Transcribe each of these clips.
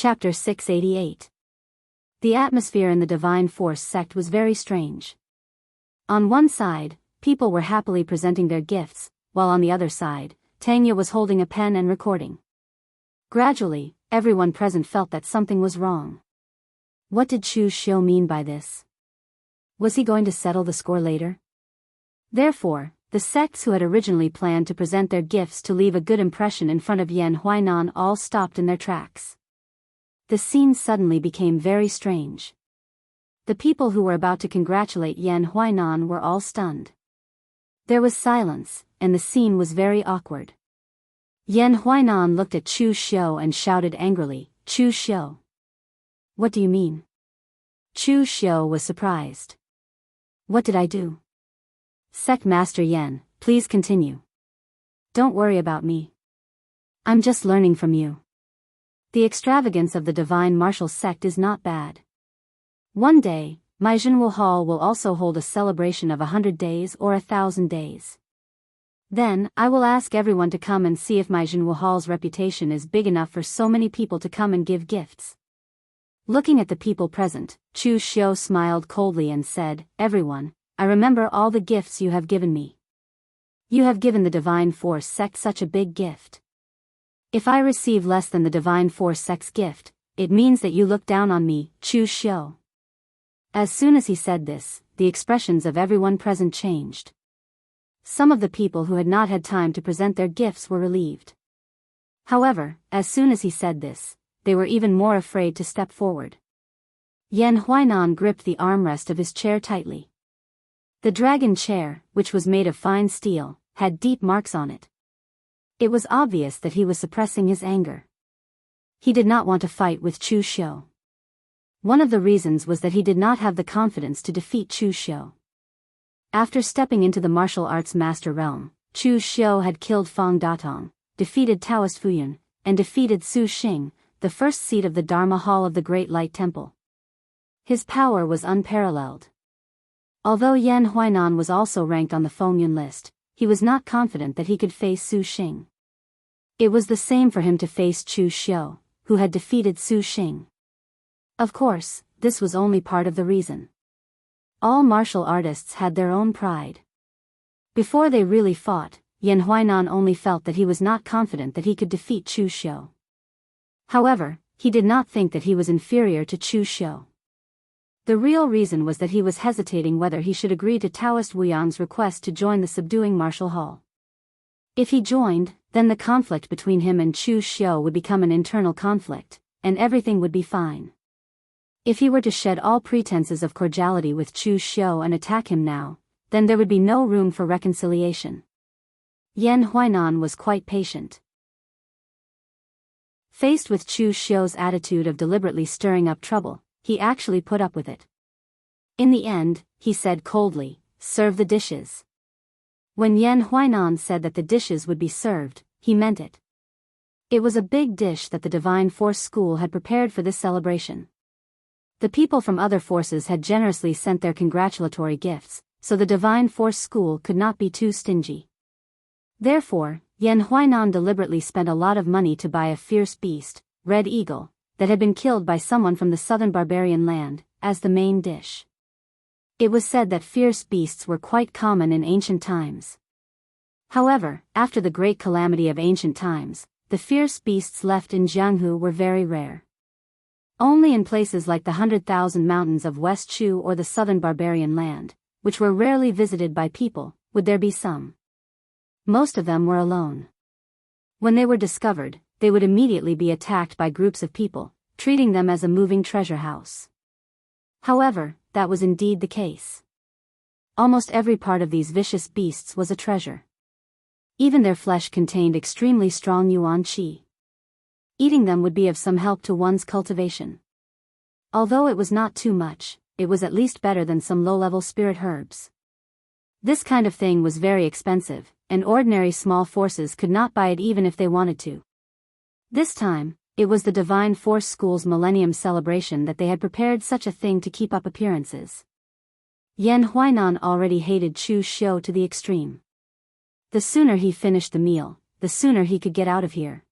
Chapter 688. The atmosphere in the Divine Force sect was very strange. On one side, people were happily presenting their gifts, while on the other side, Tanya was holding a pen and recording. Gradually, everyone present felt that something was wrong. What did Chu Xiu mean by this? Was he going to settle the score later? Therefore, the sects who had originally planned to present their gifts to leave a good impression in front of Yan Huainan all stopped in their tracks. The scene suddenly became very strange. The people who were about to congratulate Yan Huainan were all stunned. There was silence, and the scene was very awkward. Yan Huainan looked at Chu Xiu and shouted angrily, "Chu Xiu! What do you mean?" Chu Xiu was surprised. "What did I do?" "Sect Master Yan, please continue. Don't worry about me. I'm just learning from you. The extravagance of the Divine Martial Sect is not bad. One day, Jianghu Hall will also hold a celebration of 100 days or 1,000 days. Then, I will ask everyone to come and see if Jianghu Hall's reputation is big enough for so many people to come and give gifts." Looking at the people present, Chu Xiu smiled coldly and said, "Everyone, I remember all the gifts you have given me. You have given the Divine Force Sect such a big gift. If I receive less than the Divine Force Sect's gift, it means that you look down on me, Chu Xiu." As soon as he said this, the expressions of everyone present changed. Some of the people who had not had time to present their gifts were relieved. However, as soon as he said this, they were even more afraid to step forward. Yan Huainan gripped the armrest of his chair tightly. The dragon chair, which was made of fine steel, had deep marks on it. It was obvious that he was suppressing his anger. He did not want to fight with Chu Xiu. One of the reasons was that he did not have the confidence to defeat Chu Xiu. After stepping into the martial arts master realm, Chu Xiu had killed Fang Datong, defeated Daoist Fuyun, and defeated Su Xing, the first seat of the Dharma Hall of the Great Light Temple. His power was unparalleled. Although Yan Huainan was also ranked on the Fengyun list, he was not confident that he could face Su Xing. It was the same for him to face Chu Xiu, who had defeated Su Xing. Of course, this was only part of the reason. All martial artists had their own pride. Before they really fought, Yan Huainan only felt that he was not confident that he could defeat Chu Xiu. However, he did not think that he was inferior to Chu Xiu. The real reason was that he was hesitating whether he should agree to Taoist Wuyang's request to join the subduing martial hall. If he joined, then the conflict between him and Chu Xiu would become an internal conflict, and everything would be fine. If he were to shed all pretenses of cordiality with Chu Xiu and attack him now, then there would be no room for reconciliation. Yan Huainan was quite patient. Faced with Chu Xiu's attitude of deliberately stirring up trouble, he actually put up with it. In the end, he said coldly, "Serve the dishes." When Yan Huainan said that the dishes would be served, he meant it. It was a big dish that the Divine Force School had prepared for this celebration. The people from other forces had generously sent their congratulatory gifts, so the Divine Force School could not be too stingy. Therefore, Yan Huainan deliberately spent a lot of money to buy a fierce beast, Red Eagle, that had been killed by someone from the southern barbarian land, as the main dish. It was said that fierce beasts were quite common in ancient times. However, after the great calamity of ancient times, the fierce beasts left in Jianghu were very rare. Only in places like the 100,000 mountains of West Chu or the southern barbarian land, which were rarely visited by people, would there be some. Most of them were alone. When they were discovered, they would immediately be attacked by groups of people, treating them as a moving treasure house. However, that was indeed the case. Almost every part of these vicious beasts was a treasure. Even their flesh contained extremely strong yuan qi. Eating them would be of some help to one's cultivation. Although it was not too much, it was at least better than some low-level spirit herbs. This kind of thing was very expensive, and ordinary small forces could not buy it even if they wanted to. This time, it was the Divine Force School's Millennium Celebration that they had prepared such a thing to keep up appearances. Yan Huainan already hated Chu Xiu to the extreme. The sooner he finished the meal, the sooner he could get out of here.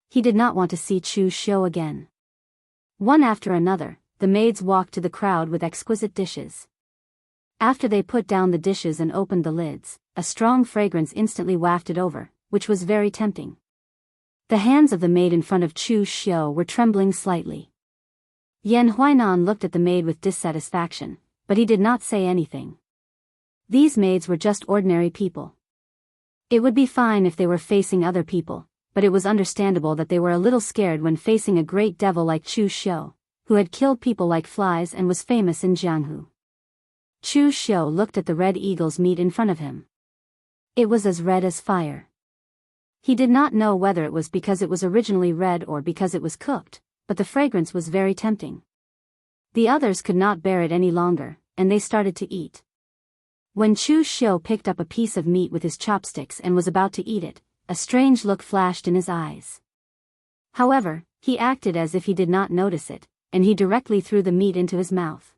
He did not want to see Chu Xiu again. One after another, the maids walked to the crowd with exquisite dishes. After they put down the dishes and opened the lids, a strong fragrance instantly wafted over, which was very tempting. The hands of the maid in front of Chu Xiu were trembling slightly. Yan Huainan looked at the maid with dissatisfaction, but he did not say anything. These maids were just ordinary people. It would be fine if they were facing other people, but it was understandable that they were a little scared when facing a great devil like Chu Xiu, who had killed people like flies and was famous in Jianghu. Chu Xiu looked at the red eagle's meat in front of him. It was as red as fire. He did not know whether it was because it was originally red or because it was cooked, but the fragrance was very tempting. The others could not bear it any longer, and they started to eat. When Chu Xiu picked up a piece of meat with his chopsticks and was about to eat it, a strange look flashed in his eyes. However, he acted as if he did not notice it, and he directly threw the meat into his mouth.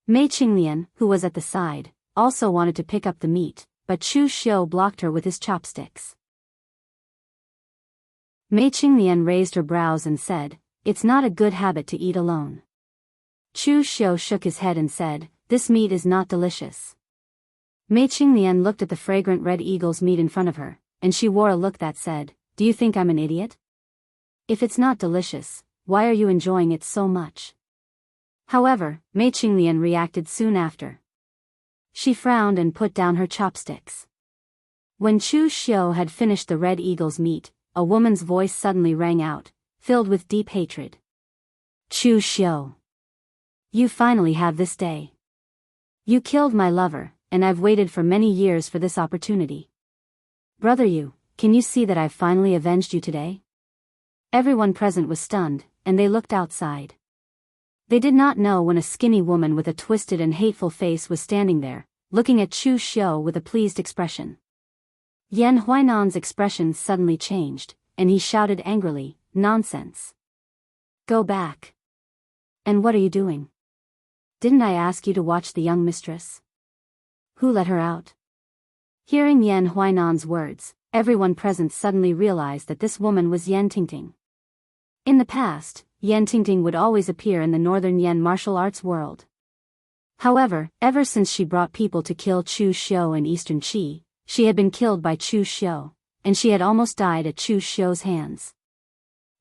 Mei Qinglian, who was at the side, also wanted to pick up the meat, but Chu Xiu blocked her with his chopsticks. Mei Qinglian raised her brows and said, "It's not a good habit to eat alone." Chu Xiu shook his head and said, "This meat is not delicious." Mei Qinglian looked at the fragrant red eagle's meat in front of her, and she wore a look that said, "Do you think I'm an idiot? If it's not delicious, why are you enjoying it so much?" However, Mei Qinglian reacted soon after. She frowned and put down her chopsticks. When Chu Xiu had finished the red eagle's meat, a woman's voice suddenly rang out, filled with deep hatred. "Chu Xiu! You finally have this day. You killed my lover, and I've waited for many years for this opportunity. Brother Yu, can you see that I've finally avenged you today?" Everyone present was stunned, and they looked outside. They did not know when a skinny woman with a twisted and hateful face was standing there, looking at Chu Xiu with a pleased expression. Yan Huainan's expression suddenly changed, and he shouted angrily, "Nonsense! Go back! And what are you doing? Didn't I ask you to watch the young mistress? Who let her out?" Hearing Yan Huainan's words, everyone present suddenly realized that this woman was Yan Tingting. In the past, Yan Tingting would always appear in the northern Yan martial arts world. However, ever since she brought people to kill Chu Xiu in eastern Qi, she had been killed by Chu Xiu, and she had almost died at Chu Xiu's hands.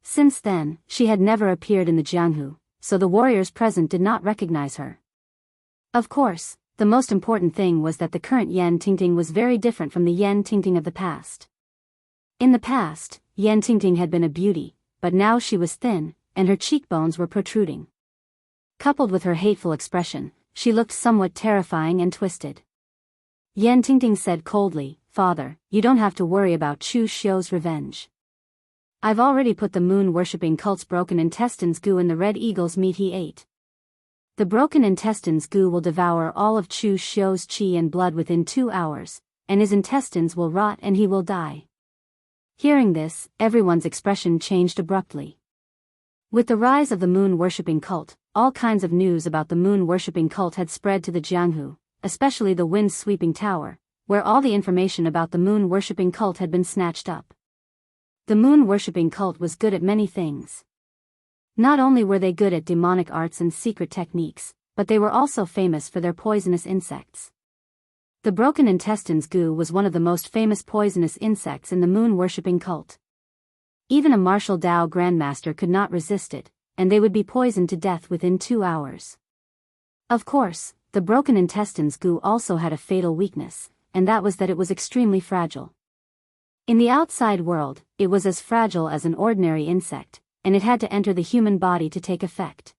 Since then, she had never appeared in the Jianghu, so the warriors present did not recognize her. Of course, the most important thing was that the current Yan Tingting was very different from the Yan Tingting of the past. In the past, Yan Tingting had been a beauty, but now she was thin, and her cheekbones were protruding. Coupled with her hateful expression, she looked somewhat terrifying and twisted. Yan Tingting said coldly, "Father, you don't have to worry about Chu Xiu's revenge. I've already put the moon-worshipping cult's broken intestines goo in the red eagle's meat he ate. The broken intestines goo will devour all of Chu Xiu's qi and blood within 2 hours, and his intestines will rot and he will die." Hearing this, everyone's expression changed abruptly. With the rise of the moon-worshipping cult, all kinds of news about the moon-worshipping cult had spread to the Jianghu, especially the wind-sweeping tower, where all the information about the moon-worshipping cult had been snatched up. The moon-worshipping cult was good at many things. Not only were they good at demonic arts and secret techniques, but they were also famous for their poisonous insects. The broken intestines goo was one of the most famous poisonous insects in the moon-worshipping cult. Even a martial Dao grandmaster could not resist it, and they would be poisoned to death within 2 hours. Of course, the broken intestines goo also had a fatal weakness, and that was that it was extremely fragile. In the outside world, it was as fragile as an ordinary insect, and it had to enter the human body to take effect.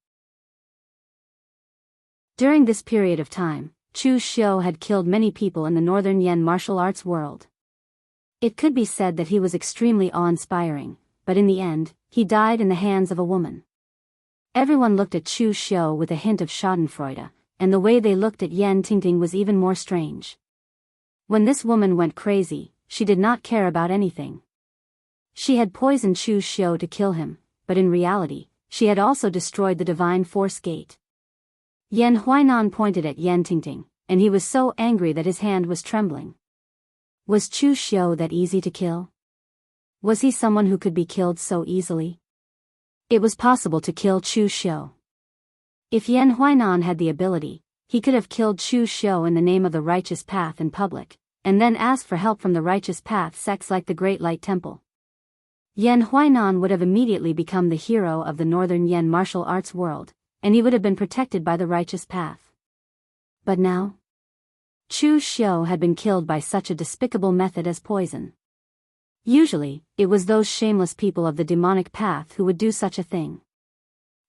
During this period of time, Chu Xiu had killed many people in the northern Yan martial arts world. It could be said that he was extremely awe-inspiring, but in the end, he died in the hands of a woman. Everyone looked at Chu Xiu with a hint of schadenfreude, and the way they looked at Yan Tingting was even more strange. When this woman went crazy, she did not care about anything. She had poisoned Chu Xiu to kill him, but in reality, she had also destroyed the Divine Force Gate. Yan Huainan pointed at Yan Tingting, and he was so angry that his hand was trembling. Was Chu Xiu that easy to kill? Was he someone who could be killed so easily? It was possible to kill Chu Xiu. If Yan Huainan had the ability, he could have killed Chu Xiu in the name of the righteous path in public, and then asked for help from the righteous path sects like the Great Light Temple. Yan Huainan would have immediately become the hero of the Northern Yan martial arts world, and he would have been protected by the righteous path. But now? Chu Xiu had been killed by such a despicable method as poison. Usually, it was those shameless people of the demonic path who would do such a thing.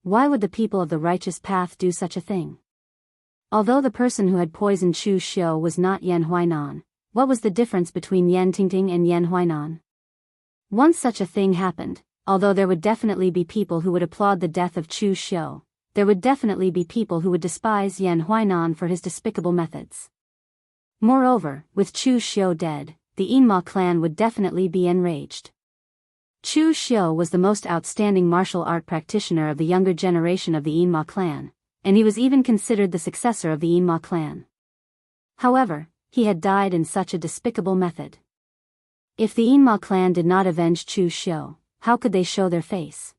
Why would the people of the righteous path do such a thing? Although the person who had poisoned Chu Xiu was not Yan Huainan, what was the difference between Yan Tingting and Yan Huainan? Once such a thing happened, although there would definitely be people who would applaud the death of Chu Xiu, there would definitely be people who would despise Yan Huainan for his despicable methods. Moreover, with Chu Xiu dead, the Yinma clan would definitely be enraged. Chu Xiu was the most outstanding martial art practitioner of the younger generation of the Yinma clan, and he was even considered the successor of the Yinma clan. However, he had died in such a despicable method. If the Yinma clan did not avenge Chu Xiu, how could they show their face?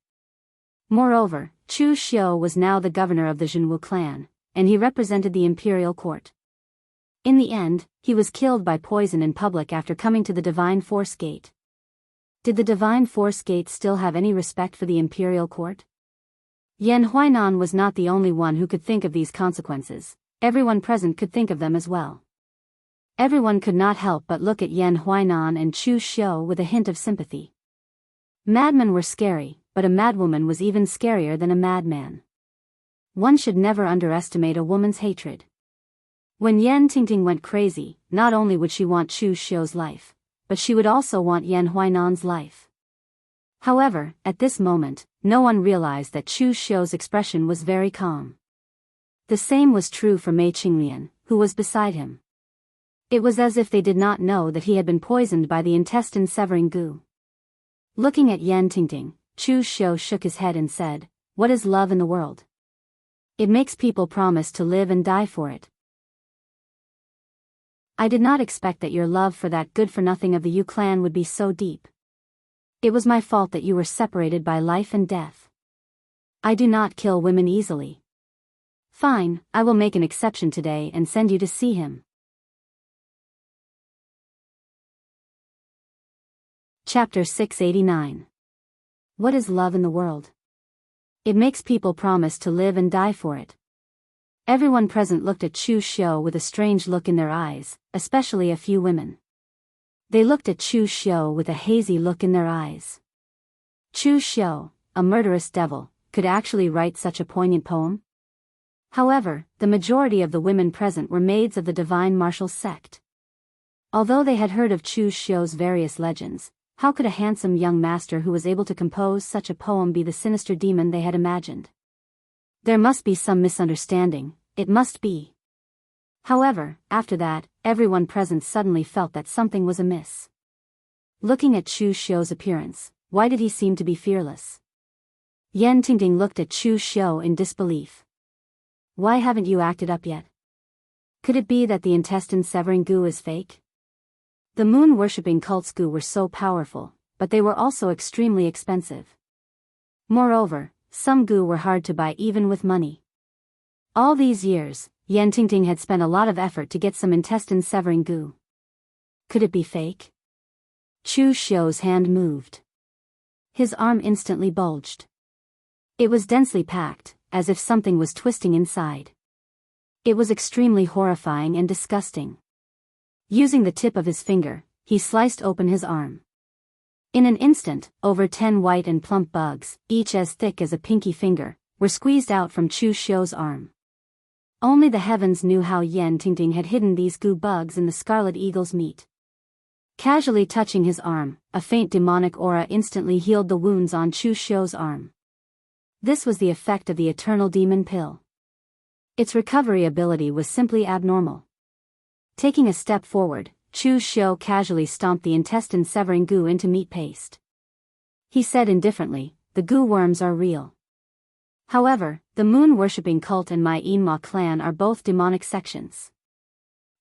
Moreover, Chu Xiu was now the governor of the Jianghu clan, and he represented the imperial court. In the end, he was killed by poison in public after coming to the Divine Force Gate. Did the Divine Force Gate still have any respect for the imperial court? Yan Huainan was not the only one who could think of these consequences, everyone present could think of them as well. Everyone could not help but look at Yan Huainan and Chu Xiu with a hint of sympathy. Madmen were scary, but a madwoman was even scarier than a madman. One should never underestimate a woman's hatred. When Yan Tingting went crazy, not only would she want Chu Xiu's life, but she would also want Yan Huainan's life. However, at this moment, no one realized that Chu Xiu's expression was very calm. The same was true for Mei Qinglian, who was beside him. It was as if they did not know that he had been poisoned by the intestine-severing goo. Looking at Yan Tingting, Chu Xiu shook his head and said, "What is love in the world? It makes people promise to live and die for it. I did not expect that your love for that good-for-nothing of the Yu clan would be so deep. It was my fault that you were separated by life and death. I do not kill women easily. Fine, I will make an exception today and send you to see him." Chapter 689. What is love in the world? It makes people promise to live and die for it. Everyone present looked at Chu Xiu with a strange look in their eyes, especially a few women. They looked at Chu Xiu with a hazy look in their eyes. Chu Xiu, a murderous devil, could actually write such a poignant poem? However, the majority of the women present were maids of the divine martial sect. Although they had heard of Chu Xiu's various legends, how could a handsome young master who was able to compose such a poem be the sinister demon they had imagined? There must be some misunderstanding, it must be. However, after that, everyone present suddenly felt that something was amiss. Looking at Chu Xiu's appearance, why did he seem to be fearless? Yan Tingting looked at Chu Xiu in disbelief. Why haven't you acted up yet? Could it be that the intestine-severing goo is fake? The moon-worshipping cult's goo were so powerful, but they were also extremely expensive. Moreover, some goo were hard to buy even with money. All these years, Yan Tingting had spent a lot of effort to get some intestine-severing goo. Could it be fake? Chu Xiu's hand moved. His arm instantly bulged. It was densely packed, as if something was twisting inside. It was extremely horrifying and disgusting. Using the tip of his finger, he sliced open his arm. In an instant, over 10 white and plump bugs, each as thick as a pinky finger, were squeezed out from Chu Xiu's arm. Only the heavens knew how Yan Tingting had hidden these goo bugs in the scarlet eagle's meat. Casually touching his arm, a faint demonic aura instantly healed the wounds on Chu Xiu's arm. This was the effect of the eternal demon pill. Its recovery ability was simply abnormal. Taking a step forward, Chu Xiu casually stomped the intestine-severing goo into meat paste. He said indifferently, "The goo worms are real. However, the moon-worshipping cult and my Yinma clan are both demonic sections."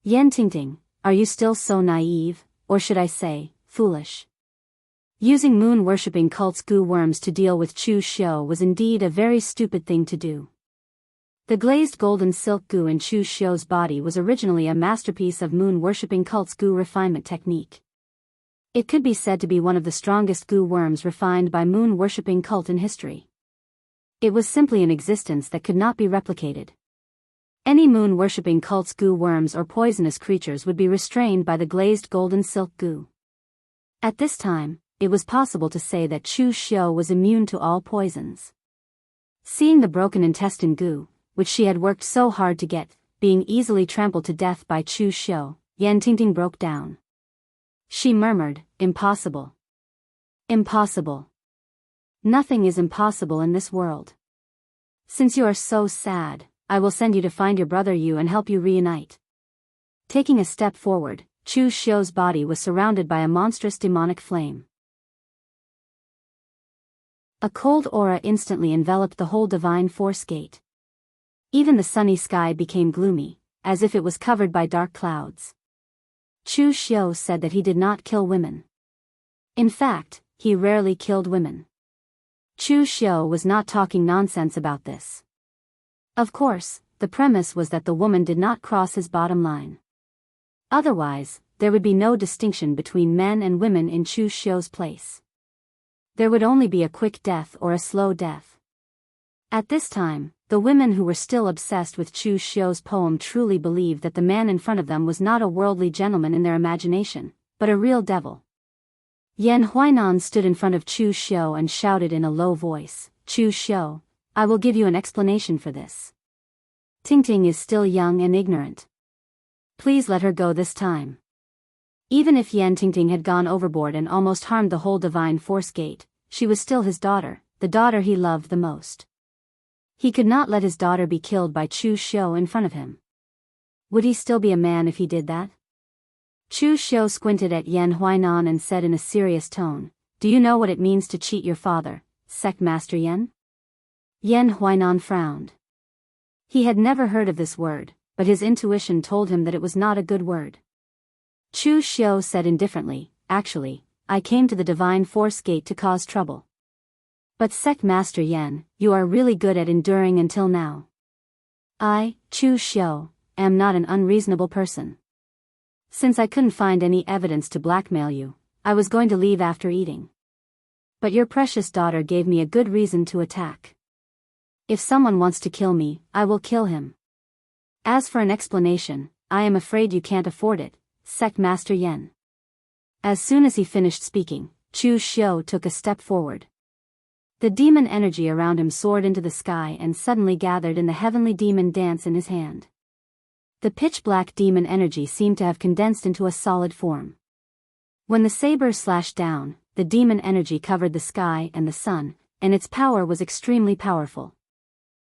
Yan Tingting, are you still so naive, or should I say, foolish? Using moon-worshipping cult's goo worms to deal with Chu Xiu was indeed a very stupid thing to do. The glazed golden silk goo in Chu Xiu's body was originally a masterpiece of moon-worshipping cult's goo refinement technique. It could be said to be one of the strongest goo worms refined by moon-worshipping cult in history. It was simply an existence that could not be replicated. Any moon-worshipping cult's goo worms or poisonous creatures would be restrained by the glazed golden silk goo. At this time, it was possible to say that Chu Xiu was immune to all poisons. Seeing the broken intestine goo, which she had worked so hard to get, being easily trampled to death by Chu Xiu, Yan Tingting broke down. She murmured, "Impossible. Impossible. Nothing is impossible in this world. Since you are so sad, I will send you to find your brother Yu and help you reunite." Taking a step forward, Chu Xiu's body was surrounded by a monstrous demonic flame. A cold aura instantly enveloped the whole divine force gate. Even the sunny sky became gloomy, as if it was covered by dark clouds. Chu Xiu said that he did not kill women. In fact, he rarely killed women. Chu Xiu was not talking nonsense about this. Of course, the premise was that the woman did not cross his bottom line. Otherwise, there would be no distinction between men and women in Chu Xiu's place. There would only be a quick death or a slow death. At this time, the women who were still obsessed with Chu Xiu's poem truly believed that the man in front of them was not a worldly gentleman in their imagination, but a real devil. Yan Huainan stood in front of Chu Xiu and shouted in a low voice, "Chu Xiu, I will give you an explanation for this. Tingting is still young and ignorant. Please let her go this time." Even if Yan Tingting had gone overboard and almost harmed the whole divine force gate, she was still his daughter, the daughter he loved the most. He could not let his daughter be killed by Chu Xiu in front of him. Would he still be a man if he did that? Chu Xiu squinted at Yan Huainan and said in a serious tone, "Do you know what it means to cheat your father, Sect Master Yan?" Yan Huainan frowned. He had never heard of this word, but his intuition told him that it was not a good word. Chu Xiu said indifferently, "Actually, I came to the divine force gate to cause trouble. But Sect Master Yan, you are really good at enduring until now. I, Chu Xiu, am not an unreasonable person. Since I couldn't find any evidence to blackmail you, I was going to leave after eating. But your precious daughter gave me a good reason to attack. If someone wants to kill me, I will kill him. As for an explanation, I am afraid you can't afford it, Sect Master Yan." As soon as he finished speaking, Chu Xiu took a step forward. The demon energy around him soared into the sky and suddenly gathered in the heavenly demon dance in his hand. The pitch-black demon energy seemed to have condensed into a solid form. When the saber slashed down, the demon energy covered the sky and the sun, and its power was extremely powerful.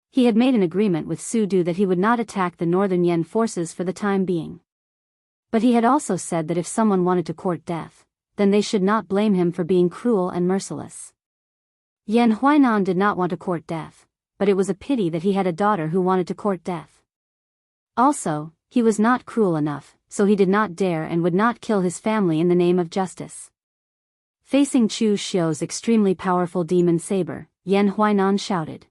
He had made an agreement with Su Du that he would not attack the Northern Yen forces for the time being. But he had also said that if someone wanted to court death, then they should not blame him for being cruel and merciless. Yan Huainan did not want to court death, but it was a pity that he had a daughter who wanted to court death. Also, he was not cruel enough, so he did not dare and would not kill his family in the name of justice. Facing Chu Xiu's extremely powerful demon saber, Yan Huainan shouted.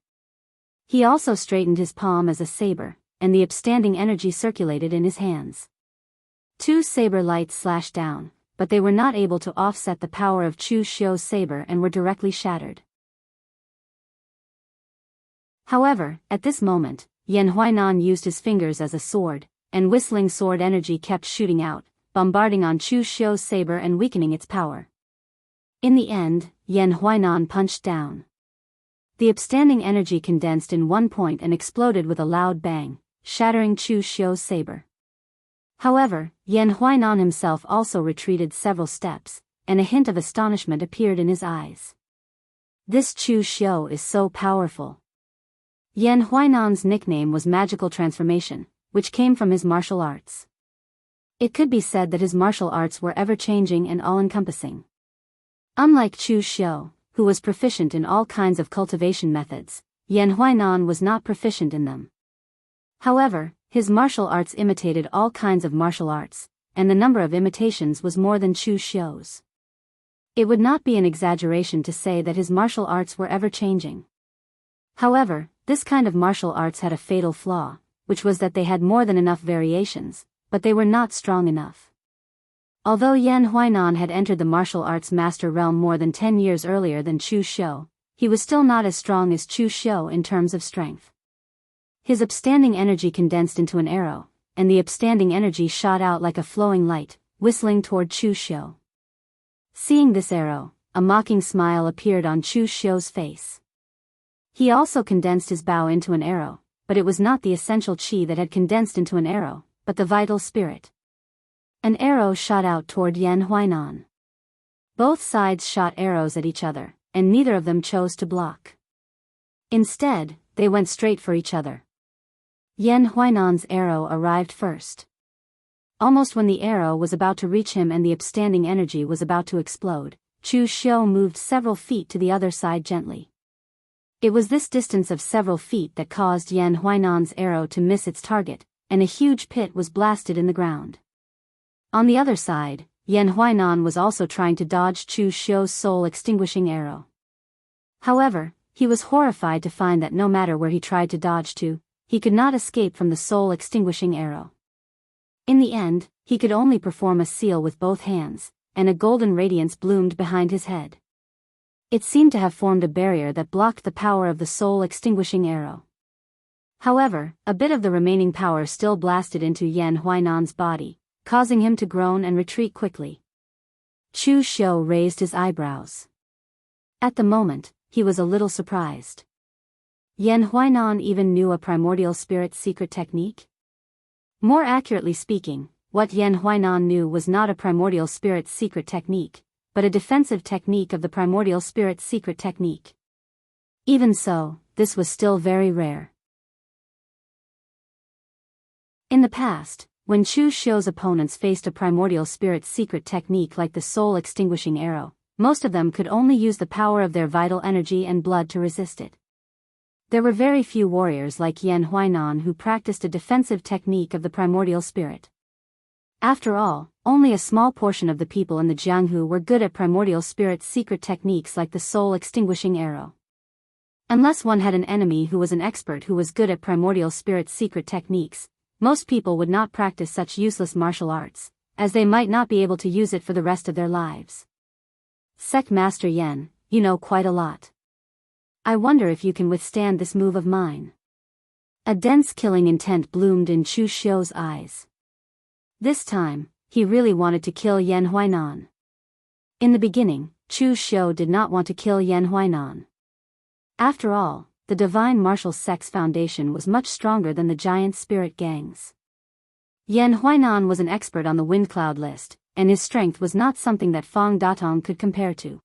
He also straightened his palm as a saber, and the upstanding energy circulated in his hands. Two saber lights slashed down, but they were not able to offset the power of Chu Xiu's saber and were directly shattered. However, at this moment, Yan Huainan used his fingers as a sword, and whistling sword energy kept shooting out, bombarding on Chu Xiu's saber and weakening its power. In the end, Yan Huainan punched down. The upstanding energy condensed in one point and exploded with a loud bang, shattering Chu Xiu's saber. However, Yan Huainan himself also retreated several steps, and a hint of astonishment appeared in his eyes. This Chu Xiu is so powerful. Yan Huainan's nickname was Magical Transformation, which came from his martial arts. It could be said that his martial arts were ever-changing and all-encompassing. Unlike Chu Xiu, who was proficient in all kinds of cultivation methods, Yan Huainan was not proficient in them. However, his martial arts imitated all kinds of martial arts, and the number of imitations was more than Chu Xiu's. It would not be an exaggeration to say that his martial arts were ever changing. However, this kind of martial arts had a fatal flaw, which was that they had more than enough variations, but they were not strong enough. Although Yan Huainan had entered the martial arts master realm more than 10 years earlier than Chu Shou, he was still not as strong as Chu Shou in terms of strength. His upstanding energy condensed into an arrow, and the upstanding energy shot out like a flowing light, whistling toward Chu Shou. Seeing this arrow, a mocking smile appeared on Chu Shou's face. He also condensed his bow into an arrow, but it was not the essential qi that had condensed into an arrow, but the vital spirit. An arrow shot out toward Yan Huainan. Both sides shot arrows at each other, and neither of them chose to block. Instead, they went straight for each other. Yan Huainan's arrow arrived first. Almost when the arrow was about to reach him and the upstanding energy was about to explode, Chu Shou moved several feet to the other side gently. It was this distance of several feet that caused Yan Huainan's arrow to miss its target, and a huge pit was blasted in the ground. On the other side, Yan Huainan was also trying to dodge Chu Shou's soul-extinguishing arrow. However, he was horrified to find that no matter where he tried to dodge to, he could not escape from the soul-extinguishing arrow. In the end, he could only perform a seal with both hands, and a golden radiance bloomed behind his head. It seemed to have formed a barrier that blocked the power of the soul-extinguishing arrow. However, a bit of the remaining power still blasted into Yan Huainan's body, causing him to groan and retreat quickly. Chu Shou raised his eyebrows. At the moment, he was a little surprised. Yan Huainan even knew a primordial spirit's secret technique? More accurately speaking, what Yan Huainan knew was not a primordial spirit's secret technique, but a defensive technique of the primordial spirit's secret technique. Even so, this was still very rare. In the past, when Chu Shou's opponents faced a primordial spirit's secret technique like the soul-extinguishing arrow, most of them could only use the power of their vital energy and blood to resist it. There were very few warriors like Yan Huainan who practiced a defensive technique of the primordial spirit. After all, only a small portion of the people in the Jianghu were good at primordial spirit's secret techniques like the soul-extinguishing arrow. Unless one had an enemy who was an expert who was good at primordial spirit's secret techniques, most people would not practice such useless martial arts, as they might not be able to use it for the rest of their lives. Sect Master Yan, you know quite a lot. I wonder if you can withstand this move of mine. A dense killing intent bloomed in Chu Shou's eyes. This time, he really wanted to kill Yan Huainan. In the beginning, Chu Shou did not want to kill Yan Huainan. After all, the Divine Martial Sect's foundation was much stronger than the giant spirit gangs. Yan Huainan was an expert on the Wind Cloud list, and his strength was not something that Fang Datong could compare to.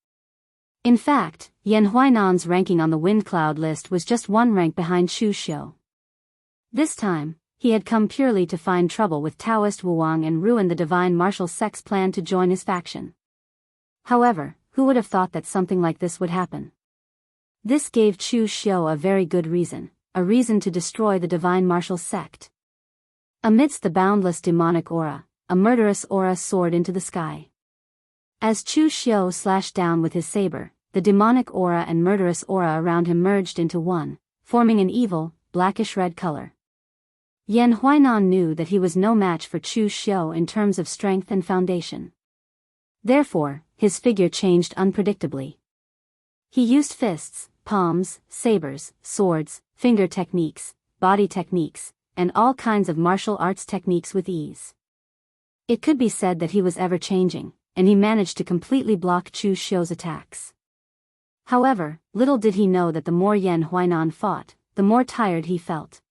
In fact, Yan Huainan's ranking on the Wind Cloud list was just one rank behind Chu Shou. This time, he had come purely to find trouble with Daoist Wuwang and ruin the Divine Martial Sect's plan to join his faction. However, who would have thought that something like this would happen? This gave Chu Shou a very good reason, a reason to destroy the Divine Martial Sect. Amidst the boundless demonic aura, a murderous aura soared into the sky. As Chu Shou slashed down with his saber, the demonic aura and murderous aura around him merged into one, forming an evil, blackish-red color. Yan Huainan knew that he was no match for Chu Shou in terms of strength and foundation. Therefore, his figure changed unpredictably. He used fists, palms, sabers, swords, finger techniques, body techniques, and all kinds of martial arts techniques with ease. It could be said that he was ever-changing, and he managed to completely block Chu Shou's attacks. However, little did he know that the more Yan Huainan fought, the more tired he felt.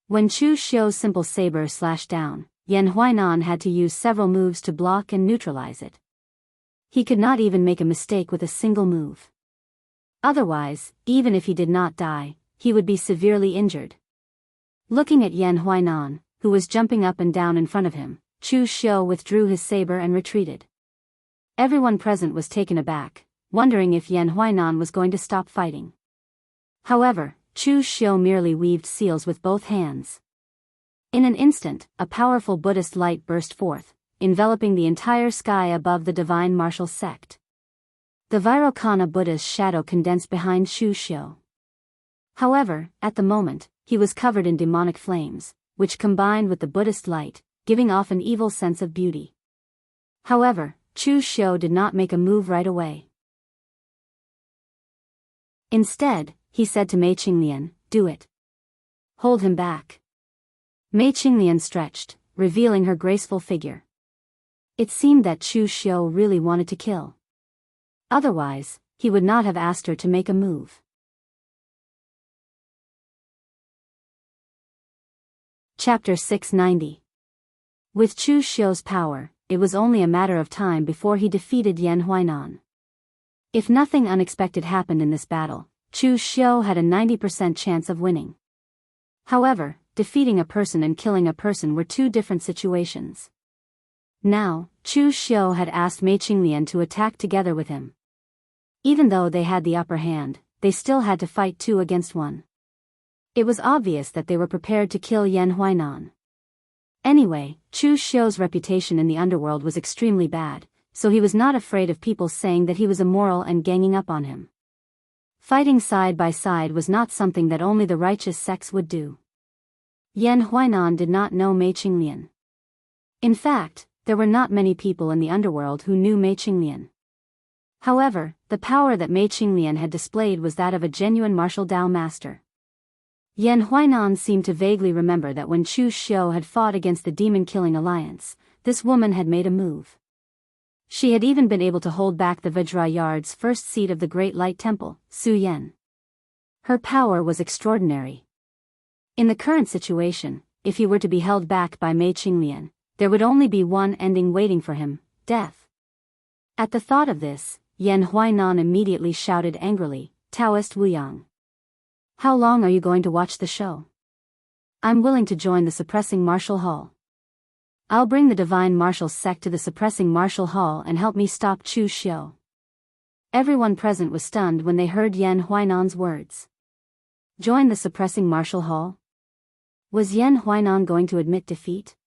When Chu Shou's simple saber slashed down, Yan Huainan had to use several moves to block and neutralize it. He could not even make a mistake with a single move. Otherwise, even if he did not die, he would be severely injured. Looking at Yan Huainan, who was jumping up and down in front of him, Chu Shou withdrew his saber and retreated. Everyone present was taken aback, wondering if Yan Huainan was going to stop fighting. However, Chu Shou merely weaved seals with both hands. In an instant, a powerful Buddhist light burst forth, enveloping the entire sky above the Divine Martial Sect. The Vairocana Buddha's shadow condensed behind Chu Xiu. However, at the moment, he was covered in demonic flames, which combined with the Buddhist light, giving off an evil sense of beauty. However, Chu Xiu did not make a move right away. Instead, he said to Mei Qinglian, "Do it. Hold him back." Mei Qinglian stretched, revealing her graceful figure. It seemed that Chu Xiu really wanted to kill. Otherwise, he would not have asked her to make a move. Chapter 690. With Chu Xiu's power, it was only a matter of time before he defeated Yan Huainan. If nothing unexpected happened in this battle, Chu Xiu had a 90% chance of winning. However, defeating a person and killing a person were two different situations. Now, Chu Xiu had asked Mei Qinglian to attack together with him. Even though they had the upper hand, they still had to fight 2 against 1. It was obvious that they were prepared to kill Yan Huainan. Anyway, Chu Xiu's reputation in the underworld was extremely bad, so he was not afraid of people saying that he was immoral and ganging up on him. Fighting side by side was not something that only the righteous sects would do. Yan Huainan did not know Mei Qinglian. In fact, there were not many people in the underworld who knew Mei Qinglian. However, the power that Mei Qinglian had displayed was that of a genuine martial Dao master. Yan Huainan seemed to vaguely remember that when Chu Xiu had fought against the demon-killing alliance, this woman had made a move. She had even been able to hold back the Vajrayard's first seat of the Great Light Temple, Su Yan. Her power was extraordinary. In the current situation, if he were to be held back by Mei Qinglian, there would only be one ending waiting for him, death. At the thought of this, Yan Huainan immediately shouted angrily, "Daoist Wuyang. How long are you going to watch the show? I'm willing to join the suppressing martial hall. I'll bring the divine martial sect to the suppressing martial hall and help me stop Chu Xiu." Everyone present was stunned when they heard Yan Huainan's words. Join the suppressing martial hall? Was Yan Huainan going to admit defeat?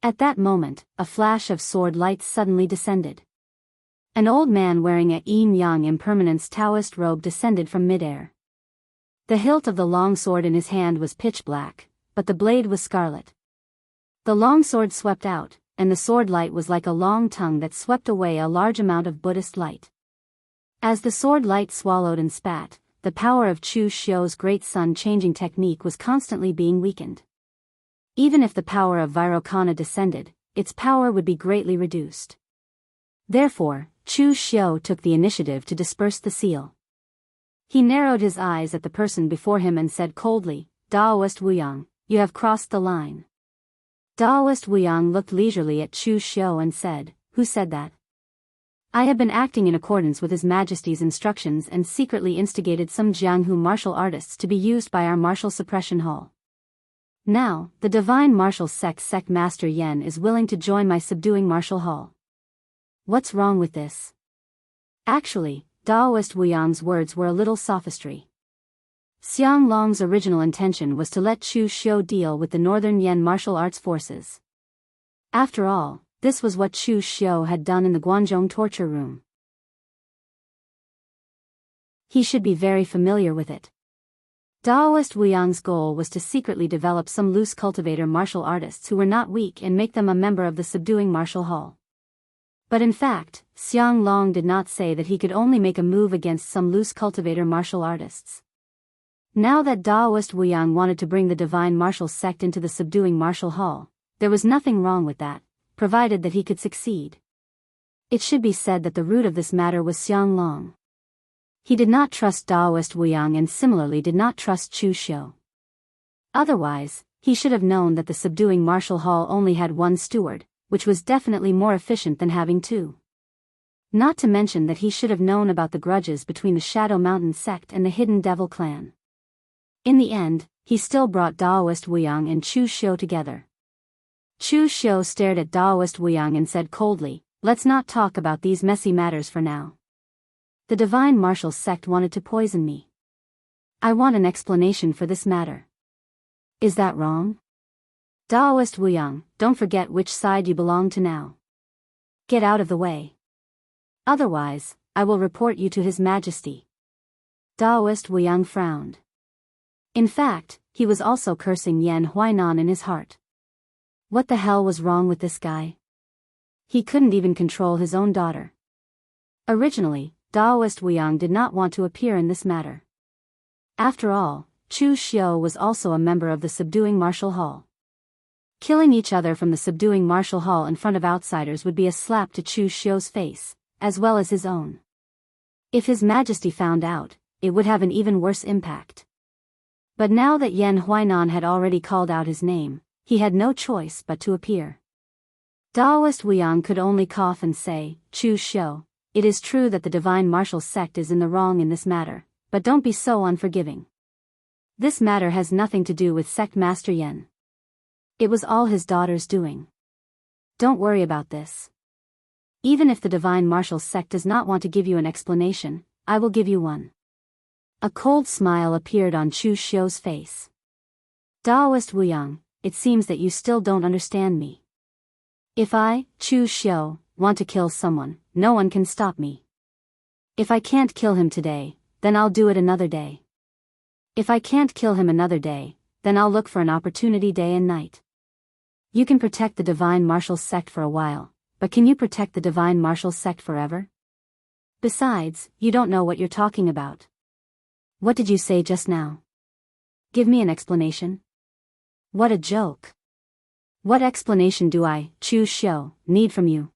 At that moment, a flash of sword lights suddenly descended. An old man wearing a yin-yang impermanence Taoist robe descended from midair. The hilt of the long sword in his hand was pitch black, but the blade was scarlet. The long sword swept out, and the sword light was like a long tongue that swept away a large amount of Buddhist light. As the sword light swallowed and spat, the power of Chu Xiu's great sun changing technique was constantly being weakened. Even if the power of Vairocana descended, its power would be greatly reduced. Therefore, Chu Xiu took the initiative to disperse the seal. He narrowed his eyes at the person before him and said coldly, "Daoist Wuyang, you have crossed the line." Daoist Wuyang looked leisurely at Chu Xiu and said, "Who said that?" "I have been acting in accordance with His Majesty's instructions and secretly instigated some Jianghu martial artists to be used by our martial suppression hall. Now, the divine martial sect master Yen is willing to join my subduing martial hall. What's wrong with this?" Actually, Daoist Wuyang's words were a little sophistry. Xiang Long's original intention was to let Chu Xiu deal with the Northern Yen martial arts forces. After all, this was what Chu Xiu had done in the Guanzhong torture room. He should be very familiar with it. Daoist Wuyang's goal was to secretly develop some loose cultivator martial artists who were not weak and make them a member of the subduing martial hall. But in fact, Xiang Long did not say that he could only make a move against some loose cultivator martial artists. Now that Daoist Wuyang wanted to bring the divine martial sect into the subduing martial hall, there was nothing wrong with that, provided that he could succeed. It should be said that the root of this matter was Xiang Long. He did not trust Daoist Wuyang and similarly did not trust Chu Xiu. Otherwise, he should have known that the subduing martial hall only had one steward, which was definitely more efficient than having 2. Not to mention that he should have known about the grudges between the Shadow Mountain sect and the Hidden Devil clan. In the end, he still brought Daoist Wuyang and Chu Xiu together. Chu Xiu stared at Daoist Wuyang and said coldly, "Let's not talk about these messy matters for now. The divine martial sect wanted to poison me. I want an explanation for this matter. Is that wrong? Daoist Wuyang, don't forget which side you belong to now. Get out of the way. Otherwise, I will report you to His Majesty. Daoist Wuxiang frowned. In fact, he was also cursing Yan Huainan in his heart. What the hell was wrong with this guy? He couldn't even control his own daughter. Originally, Daoist Wuxiang did not want to appear in this matter. After all, Chu Xiu was also a member of the subduing martial hall. Killing each other from the subduing martial hall in front of outsiders would be a slap to Chu Xiu's face, as well as his own. If His Majesty found out, it would have an even worse impact. But now that Yan Huainan had already called out his name, he had no choice but to appear. Daoist Wuxiang could only cough and say, Chu Xiu, it is true that the divine martial sect is in the wrong in this matter, but don't be so unforgiving. This matter has nothing to do with sect Master Yan. It was all his daughter's doing. Don't worry about this. Even if the divine martial sect does not want to give you an explanation, I will give you one. A cold smile appeared on Chu Xiu's face. Daoist Wuxiang, it seems that you still don't understand me. If I, Chu Xiu, want to kill someone, no one can stop me. If I can't kill him today, then I'll do it another day. If I can't kill him another day, then I'll look for an opportunity day and night. You can protect the divine martial sect for a while, but can you protect the divine martial sect forever? Besides, you don't know what you're talking about. What did you say just now? Give me an explanation. What a joke. What explanation do I, Chu Xiu, need from you?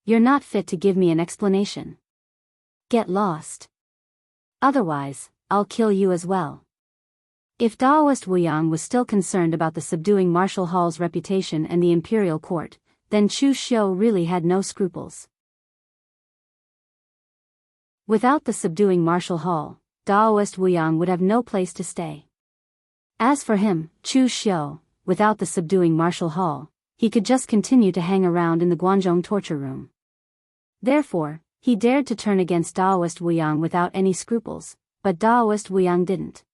You're not fit to give me an explanation. Get lost. Otherwise, I'll kill you as well. If Daoist Wuxiang was still concerned about the subduing martial hall's reputation and the imperial court, then Chu Xiu really had no scruples. Without the subduing martial hall, Daoist Wuxiang would have no place to stay. As for him, Chu Xiu, without the subduing martial hall, he could just continue to hang around in the Guanzhong torture room. Therefore, he dared to turn against Daoist Wuxiang without any scruples, but Daoist Wuxiang didn't.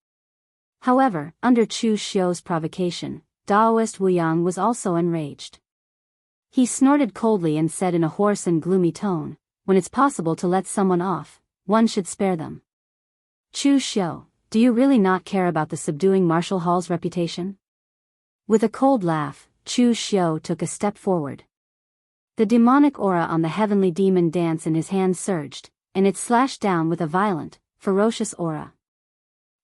However, under Chu Xiu's provocation, Daoist Wuxiang was also enraged. He snorted coldly and said in a hoarse and gloomy tone, when it's possible to let someone off, one should spare them. Chu Xiu, do you really not care about the subduing martial hall's reputation? With a cold laugh, Chu Xiu took a step forward. The demonic aura on the heavenly demon dance in his hand surged, and it slashed down with a violent, ferocious aura.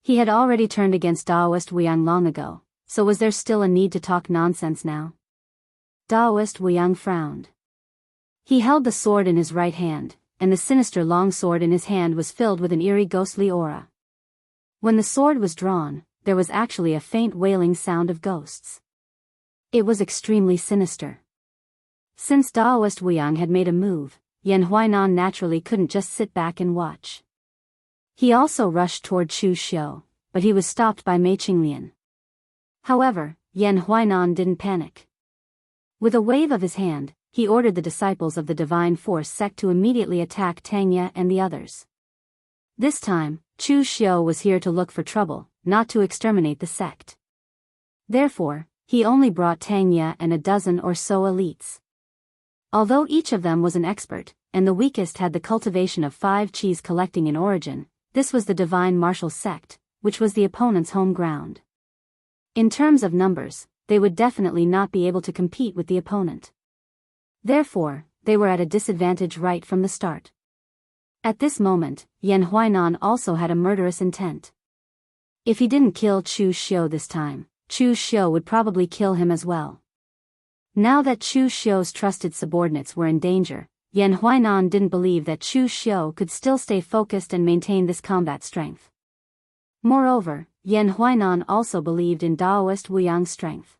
He had already turned against Daoist Wuxiang long ago, so was there still a need to talk nonsense now? Daoist Wuxiang frowned. He held the sword in his right hand, and the sinister long sword in his hand was filled with an eerie ghostly aura. When the sword was drawn, there was actually a faint wailing sound of ghosts. It was extremely sinister. Since Daoist Wuxiang had made a move, Yan Huainan naturally couldn't just sit back and watch. He also rushed toward Chu Xiu, but he was stopped by Mei Qinglian. However, Yan Huainan didn't panic. With a wave of his hand, he ordered the disciples of the Divine Force sect to immediately attack Tangya and the others. This time, Chu Xiu was here to look for trouble, not to exterminate the sect. Therefore, he only brought Tangya and a dozen or so elites. Although each of them was an expert, and the weakest had the cultivation of 5 cheese collecting in origin, this was the divine martial sect, which was the opponent's home ground. In terms of numbers, they would definitely not be able to compete with the opponent. Therefore, they were at a disadvantage right from the start. At this moment, Yan Huainan also had a murderous intent. If he didn't kill Chu Xiu this time, Chu Xiu would probably kill him as well. Now that Chu Xiu's trusted subordinates were in danger, Yan Huainan didn't believe that Chu Xiu could still stay focused and maintain this combat strength. Moreover, Yan Huainan also believed in Daoist Wuxiang's strength.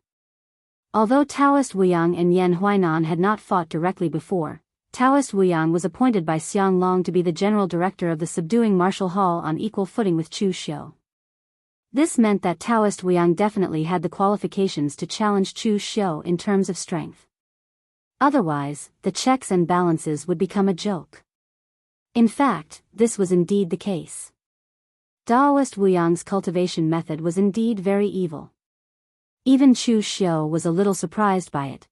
Although Taoist Wuxiang and Yan Huainan had not fought directly before, Taoist Wuxiang was appointed by Xiang Long to be the general director of the subduing martial hall on equal footing with Chu Xiu. This meant that Taoist Wuxiang definitely had the qualifications to challenge Chu Xiu in terms of strength. Otherwise, the checks and balances would become a joke. In fact, this was indeed the case. Daoist Wuxiang's cultivation method was indeed very evil. Even Chu Xiu was a little surprised by it.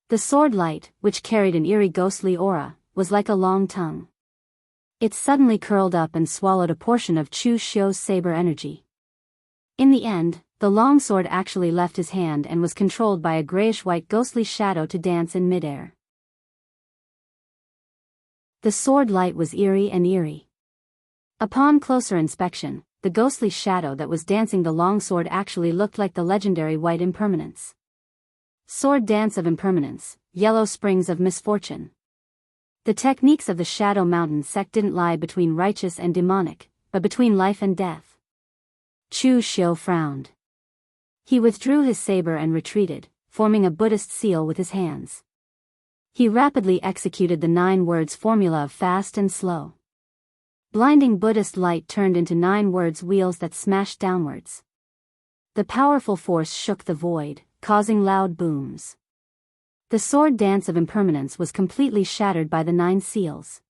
The sword light, which carried an eerie ghostly aura, was like a long tongue. It suddenly curled up and swallowed a portion of Chu Xiu's saber energy. In the end, the longsword actually left his hand and was controlled by a grayish-white ghostly shadow to dance in midair. The sword light was eerie and eerie. Upon closer inspection, the ghostly shadow that was dancing the longsword actually looked like the legendary White Impermanence. Sword Dance of Impermanence, Yellow Springs of Misfortune. The techniques of the Shadow Mountain sect didn't lie between righteous and demonic, but between life and death. Chu Xiu frowned. He withdrew his saber and retreated, forming a Buddhist seal with his hands. He rapidly executed the 9 words formula of fast and slow. Blinding Buddhist light turned into 9 words wheels that smashed downwards. The powerful force shook the void, causing loud booms. The sword dance of impermanence was completely shattered by the 9 seals.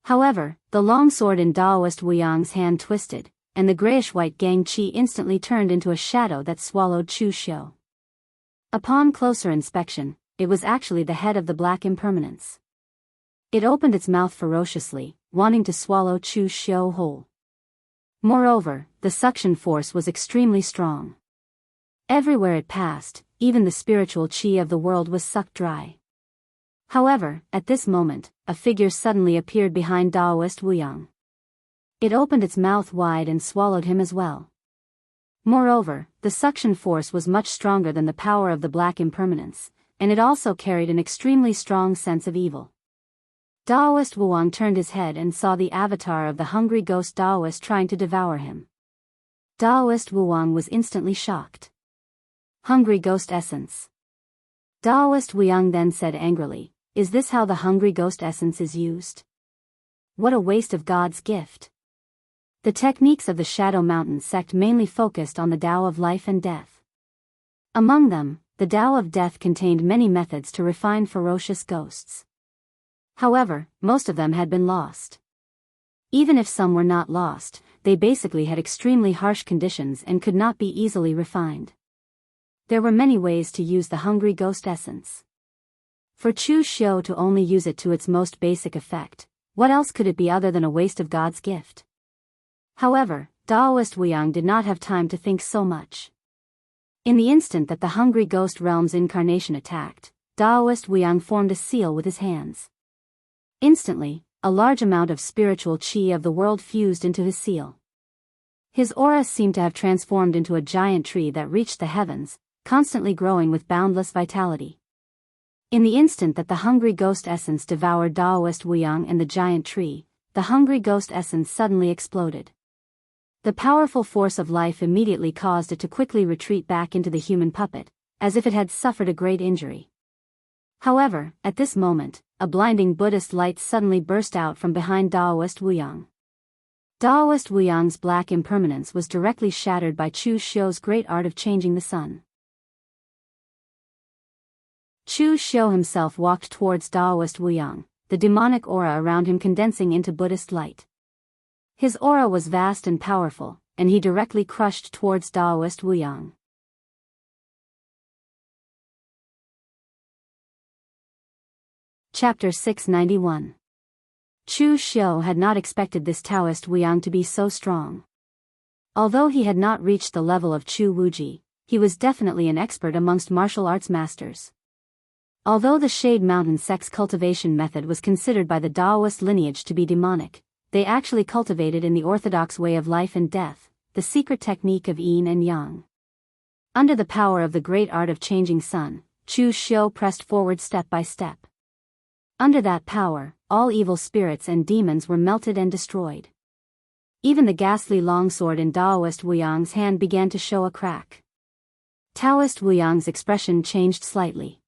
However, the long sword in Daoist Wuyang's hand twisted, and the grayish-white Gang Qi instantly turned into a shadow that swallowed Chu Xiu. Upon closer inspection, it was actually the head of the Black Impermanence. It opened its mouth ferociously, wanting to swallow Chu Xiu whole. Moreover, the suction force was extremely strong. Everywhere it passed, even the spiritual qi of the world was sucked dry. However, at this moment, a figure suddenly appeared behind Daoist Wuyang. It opened its mouth wide and swallowed him as well. Moreover, the suction force was much stronger than the power of the Black Impermanence, and it also carried an extremely strong sense of evil. Daoist Wuyang turned his head and saw the avatar of the hungry ghost Daoist trying to devour him. Daoist Wuyang was instantly shocked. Hungry ghost essence. Daoist Wuyang then said angrily, "Is this how the hungry ghost essence is used? What a waste of God's gift." The techniques of the Shadow Mountain sect mainly focused on the Tao of life and death. Among them, the Tao of death contained many methods to refine ferocious ghosts. However, most of them had been lost. Even if some were not lost, they basically had extremely harsh conditions and could not be easily refined. There were many ways to use the hungry ghost essence. For Chu Xiu to only use it to its most basic effect, what else could it be other than a waste of God's gift? However, Daoist Wuyang did not have time to think so much. In the instant that the hungry ghost realm's incarnation attacked, Daoist Wuyang formed a seal with his hands. Instantly, a large amount of spiritual qi of the world fused into his seal. His aura seemed to have transformed into a giant tree that reached the heavens, constantly growing with boundless vitality. In the instant that the hungry ghost essence devoured Daoist Wuyang and the giant tree, the hungry ghost essence suddenly exploded. The powerful force of life immediately caused it to quickly retreat back into the human puppet, as if it had suffered a great injury. However, at this moment, a blinding Buddhist light suddenly burst out from behind Daoist Wuyang. Daoist Wuyang's Black Impermanence was directly shattered by Chu Xiu's great art of changing the sun. Chu Xiu himself walked towards Daoist Wuyang, the demonic aura around him condensing into Buddhist light. His aura was vast and powerful, and he directly crushed towards Daoist Wuyang. Chapter 691. Chu Xiu had not expected this Taoist Wuyang to be so strong. Although he had not reached the level of Chu Wuji, he was definitely an expert amongst martial arts masters. Although the Shade Mountain sect's cultivation method was considered by the Daoist lineage to be demonic, they actually cultivated in the orthodox way of life and death, the secret technique of yin and yang. Under the power of the great art of changing sun, Chu Xiu pressed forward step by step. Under that power, all evil spirits and demons were melted and destroyed. Even the ghastly longsword in Daoist Wuyang's hand began to show a crack. Taoist Wuyang's expression changed slightly.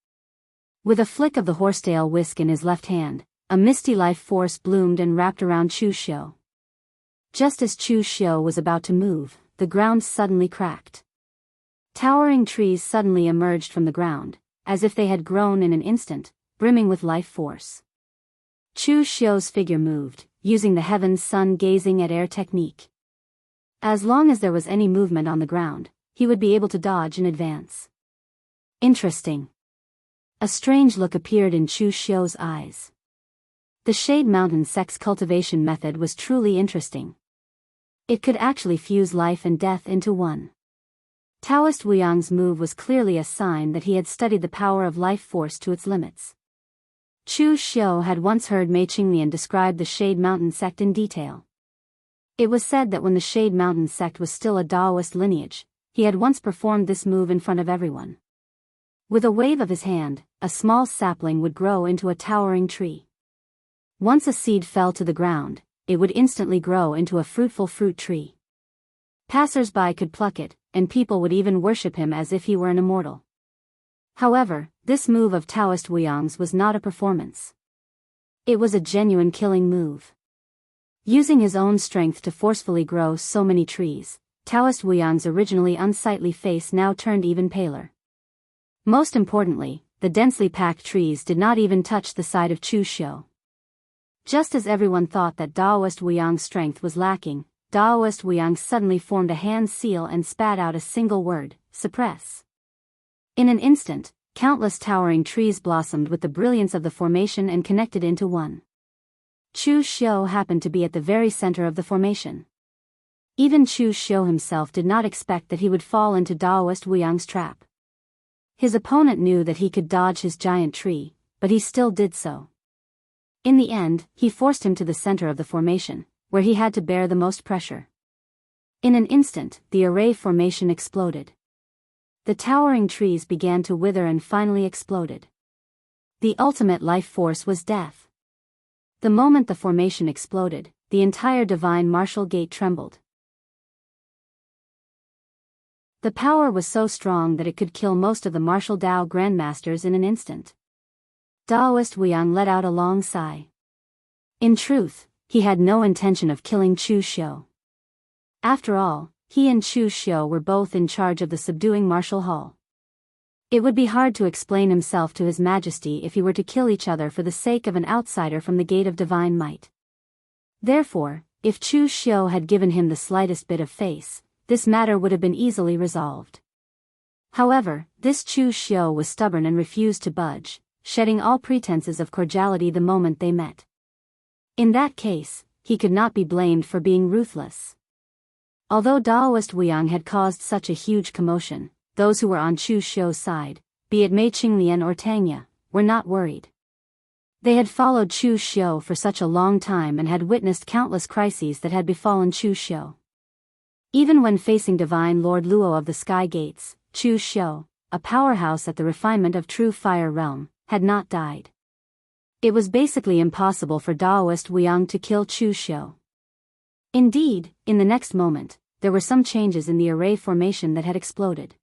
With a flick of the horsetail whisk in his left hand, a misty life force bloomed and wrapped around Chu Xiu. Just as Chu Xiu was about to move, the ground suddenly cracked. Towering trees suddenly emerged from the ground, as if they had grown in an instant, brimming with life force. Chu Xiu's figure moved, using the heaven's sun gazing at air technique. As long as there was any movement on the ground, he would be able to dodge in advance. Interesting. A strange look appeared in Chu Xiu's eyes. The Shade Mountain sect's cultivation method was truly interesting. It could actually fuse life and death into one. Daoist Wuyang's move was clearly a sign that he had studied the power of life force to its limits. Chu Xiu had once heard Mei Qinglian describe the Shade Mountain sect in detail. It was said that when the Shade Mountain sect was still a Daoist lineage, he had once performed this move in front of everyone. With a wave of his hand, a small sapling would grow into a towering tree. Once a seed fell to the ground, it would instantly grow into a fruitful fruit tree. Passers-by could pluck it, and people would even worship him as if he were an immortal. However, this move of Daoist Wuyang's was not a performance. It was a genuine killing move. Using his own strength to forcefully grow so many trees, Daoist Wuyang's originally unsightly face now turned even paler. Most importantly, the densely packed trees did not even touch the side of Chu Xiu. Just as everyone thought that Daoist Wuyang's strength was lacking, Daoist Wuyang suddenly formed a hand seal and spat out a single word: suppress. In an instant, countless towering trees blossomed with the brilliance of the formation and connected into one. Chu Xiu happened to be at the very center of the formation. Even Chu Xiu himself did not expect that he would fall into Daoist Wuyang's trap. His opponent knew that he could dodge his giant tree, but he still did so. In the end, he forced him to the center of the formation, where he had to bear the most pressure. In an instant, the array formation exploded. The towering trees began to wither and finally exploded. The ultimate life force was death. The moment the formation exploded, the entire divine martial gate trembled. The power was so strong that it could kill most of the martial Dao grandmasters in an instant. Daoist Wuyang let out a long sigh. In truth, he had no intention of killing Chu Xiu. After all, he and Chu Xiu were both in charge of the subduing martial hall. It would be hard to explain himself to His Majesty if he were to kill each other for the sake of an outsider from the Gate of Divine Might. Therefore, if Chu Xiu had given him the slightest bit of face, this matter would have been easily resolved. However, this Chu Xiu was stubborn and refused to budge, shedding all pretenses of cordiality the moment they met. In that case, he could not be blamed for being ruthless. Although Daoist Wuyang had caused such a huge commotion, those who were on Chu Xiu's side, be it Mei Qinglian or Tangya, were not worried. They had followed Chu Xiu for such a long time and had witnessed countless crises that had befallen Chu Xiu. Even when facing Divine Lord Luo of the Sky Gates, Chu Xiu, a powerhouse at the refinement of true fire realm, had not died. It was basically impossible for Daoist Wuyang to kill Chu Xiu. Indeed, in the next moment, there were some changes in the array formation that had exploded.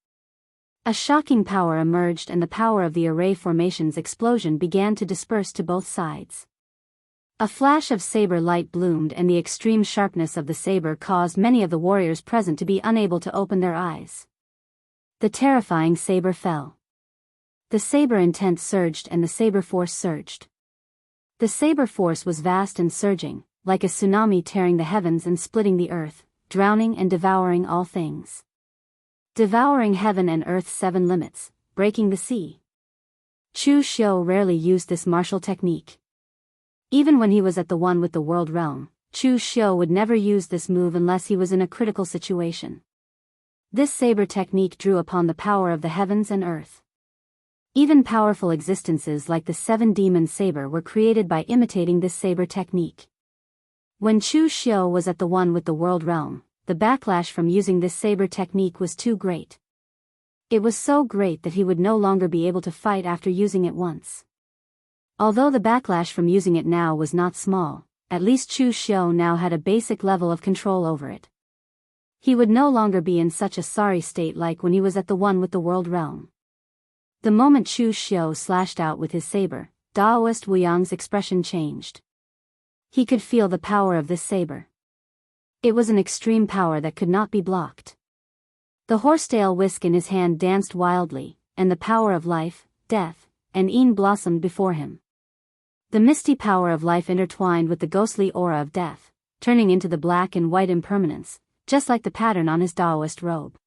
A shocking power emerged and the power of the array formation's explosion began to disperse to both sides. A flash of saber light bloomed and the extreme sharpness of the saber caused many of the warriors present to be unable to open their eyes. The terrifying saber fell. The saber intent surged and the saber force surged. The saber force was vast and surging, like a tsunami tearing the heavens and splitting the earth, drowning and devouring all things. Devouring heaven and earth's 7 limits, breaking the sea. Chu Xiu rarely used this martial technique. Even when he was at the one with the world realm, Chu Xiu would never use this move unless he was in a critical situation. This saber technique drew upon the power of the heavens and earth. Even powerful existences like the 7 demon saber were created by imitating this saber technique. When Chu Xiu was at the one with the world realm, the backlash from using this saber technique was too great. It was so great that he would no longer be able to fight after using it once. Although the backlash from using it now was not small, at least Chu Xiu now had a basic level of control over it. He would no longer be in such a sorry state like when he was at the one with the world realm. The moment Chu Xiu slashed out with his saber, Daoist Wuyang's expression changed. He could feel the power of this saber. It was an extreme power that could not be blocked. The horsetail whisk in his hand danced wildly, and the power of life, death, and Een blossomed before him. The misty power of life intertwined with the ghostly aura of death, turning into the black and white impermanence, just like the pattern on his Daoist robe.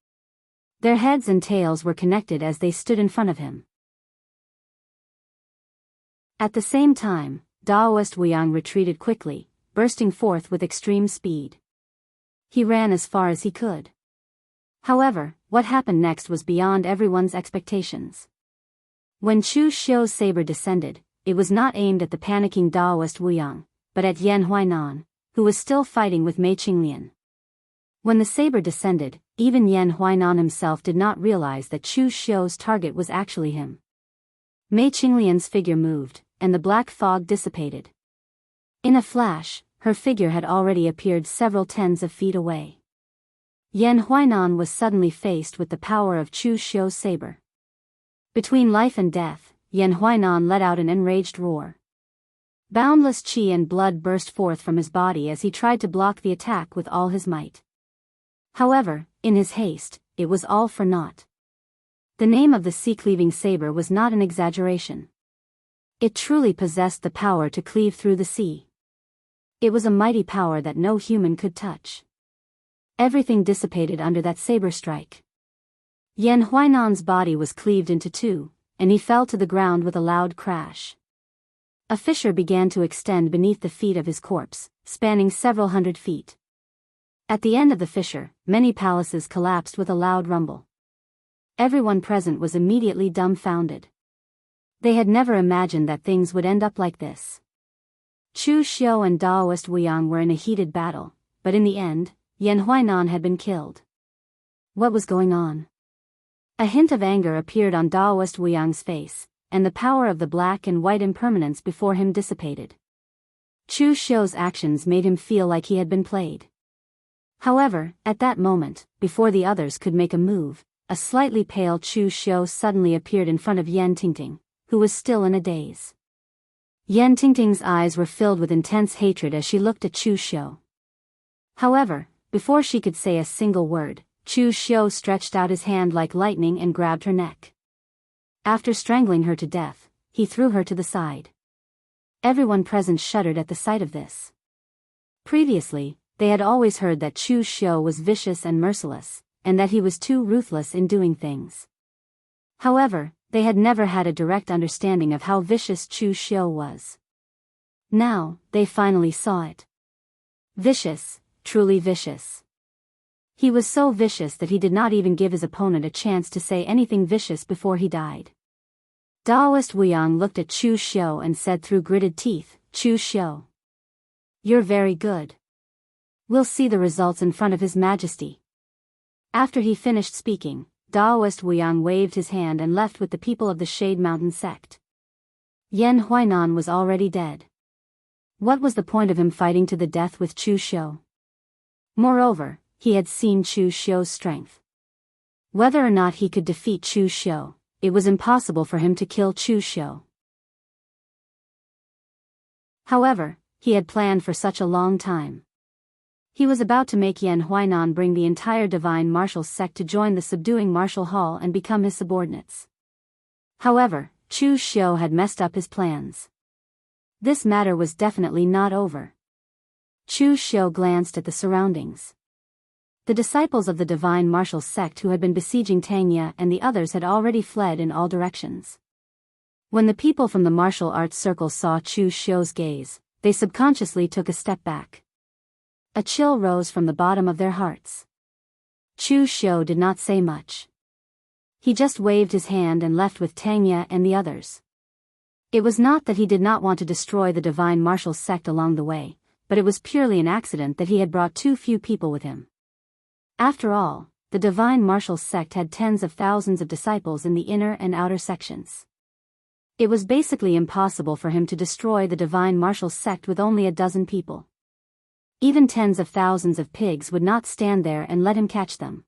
Their heads and tails were connected as they stood in front of him. At the same time, Daoist Wuxiang retreated quickly, bursting forth with extreme speed. He ran as far as he could. However, what happened next was beyond everyone's expectations. When Chu Xiu's saber descended, it was not aimed at the panicking Daoist Wuxiang, but at Yan Huainan, who was still fighting with Mei Qinglian. When the saber descended, even Yan Huainan himself did not realize that Chu Xiu's target was actually him. Mei Qinglian's figure moved, and the black fog dissipated. In a flash, her figure had already appeared several tens of feet away. Yan Huainan was suddenly faced with the power of Chu Xiu's saber. Between life and death, Yan Huainan let out an enraged roar. Boundless qi and blood burst forth from his body as he tried to block the attack with all his might. However, in his haste, it was all for naught. The name of the sea-cleaving saber was not an exaggeration. It truly possessed the power to cleave through the sea. It was a mighty power that no human could touch. Everything dissipated under that saber strike. Yan Huainan's body was cleaved into two, and he fell to the ground with a loud crash. A fissure began to extend beneath the feet of his corpse, spanning several hundred feet. At the end of the fissure, many palaces collapsed with a loud rumble. Everyone present was immediately dumbfounded. They had never imagined that things would end up like this. Chu Xiu and Daoist Wuxiang were in a heated battle, but in the end, Yan Huainan had been killed. What was going on? A hint of anger appeared on Daoist Wuxiang's face, and the power of the black and white impermanence before him dissipated. Chu Xiu's actions made him feel like he had been played. However, at that moment, before the others could make a move, a slightly pale Chu Xiu suddenly appeared in front of Yan Tingting, who was still in a daze. Yan Tingting's eyes were filled with intense hatred as she looked at Chu Xiu. However, before she could say a single word, Chu Xiu stretched out his hand like lightning and grabbed her neck. After strangling her to death, he threw her to the side. Everyone present shuddered at the sight of this. Previously, they had always heard that Chu Xiu was vicious and merciless, and that he was too ruthless in doing things. However, they had never had a direct understanding of how vicious Chu Xiu was. Now, they finally saw it. Vicious, truly vicious. He was so vicious that he did not even give his opponent a chance to say anything vicious before he died. Daoist Wuxiang looked at Chu Xiu and said through gritted teeth, "Chu Xiu, you're very good. We'll see the results in front of His Majesty." After he finished speaking, Daoist Wuxiang waved his hand and left with the people of the Shade Mountain sect. Yan Huainan was already dead. What was the point of him fighting to the death with Chu Xiu? Moreover, he had seen Chu Xiu's strength. Whether or not he could defeat Chu Xiu, it was impossible for him to kill Chu Xiu. However, he had planned for such a long time. He was about to make Yan Huainan bring the entire divine martial sect to join the subduing martial hall and become his subordinates. However, Chu Xiu had messed up his plans. This matter was definitely not over. Chu Xiu glanced at the surroundings. The disciples of the divine martial sect who had been besieging Tangya and the others had already fled in all directions. When the people from the martial arts circle saw Chu Xiu's gaze, they subconsciously took a step back. A chill rose from the bottom of their hearts. Chu Xiu did not say much. He just waved his hand and left with Tangya and the others. It was not that he did not want to destroy the divine martial sect along the way, but it was purely an accident that he had brought too few people with him. After all, the divine martial sect had tens of thousands of disciples in the inner and outer sections. It was basically impossible for him to destroy the divine martial sect with only a dozen people. Even tens of thousands of pigs would not stand there and let him catch them.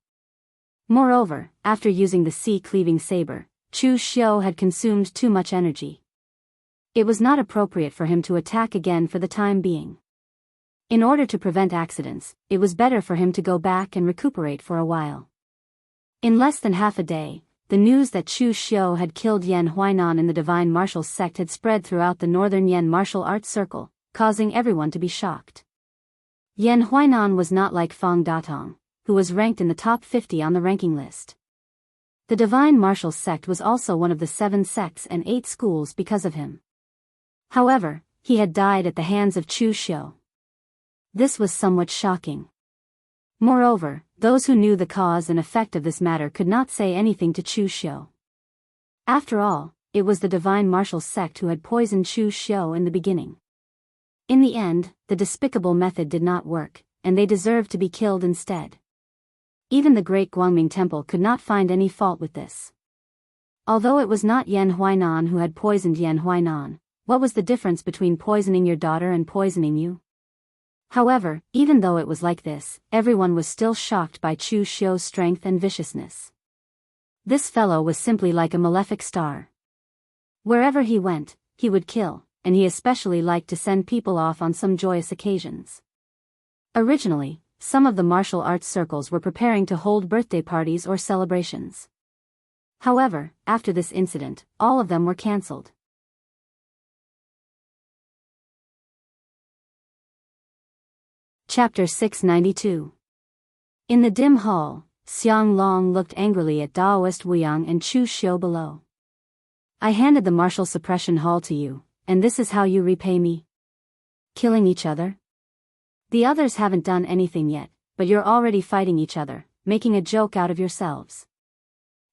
Moreover, after using the sea-cleaving saber, Chu Xiu had consumed too much energy. It was not appropriate for him to attack again for the time being. In order to prevent accidents, it was better for him to go back and recuperate for a while. In less than half a day, the news that Chu Xiu had killed Yan Huainan in the divine martial sect had spread throughout the northern Yan martial arts circle, causing everyone to be shocked. Yan Huainan was not like Fang Datong, who was ranked in the top 50 on the ranking list. The divine martial sect was also one of the 7 sects and 8 schools because of him. However, he had died at the hands of Chu Xiu. This was somewhat shocking. Moreover, those who knew the cause and effect of this matter could not say anything to Chu Xiu. After all, it was the divine martial sect who had poisoned Chu Xiu in the beginning. In the end, the despicable method did not work, and they deserved to be killed instead. Even the great Guangming Temple could not find any fault with this. Although it was not Yan Huainan who had poisoned Yan Huainan, what was the difference between poisoning your daughter and poisoning you? However, even though it was like this, everyone was still shocked by Chu Xiu's strength and viciousness. This fellow was simply like a malefic star. Wherever he went, he would kill, and he especially liked to send people off on some joyous occasions. Originally, some of the martial arts circles were preparing to hold birthday parties or celebrations. However, after this incident, all of them were cancelled. Chapter 692. In the dim hall, Xiang Long looked angrily at Daoist Wuyang and Chu Xiu below. I handed the martial suppression hall to you, and this is how you repay me? Killing each other? The others haven't done anything yet, but you're already fighting each other, making a joke out of yourselves.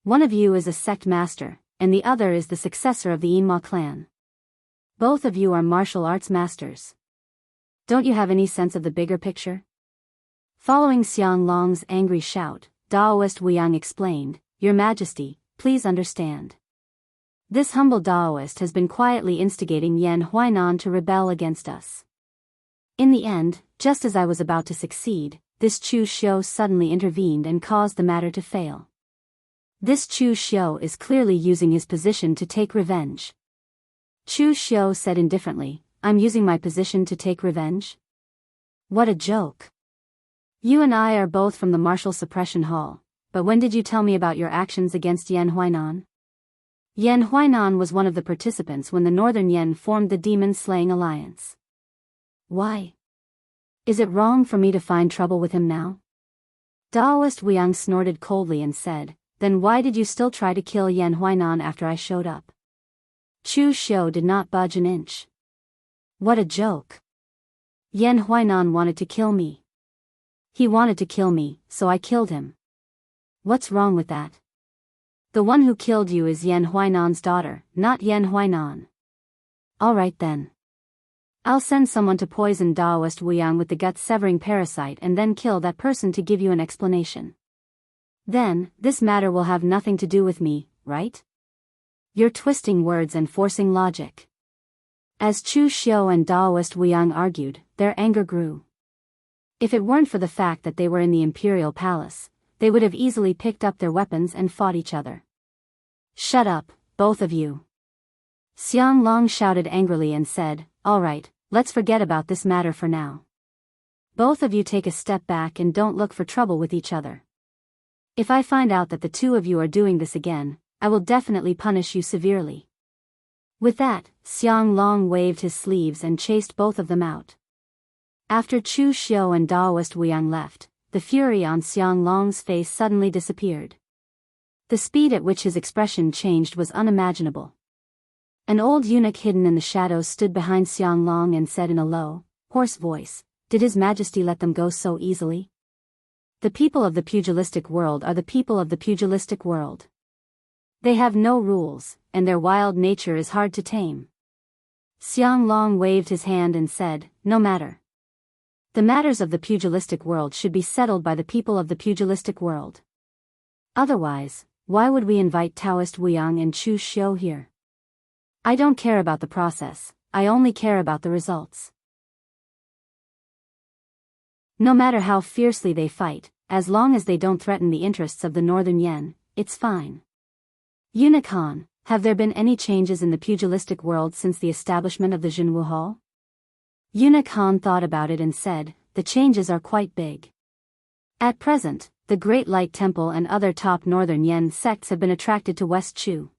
One of you is a sect master, and the other is the successor of the Yinma clan. Both of you are martial arts masters. Don't you have any sense of the bigger picture? Following Xiang Long's angry shout, Daoist Wuyang explained, Your Majesty, please understand. This humble Daoist has been quietly instigating Yan Huainan to rebel against us. In the end, just as I was about to succeed, this Chu Xiu suddenly intervened and caused the matter to fail. This Chu Xiu is clearly using his position to take revenge. Chu Xiu said indifferently, I'm using my position to take revenge? What a joke. You and I are both from the martial suppression hall, but when did you tell me about your actions against Yan Huainan? Yan Huainan was one of the participants when the Northern Yan formed the demon-slaying alliance. Why? Is it wrong for me to find trouble with him now? Daoist Wuyang snorted coldly and said, Then why did you still try to kill Yan Huainan after I showed up? Chu Xiu did not budge an inch. What a joke. Yan Huainan wanted to kill me. He wanted to kill me, so I killed him. What's wrong with that? The one who killed you is Yan Huainan's daughter, not Yan Huainan. Alright then. I'll send someone to poison Daoist Wuyang with the gut-severing parasite and then kill that person to give you an explanation. Then, this matter will have nothing to do with me, right? You're twisting words and forcing logic. As Chu Xiu and Daoist Wuyang argued, their anger grew. If it weren't for the fact that they were in the imperial palace, they would have easily picked up their weapons and fought each other. Shut up, both of you. Xiang Long shouted angrily and said, All right, let's forget about this matter for now. Both of you take a step back and don't look for trouble with each other. If I find out that the two of you are doing this again, I will definitely punish you severely. With that, Xiang Long waved his sleeves and chased both of them out. After Chu Xiu and Daoist Wuyang left, the fury on Xiang Long's face suddenly disappeared. The speed at which his expression changed was unimaginable. An old eunuch hidden in the shadows stood behind Xiang Long and said in a low, hoarse voice, Did His Majesty let them go so easily? The people of the pugilistic world are the people of the pugilistic world. They have no rules, and their wild nature is hard to tame. Xiang Long waved his hand and said, No matter. The matters of the pugilistic world should be settled by the people of the pugilistic world. Otherwise, why would we invite Daoist Wuyang and Chu Xiu here? I don't care about the process, I only care about the results. No matter how fiercely they fight, as long as they don't threaten the interests of the Northern Yan, it's fine. Eunuch Han, have there been any changes in the pugilistic world since the establishment of the Jianghu Hall? Eunuch Han thought about it and said, The changes are quite big. At present, the Great Light Temple and other top Northern Yan sects have been attracted to West Chu.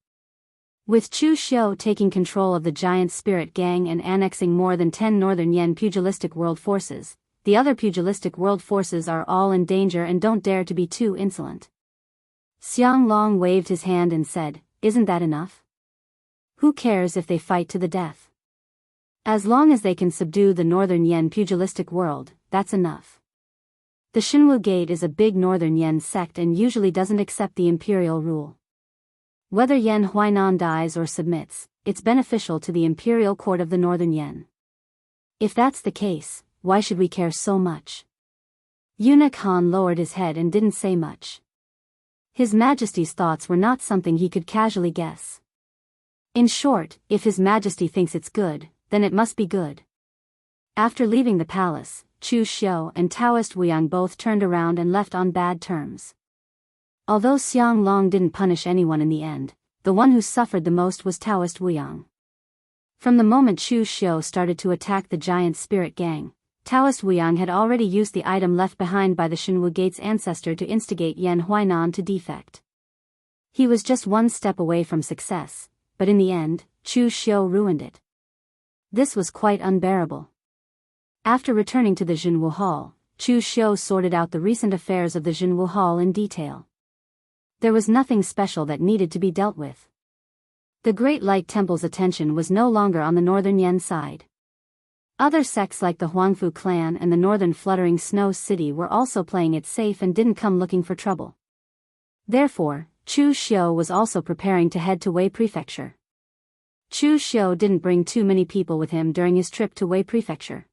With Chu Xiu taking control of the giant spirit gang and annexing more than 10 Northern Yan pugilistic world forces, the other pugilistic world forces are all in danger and don't dare to be too insolent. Xiang Long waved his hand and said, Isn't that enough? Who cares if they fight to the death? As long as they can subdue the Northern Yen pugilistic world, that's enough. The Xinwu Gate is a big Northern Yen sect and usually doesn't accept the imperial rule. Whether Yen Huainan dies or submits, it's beneficial to the imperial court of the Northern Yen. If that's the case, why should we care so much? Eunuch Han lowered his head and didn't say much. His Majesty's thoughts were not something he could casually guess. In short, if His Majesty thinks it's good, then it must be good. After leaving the palace, Chu Xiu and Daoist Wuyang both turned around and left on bad terms. Although Xiang Long didn't punish anyone in the end, the one who suffered the most was Daoist Wuyang. From the moment Chu Xiu started to attack the giant spirit gang, Daoist Wuyang had already used the item left behind by the Xinwu Gate's ancestor to instigate Yen Huainan to defect. He was just one step away from success, but in the end, Chu Xiu ruined it. This was quite unbearable. After returning to the Jinwu Hall, Chu Xiu sorted out the recent affairs of the Jinwu Hall in detail. There was nothing special that needed to be dealt with. The Great Light Temple's attention was no longer on the Northern Yen side. Other sects like the Huangfu clan and the Northern Fluttering Snow City were also playing it safe and didn't come looking for trouble. Therefore, Chu Xiu was also preparing to head to Wei Prefecture. Chu Xiu didn't bring too many people with him during his trip to Wei Prefecture.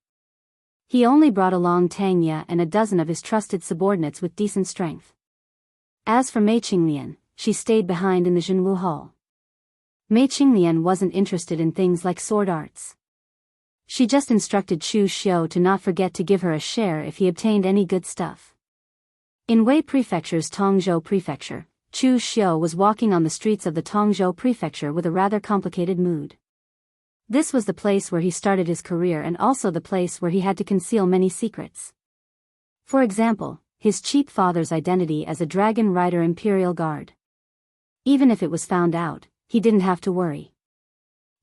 He only brought along Tang Ye and a dozen of his trusted subordinates with decent strength. As for Mei Qinglian, she stayed behind in the Jinwu Hall. Mei Qinglian wasn't interested in things like sword arts. She just instructed Chu Xiu to not forget to give her a share if he obtained any good stuff. In Wei Prefecture's Tongzhou Prefecture, Chu Xiu was walking on the streets of the Tongzhou Prefecture with a rather complicated mood. This was the place where he started his career and also the place where he had to conceal many secrets. For example, his cheap father's identity as a dragon rider imperial guard. Even if it was found out, he didn't have to worry.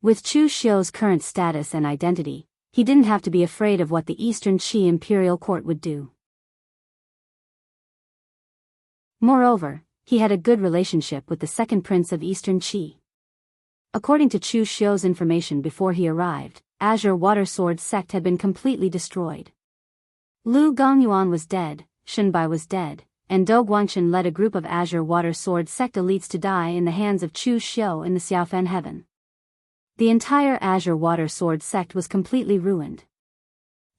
With Chu Xiu's current status and identity, he didn't have to be afraid of what the Eastern Qi imperial court would do. Moreover, he had a good relationship with the second prince of Eastern Qi. According to Chu Xiu's information before he arrived, Azure Water Sword sect had been completely destroyed. Lu Gongyuan was dead, Shenbai was dead, and Dou Guangchen led a group of Azure Water Sword sect elites to die in the hands of Chu Xiu in the Xiaofan heaven. The entire Azure Water Sword sect was completely ruined.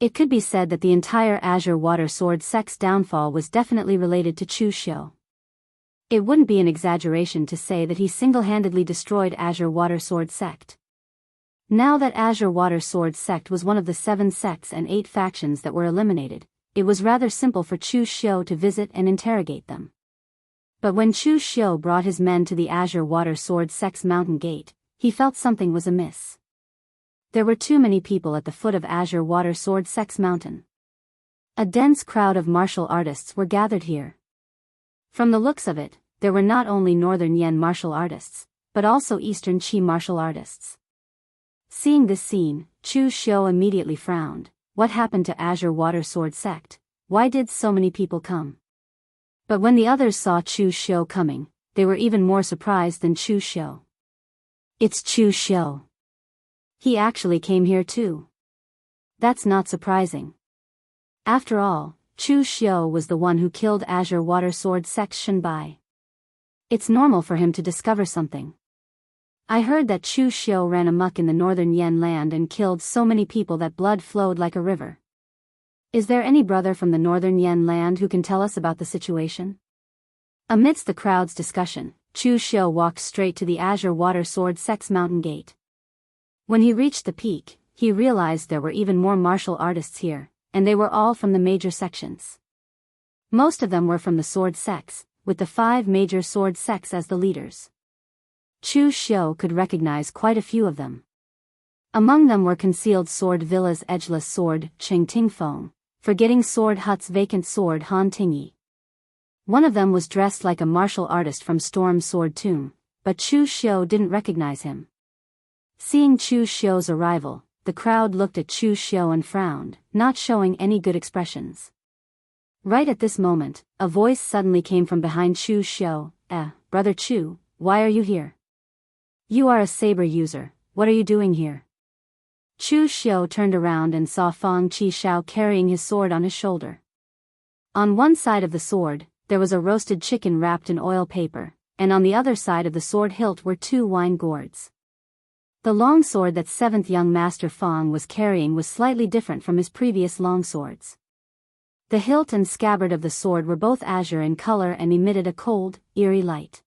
It could be said that the entire Azure Water Sword sect's downfall was definitely related to Chu Xiu. It wouldn't be an exaggeration to say that he single-handedly destroyed Azure Water Sword sect. Now that Azure Water Sword sect was one of the 7 sects and 8 factions that were eliminated, it was rather simple for Chu Xiu to visit and interrogate them. But when Chu Xiu brought his men to the Azure Water Sword sect's mountain gate, he felt something was amiss. There were too many people at the foot of Azure Water Sword sect's mountain. A dense crowd of martial artists were gathered here. From the looks of it, there were not only Northern Yen martial artists, but also Eastern Qi martial artists. Seeing this scene, Chu Xiu immediately frowned. What happened to Azure Water Sword sect? Why did so many people come? But when the others saw Chu Xiu coming, they were even more surprised than Chu Xiu. It's Chu Xiu. He actually came here too. That's not surprising. After all, Chu Xiu was the one who killed Azure Water Sword sect's Shenbai. It's normal for him to discover something. I heard that Chu Xiu ran amok in the Northern Yen land and killed so many people that blood flowed like a river. Is there any brother from the Northern Yen land who can tell us about the situation? Amidst the crowd's discussion, Chu Xiu walked straight to the Azure Water Sword sect's mountain gate. When he reached the peak, he realized there were even more martial artists here, and they were all from the major sections. Most of them were from the sword sects, with the 5 major sword sects as the leaders. Chu Xiu could recognize quite a few of them. Among them were Concealed Sword Villa's Edgeless Sword, Cheng Tingfeng, Forgetting Sword Hut's Vacant Sword Han Tingyi. One of them was dressed like a martial artist from Storm Sword Tomb, but Chu Xiu didn't recognize him. Seeing Chu Xiu's arrival, the crowd looked at Chu Xiu and frowned, not showing any good expressions. Right at this moment, a voice suddenly came from behind Chu Xiu. Brother Chu, why are you here? You are a saber user, what are you doing here? Chu Xiu turned around and saw Fang Qishao carrying his sword on his shoulder. On one side of the sword, there was a roasted chicken wrapped in oil paper, and on the other side of the sword hilt were 2 wine gourds. The long sword that 7th young master Fang was carrying was slightly different from his previous long swords. The hilt and scabbard of the sword were both azure in color and emitted a cold, eerie light.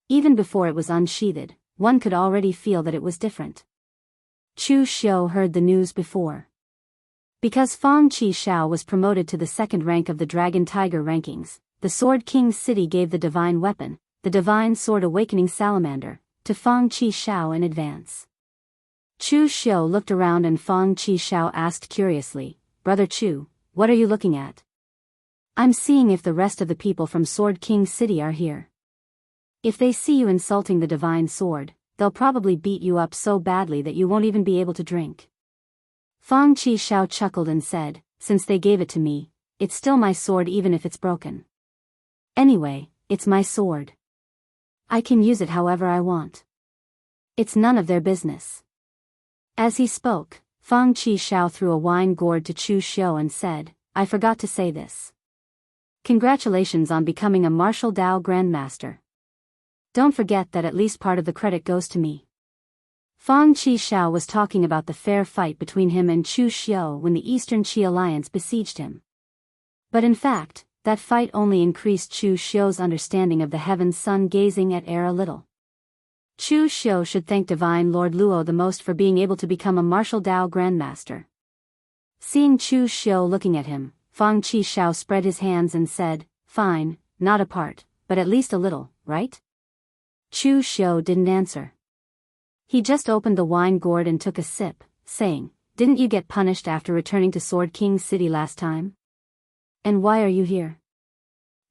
Even before it was unsheathed, one could already feel that it was different. Chu Xiu heard the news before. Because Fang Qishao was promoted to the 2nd rank of the Dragon Tiger rankings, the Sword King's city gave the divine weapon, the Divine Sword Awakening Salamander, to Fang Qishao in advance. Chu Xiu looked around and Fang Qishao asked curiously, "Brother Chu, what are you looking at?" "I'm seeing if the rest of the people from Sword King's city are here. If they see you insulting the divine sword, they'll probably beat you up so badly that you won't even be able to drink." Fang Qishao chuckled and said, "Since they gave it to me, it's still my sword even if it's broken. Anyway, it's my sword. I can use it however I want. It's none of their business." As he spoke, Fang Qishao threw a wine gourd to Chu Xiu and said, "I forgot to say this. Congratulations on becoming a martial Dao Grandmaster. Don't forget that at least part of the credit goes to me." Fang Qishao was talking about the fair fight between him and Chu Xiu when the Eastern Qi Alliance besieged him. But in fact, that fight only increased Chu Xiu's understanding of the heaven's sun gazing at air a little. Chu Xiu should thank Divine Lord Luo the most for being able to become a martial Dao Grandmaster. Seeing Chu Xiu looking at him, Fang Qishao spread his hands and said, "Fine, not a part, but at least a little, right?" Chu Xiu didn't answer. He just opened the wine gourd and took a sip, saying, "Didn't you get punished after returning to Sword King's city last time? And why are you here?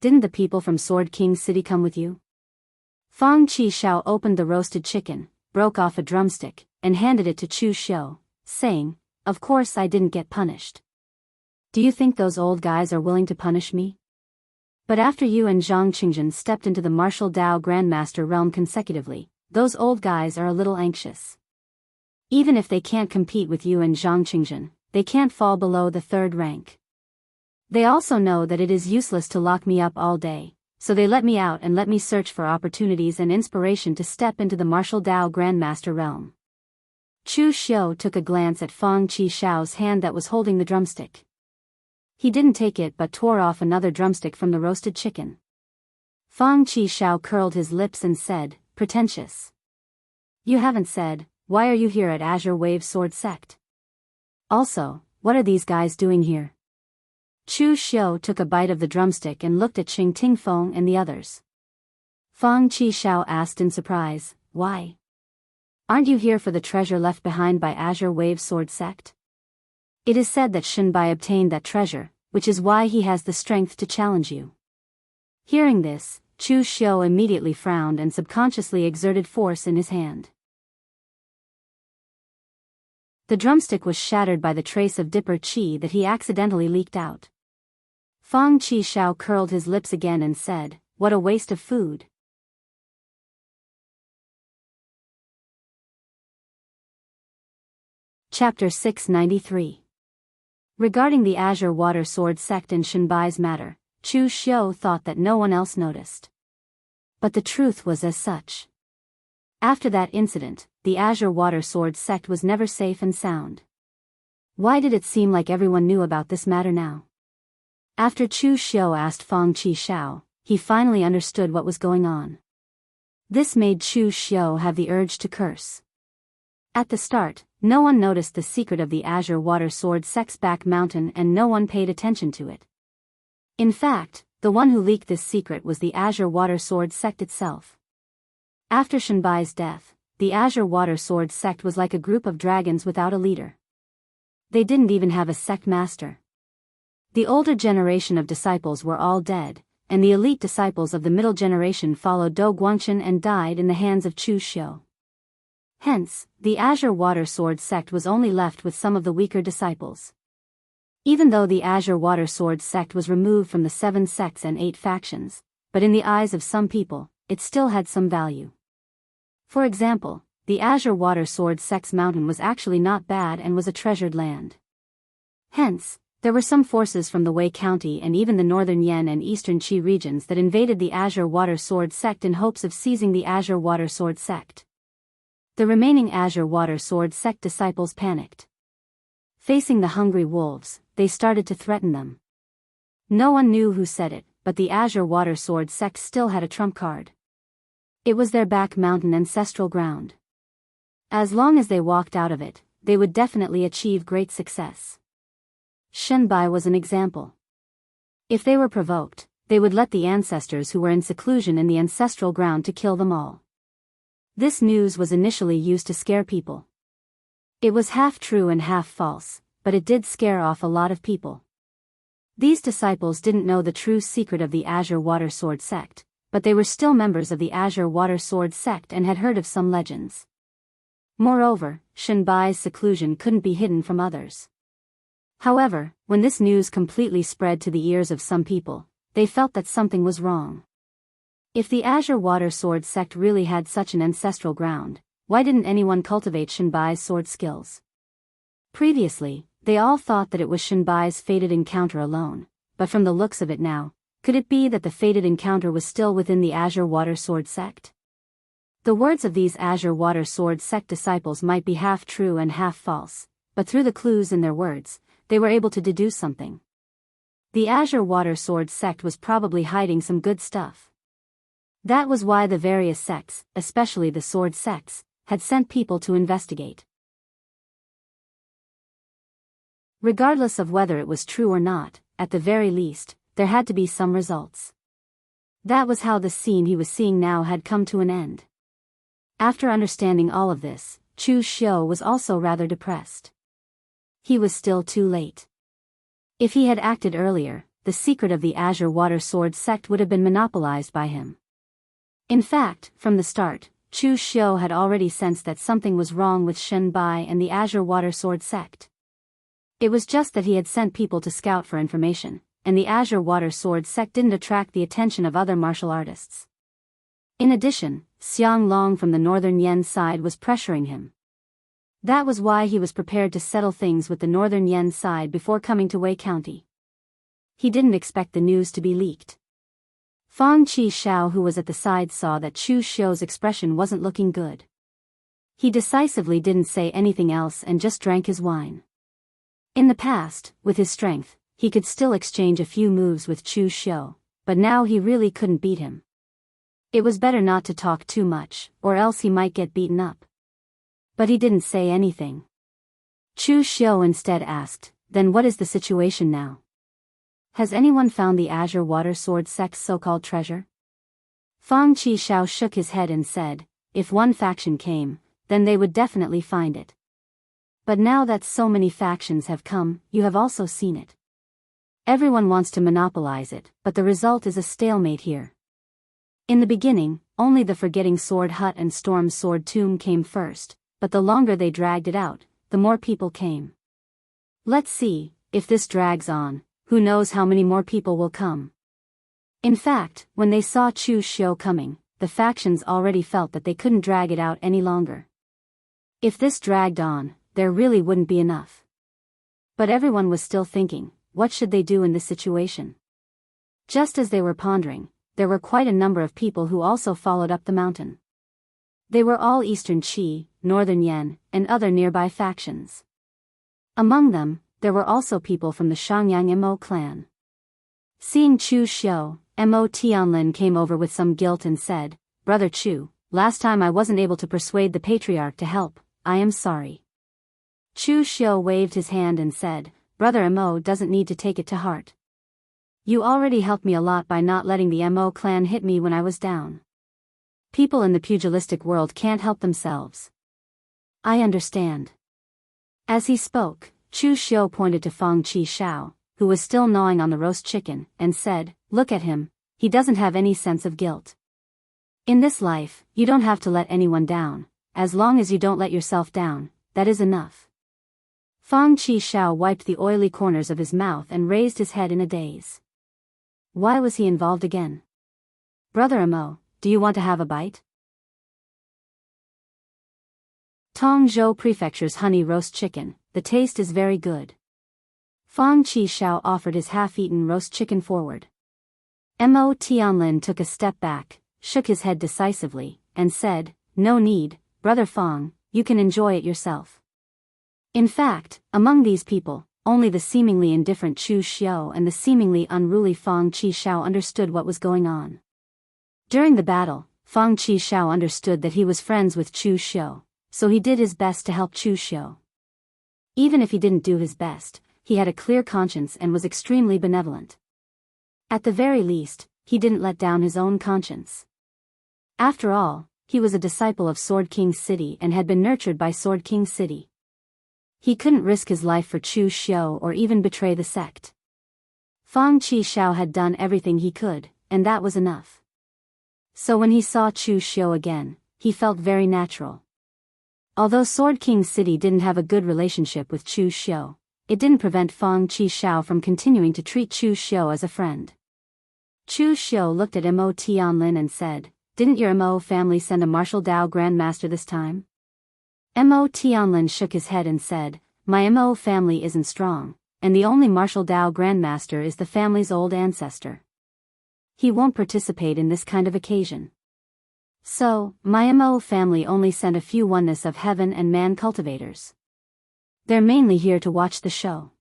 Didn't the people from Sword King's city come with you?" Fang Qishao opened the roasted chicken, broke off a drumstick, and handed it to Chu Xiu, saying, "Of course I didn't get punished. Do you think those old guys are willing to punish me? But after you and Zhang Qingzhen stepped into the martial Dao Grandmaster realm consecutively, those old guys are a little anxious. Even if they can't compete with you and Zhang Qingzhen, they can't fall below the 3rd rank. They also know that it is useless to lock me up all day, so they let me out and let me search for opportunities and inspiration to step into the martial Dao Grandmaster realm." Chu Xiu took a glance at Fang Qishao's hand that was holding the drumstick. He didn't take it but tore off another drumstick from the roasted chicken. Fang Qishao curled his lips and said, "Pretentious. You haven't said, why are you here at Azure Wave Sword Sect? Also, what are these guys doing here?" Chu Xiu took a bite of the drumstick and looked at Qing Tingfeng and the others. Fang Qishao asked in surprise, "Why? Aren't you here for the treasure left behind by Azure Wave Sword Sect? It is said that Shenbai obtained that treasure, which is why he has the strength to challenge you." Hearing this, Chu Xiu immediately frowned and subconsciously exerted force in his hand. The drumstick was shattered by the trace of Dipper Qi that he accidentally leaked out. Fang Qishao curled his lips again and said, "What a waste of food." Chapter 693. Regarding the Azure Water Sword Sect and Shenbai's matter, Chu Xiu thought that no one else noticed. But the truth was as such. After that incident, the Azure Water Sword Sect was never safe and sound. Why did it seem like everyone knew about this matter now? After Chu Xiu asked Fang Qishao, he finally understood what was going on. This made Chu Xiu have the urge to curse. At the start, no one noticed the secret of the Azure Water Sword Sect's back mountain and no one paid attention to it. In fact, the one who leaked this secret was the Azure Water Sword Sect itself. After Shenbai's death, the Azure Water Sword Sect was like a group of dragons without a leader. They didn't even have a sect master. The older generation of disciples were all dead, and the elite disciples of the middle generation followed Do Guangchen and died in the hands of Chu Xiu. Hence, the Azure Water Sword Sect was only left with some of the weaker disciples. Even though the Azure Water Sword Sect was removed from the 7 sects and 8 factions, but in the eyes of some people, it still had some value. For example, the Azure Water Sword Sect's mountain was actually not bad and was a treasured land. Hence, there were some forces from the Wei County and even the northern Yan and eastern Qi regions that invaded the Azure Water Sword Sect in hopes of seizing the Azure Water Sword Sect. The remaining Azure Water Sword Sect disciples panicked. Facing the hungry wolves, they started to threaten them. No one knew who said it, but the Azure Water Sword Sect still had a trump card. It was their back mountain ancestral ground. As long as they walked out of it, they would definitely achieve great success. Shenbai was an example. If they were provoked, they would let the ancestors who were in seclusion in the ancestral ground to kill them all. This news was initially used to scare people. It was half true and half false, but it did scare off a lot of people. These disciples didn't know the true secret of the Azure Water Sword Sect, but they were still members of the Azure Water Sword Sect and had heard of some legends. Moreover, Shenbai's seclusion couldn't be hidden from others. However, when this news completely spread to the ears of some people, they felt that something was wrong. If the Azure Water Sword Sect really had such an ancestral ground, why didn't anyone cultivate Shenbai's sword skills? Previously, they all thought that it was Shenbai's fated encounter alone, but from the looks of it now, could it be that the fated encounter was still within the Azure Water Sword Sect? The words of these Azure Water Sword Sect disciples might be half true and half false, but through the clues in their words, they were able to deduce something. The Azure Water Sword Sect was probably hiding some good stuff. That was why the various sects, especially the sword sects, had sent people to investigate. Regardless of whether it was true or not, at the very least, there had to be some results. That was how the scene he was seeing now had come to an end. After understanding all of this, Chu Xiu was also rather depressed. He was still too late. If he had acted earlier, the secret of the Azure Water Sword Sect would have been monopolized by him. In fact, from the start, Chu Xiu had already sensed that something was wrong with Shenbai and the Azure Water Sword Sect. It was just that he had sent people to scout for information, and the Azure Water Sword Sect didn't attract the attention of other martial artists. In addition, Xiang Long from the northern Yan side was pressuring him. That was why he was prepared to settle things with the northern Yan side before coming to Wei County. He didn't expect the news to be leaked. Fang Qi Shao, who was at the side, saw that Chu Xiu's expression wasn't looking good. He decisively didn't say anything else and just drank his wine. In the past, with his strength, he could still exchange a few moves with Chu Xiu, but now he really couldn't beat him. It was better not to talk too much, or else he might get beaten up. But he didn't say anything. Chu Xiu instead asked, "Then what is the situation now? Has anyone found the Azure Water Sword Sect's so-called treasure?" Fang Qi Shao shook his head and said, "If one faction came, then they would definitely find it. But now that so many factions have come, you have also seen it. Everyone wants to monopolize it, but the result is a stalemate here. In the beginning, only the Forgetting Sword Hut and Storm's Sword Tomb came first, but the longer they dragged it out, the more people came. Let's see, if this drags on, who knows how many more people will come." In fact, when they saw Chu Xiu coming, the factions already felt that they couldn't drag it out any longer. If this dragged on, there really wouldn't be enough. But everyone was still thinking, what should they do in this situation? Just as they were pondering, there were quite a number of people who also followed up the mountain. They were all Eastern Qi, Northern Yan, and other nearby factions. Among them, there were also people from the Shangyang Mo clan. Seeing Chu Xiu, Mo Tianlin came over with some guilt and said, "Brother Chu, last time I wasn't able to persuade the patriarch to help, I am sorry." Chu Xiu waved his hand and said, "Brother Mo doesn't need to take it to heart. You already helped me a lot by not letting the Mo clan hit me when I was down. People in the pugilistic world can't help themselves. I understand." As he spoke, Chu Xiu pointed to Fang Qi Shao, who was still gnawing on the roast chicken, and said, "Look at him, he doesn't have any sense of guilt. In this life, you don't have to let anyone down, as long as you don't let yourself down, that is enough." Fang Qi Shao wiped the oily corners of his mouth and raised his head in a daze. Why was he involved again? "Brother Mo, do you want to have a bite?" Tongzhou Prefecture's honey roast chicken, the taste is very good. Fang Qishao offered his half-eaten roast chicken forward. Mo Tianlin took a step back, shook his head decisively, and said, "No need, Brother Fang, you can enjoy it yourself." In fact, among these people, only the seemingly indifferent Chu Xiu and the seemingly unruly Fang Qishao understood what was going on. During the battle, Fang Qishao understood that he was friends with Chu Xiu, so he did his best to help Chu Xiu. Even if he didn't do his best, he had a clear conscience and was extremely benevolent. At the very least, he didn't let down his own conscience. After all, he was a disciple of Sword King City and had been nurtured by Sword King City. He couldn't risk his life for Chu Xiu or even betray the sect. Fang Qishao had done everything he could, and that was enough. So when he saw Chu Xiu again, he felt very natural. Although Sword King City didn't have a good relationship with Chu Xiu, it didn't prevent Fang Qishao from continuing to treat Chu Xiu as a friend. Chu Xiu looked at Mo Tianlin and said, "Didn't your Mo family send a martial Dao grandmaster this time?" Mo Tianlin shook his head and said, "My Mo family isn't strong, and the only martial Dao grandmaster is the family's old ancestor. He won't participate in this kind of occasion. So, my Mo family only sent a few oneness of heaven and man cultivators. They're mainly here to watch the show.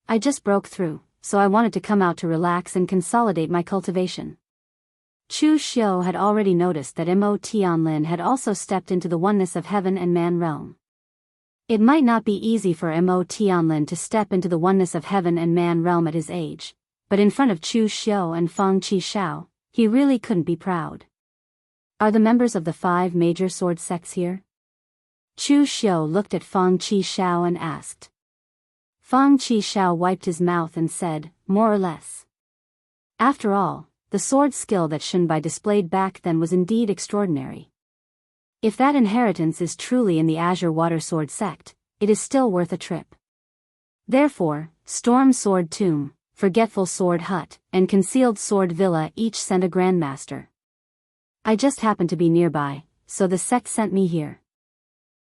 I just broke through, so I wanted to come out to relax and consolidate my cultivation." Chu Xiu had already noticed that Mo Tianlin had also stepped into the oneness of heaven and man realm. It might not be easy for Mo Tianlin to step into the oneness of heaven and man realm at his age, but in front of Chu Xiu and Fang Qishao, he really couldn't be proud. "Are the members of the 5 major sword sects here?" Chu Xiu looked at Fang Qishao and asked. Fang Qishao wiped his mouth and said, "More or less." After all, the sword skill that Shunbai displayed back then was indeed extraordinary. If that inheritance is truly in the Azure Water Sword sect, it is still worth a trip. Therefore, Storm Sword Tomb, Forgetful Sword Hut, and Concealed Sword Villa each sent a grandmaster. I just happened to be nearby, so the sect sent me here.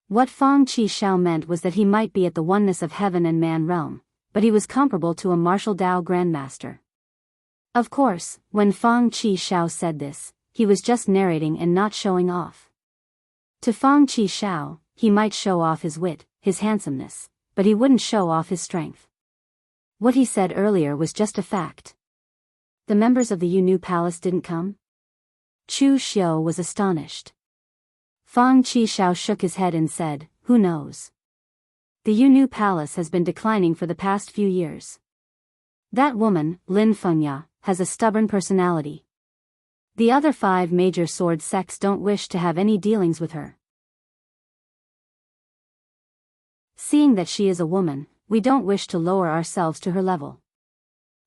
What Fang Qishao meant was that he might be at the oneness of heaven and man realm, but he was comparable to a martial Dao grandmaster. Of course, when Fang Qishao said this, he was just narrating and not showing off. To Fang Qishao, he might show off his wit, his handsomeness, but he wouldn't show off his strength. What he said earlier was just a fact. The members of the Yunu Palace didn't come? Chu Xiu was astonished. Fang Qishao shook his head and said, "Who knows? The Yunu Palace has been declining for the past few years. That woman, Lin Fengya, has a stubborn personality. The other 5 major sword sects don't wish to have any dealings with her. Seeing that she is a woman, we don't wish to lower ourselves to her level.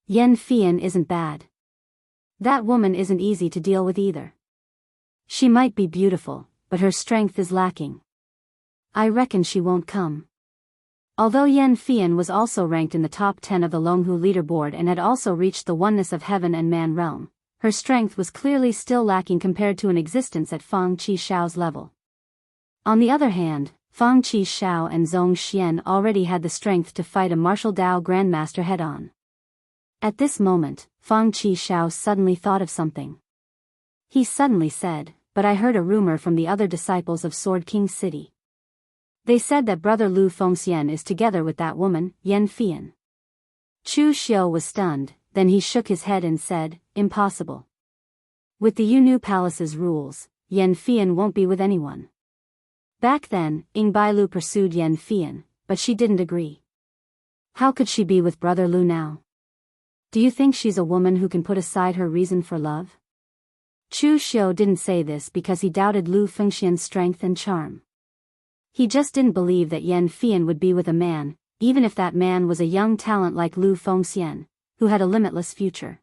Yan Fian isn't bad. That woman isn't easy to deal with either. She might be beautiful, but her strength is lacking. I reckon she won't come." Although Yan Fian was also ranked in the top 10 of the Longhu leaderboard and had also reached the oneness of heaven and man realm, her strength was clearly still lacking compared to an existence at Fang Qishao's level. On the other hand, Fang Qishao and Zhong Xian already had the strength to fight a martial Dao grandmaster head-on. At this moment, Fang Qishao suddenly thought of something. He suddenly said, "But I heard a rumor from the other disciples of Sword King City. They said that brother Lu Fengxian is together with that woman, Yan Fian." Chu Xiu was stunned, then he shook his head and said, "Impossible. With the Yunu Palace's rules, Yan Fian won't be with anyone." Back then, Ying Bailu pursued Yan Fian, but she didn't agree. How could she be with brother Lu now? Do you think she's a woman who can put aside her reason for love? Chu Xiu didn't say this because he doubted Lu Fengxian's strength and charm. He just didn't believe that Yan Fian would be with a man, even if that man was a young talent like Lu Fengxian, who had a limitless future.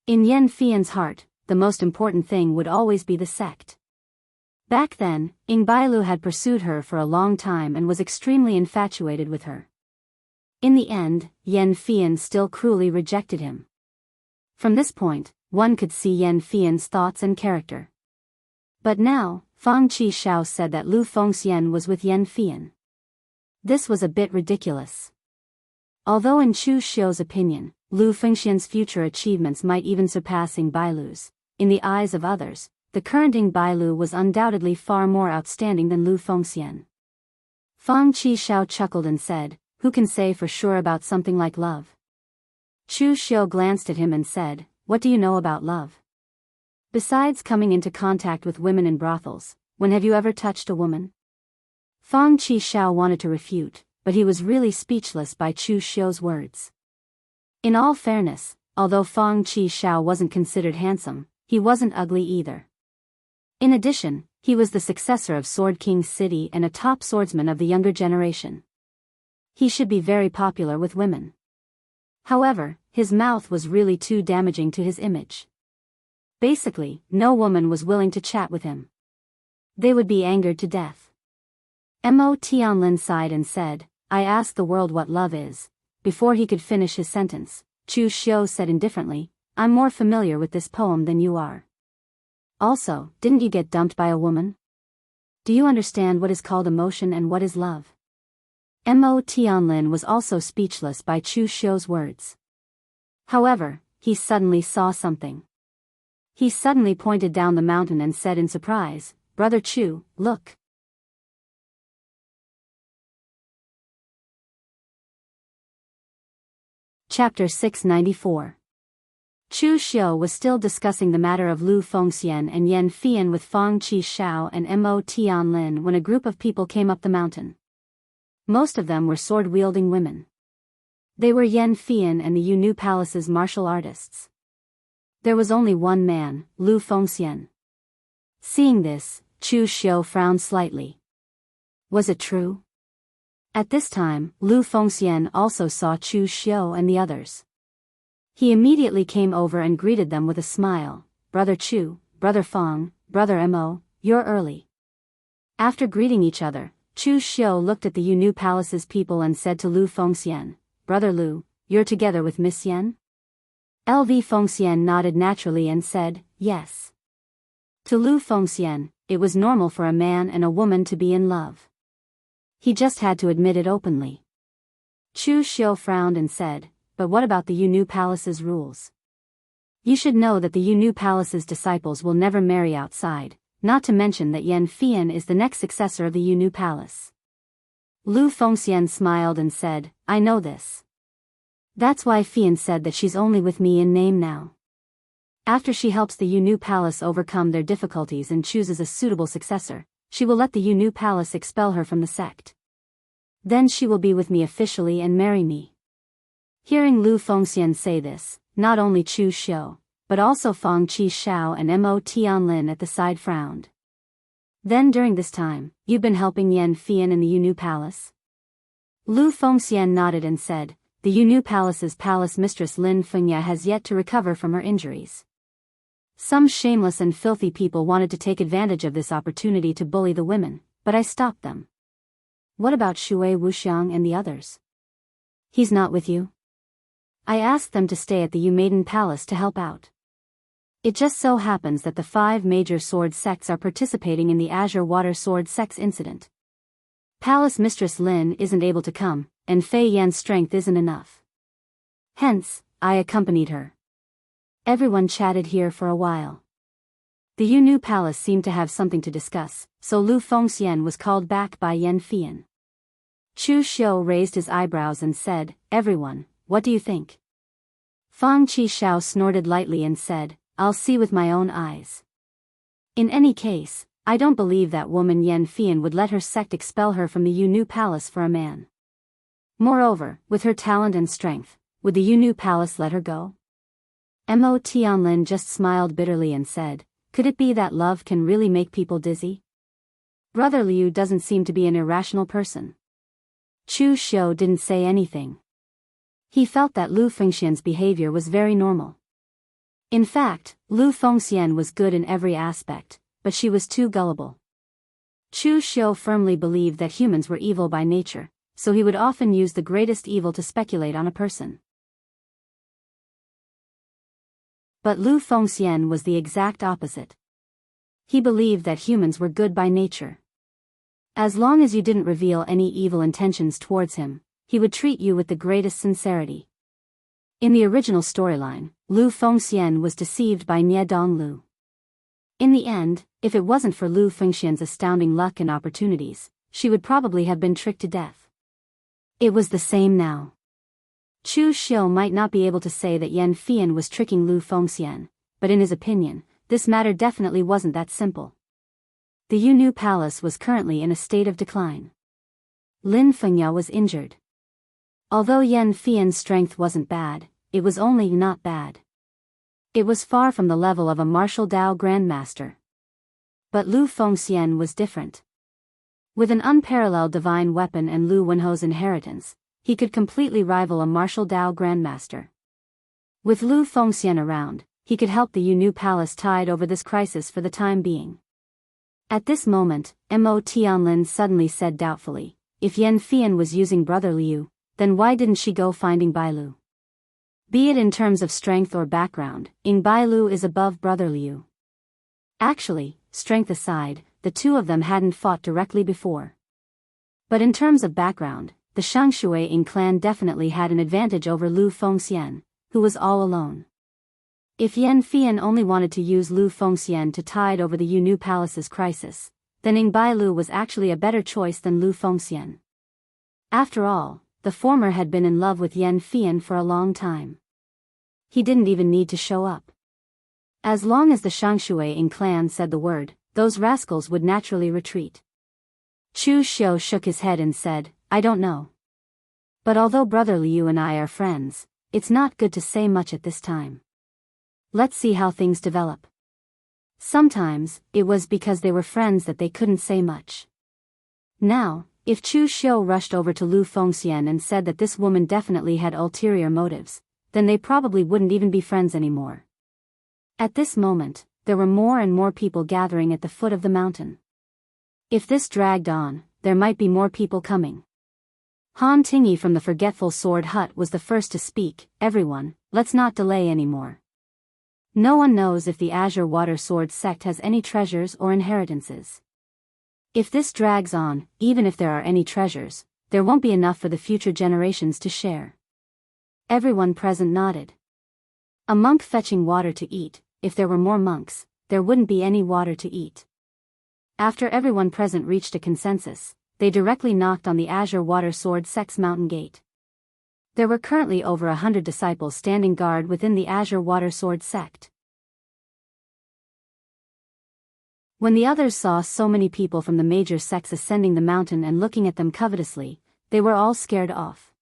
In Yan Fian's heart, the most important thing would always be the sect. Back then, Ying Bailu had pursued her for a long time and was extremely infatuated with her. In the end, Yan Fian still cruelly rejected him. From this point, one could see Yan Fian's thoughts and character. But now, Fang Qishao said that Lu Fengxian was with Yan Fian. This was a bit ridiculous. Although in Chu Xiu's opinion, Lu Fengxian's future achievements might even surpassing Bailu's, in the eyes of others, the current Bailu was undoubtedly far more outstanding than Lu Fengxian. Fang Qishao chuckled and said, "Who can say for sure about something like love?" Chu Xiu glanced at him and said, "What do you know about love? Besides coming into contact with women in brothels, when have you ever touched a woman?" Fang Qishao wanted to refute, but he was really speechless by Chu Xiu's words. In all fairness, although Fang Qishao wasn't considered handsome, he wasn't ugly either. In addition, he was the successor of Sword King's city and a top swordsman of the younger generation. He should be very popular with women. However, his mouth was really too damaging to his image. Basically, no woman was willing to chat with him. They would be angered to death. Mo Tianlin sighed and said, "I asked the world what love is." Before he could finish his sentence, Chu Xiu said indifferently, "I'm more familiar with this poem than you are. Also, didn't you get dumped by a woman? Do you understand what is called emotion and what is love?" Mo Tianlin was also speechless by Chu Xiu's words. However, he suddenly saw something. He suddenly pointed down the mountain and said in surprise, "Brother Chu, look." Chapter 694. Chu Xiu was still discussing the matter of Lu Fengxian and Yan Fian with Fang Qishao and Mo Tianlin when a group of people came up the mountain. Most of them were sword-wielding women. They were Yan Fian and the Yunu Palace's martial artists. There was only one man, Lu Fengxian. Seeing this, Chu Xiu frowned slightly. Was it true? At this time, Lu Fengxian also saw Chu Xiu and the others. He immediately came over and greeted them with a smile. "Brother Chu, Brother Fang, Brother Mo, you're early." After greeting each other, Chu Xiu looked at the Yunu Palace's people and said to Lu Fengxian, "Brother Lu, you're together with Miss Yan?" Lv Fengxian nodded naturally and said, "Yes." To Lu Fengxian, it was normal for a man and a woman to be in love. He just had to admit it openly. Chu Xiu frowned and said, "But what about the Yunu Palace's rules? You should know that the Yunu Palace's disciples will never marry outside, not to mention that Yan Fian is the next successor of the Yunu Palace." Lu Fengxian smiled and said, "I know this. That's why Fian said that she's only with me in name now. After she helps the Yunu Palace overcome their difficulties and chooses a suitable successor, she will let the Yunu Palace expel her from the sect. Then she will be with me officially and marry me." Hearing Lu Fengxian say this, not only Chu Xiu, but also Fang Qishao and Mo Tianlin at the side frowned. "Then during this time, you've been helping Yan Fian in the Yunu Palace?" Lu Fengxian nodded and said, "The Yunu Palace's palace mistress Lin Fengya has yet to recover from her injuries. Some shameless and filthy people wanted to take advantage of this opportunity to bully the women, but I stopped them." "What about Shui Wuxiang and the others? He's not with you?" "I asked them to stay at the Yu Maiden Palace to help out. It just so happens that the 5 major sword sects are participating in the Azure Water Sword Sects incident. Palace Mistress Lin isn't able to come, and Fei Yan's strength isn't enough. Hence, I accompanied her." Everyone chatted here for a while. The Yunu Palace seemed to have something to discuss, so Lu Fengxian was called back by Yan Fian. Chu Xiu raised his eyebrows and said, "Everyone, what do you think?" Fang Qishao snorted lightly and said, "I'll see with my own eyes. In any case, I don't believe that woman Yan Fian would let her sect expel her from the Yunu Palace for a man. Moreover, with her talent and strength, would the Yunu Palace let her go?" Mo Tianlin just smiled bitterly and said, "Could it be that love can really make people dizzy? Brother Liu doesn't seem to be an irrational person." Chu Xiu didn't say anything. He felt that Lu Fengxian's behavior was very normal. In fact, Lu Fengxian was good in every aspect, but she was too gullible. Chu Xiu firmly believed that humans were evil by nature, so he would often use the greatest evil to speculate on a person. But Lu Fengxian was the exact opposite. He believed that humans were good by nature. As long as you didn't reveal any evil intentions towards him, he would treat you with the greatest sincerity. In the original storyline, Lu Fengxian was deceived by Nie Donglu. In the end, if it wasn't for Lu Fengxian's astounding luck and opportunities, she would probably have been tricked to death. It was the same now. Chu Xiu might not be able to say that Yan Fian was tricking Lu Fengxian, but in his opinion, this matter definitely wasn't that simple. The Yunu Palace was currently in a state of decline. Lin Fengya was injured. Although Yan Fian's strength wasn't bad, it was only not bad. It was far from the level of a martial Dao grandmaster. But Lu Fengxian was different. With an unparalleled divine weapon and Lu Wenho's inheritance, he could completely rival a martial Dao grandmaster. With Lu Fengxian around, he could help the Yunu Palace tide over this crisis for the time being. At this moment, Mo Tianlin suddenly said doubtfully, if Yan Fian was using Brother Liu, then why didn't she go finding Bailu? Be it in terms of strength or background, Ying Bailu is above Brother Liu. Actually, strength aside, the two of them hadn't fought directly before. But in terms of background, the Xiangshui Ying clan definitely had an advantage over Lu Fengxian, who was all alone. If Yan Fian only wanted to use Lu Fengxian to tide over the Yunu Palace's crisis, then Ying Bailu was actually a better choice than Lu Fengxian. After all, the former had been in love with Yan Fian for a long time. He didn't even need to show up. As long as the Xiangshui Ying clan said the word, those rascals would naturally retreat. Chu Xiu shook his head and said, I don't know. But although Brother Liu and I are friends, it's not good to say much at this time. Let's see how things develop. Sometimes, it was because they were friends that they couldn't say much. Now, if Chu Xiu rushed over to Lu Fengxian and said that this woman definitely had ulterior motives, then they probably wouldn't even be friends anymore. At this moment, there were more and more people gathering at the foot of the mountain. If this dragged on, there might be more people coming. Han Tingyi from the Forgetful Sword Hut was the first to speak. Everyone, let's not delay anymore. No one knows if the Azure Water Sword sect has any treasures or inheritances. If this drags on, even if there are any treasures, there won't be enough for the future generations to share. Everyone present nodded. A monk fetching water to eat. If there were more monks, there wouldn't be any water to eat. After everyone present reached a consensus, they directly knocked on the Azure Water Sword sect's mountain gate. There were currently over 100 disciples standing guard within the Azure Water Sword sect. When the others saw so many people from the major sects ascending the mountain and looking at them covetously, they were all scared off.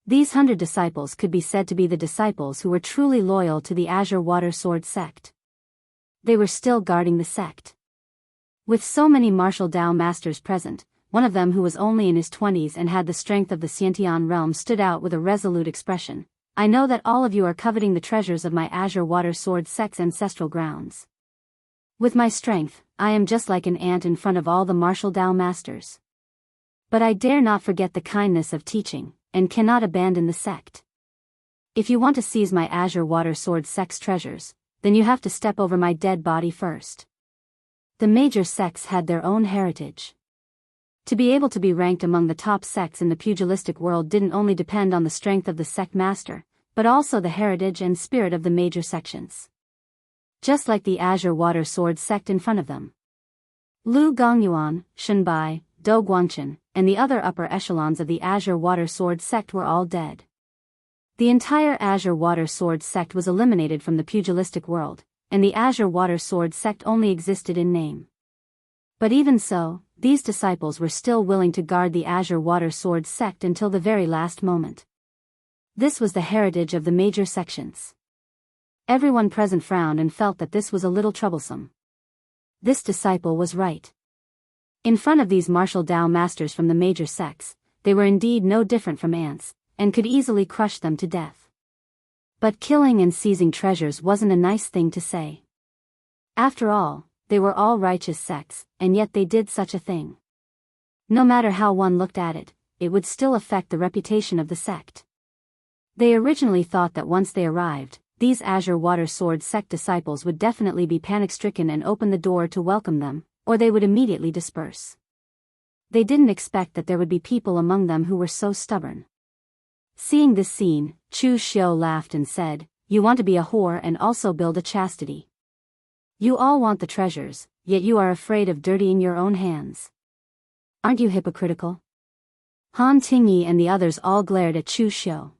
These 100 disciples could be said to be the disciples who were truly loyal to the Azure Water Sword sect. They were still guarding the sect. With so many martial Dao masters present, one of them who was only in his 20s and had the strength of the Xiantian realm stood out with a resolute expression. I know that all of you are coveting the treasures of my Azure Water Sword sect's ancestral grounds. With my strength, I am just like an ant in front of all the martial Dao masters. But I dare not forget the kindness of teaching, and cannot abandon the sect. If you want to seize my Azure Water Sword sect's treasures, then you have to step over my dead body first. The major sects had their own heritage. To be able to be ranked among the top sects in the pugilistic world didn't only depend on the strength of the sect master, but also the heritage and spirit of the major sections. Just like the Azure Water Sword sect in front of them. Lu Gongyuan, Shenbai, Do Guangchen, and the other upper echelons of the Azure Water Sword sect were all dead. The entire Azure Water Sword sect was eliminated from the pugilistic world, and the Azure Water Sword sect only existed in name. But even so, these disciples were still willing to guard the Azure Water Sword sect until the very last moment. This was the heritage of the major sections. Everyone present frowned and felt that this was a little troublesome. This disciple was right. In front of these martial Dao masters from the major sects, they were indeed no different from ants, and could easily crush them to death. But killing and seizing treasures wasn't a nice thing to say. After all, they were all righteous sects, and yet they did such a thing. No matter how one looked at it, it would still affect the reputation of the sect. They originally thought that once they arrived, these Azure Water Sword sect disciples would definitely be panic-stricken and open the door to welcome them, or they would immediately disperse. They didn't expect that there would be people among them who were so stubborn. Seeing this scene, Chu Xiu laughed and said, "You want to be a whore and also build a chastity. You all want the treasures, yet you are afraid of dirtying your own hands. Aren't you hypocritical?" Han Tingyi and the others all glared at Chu Xiu.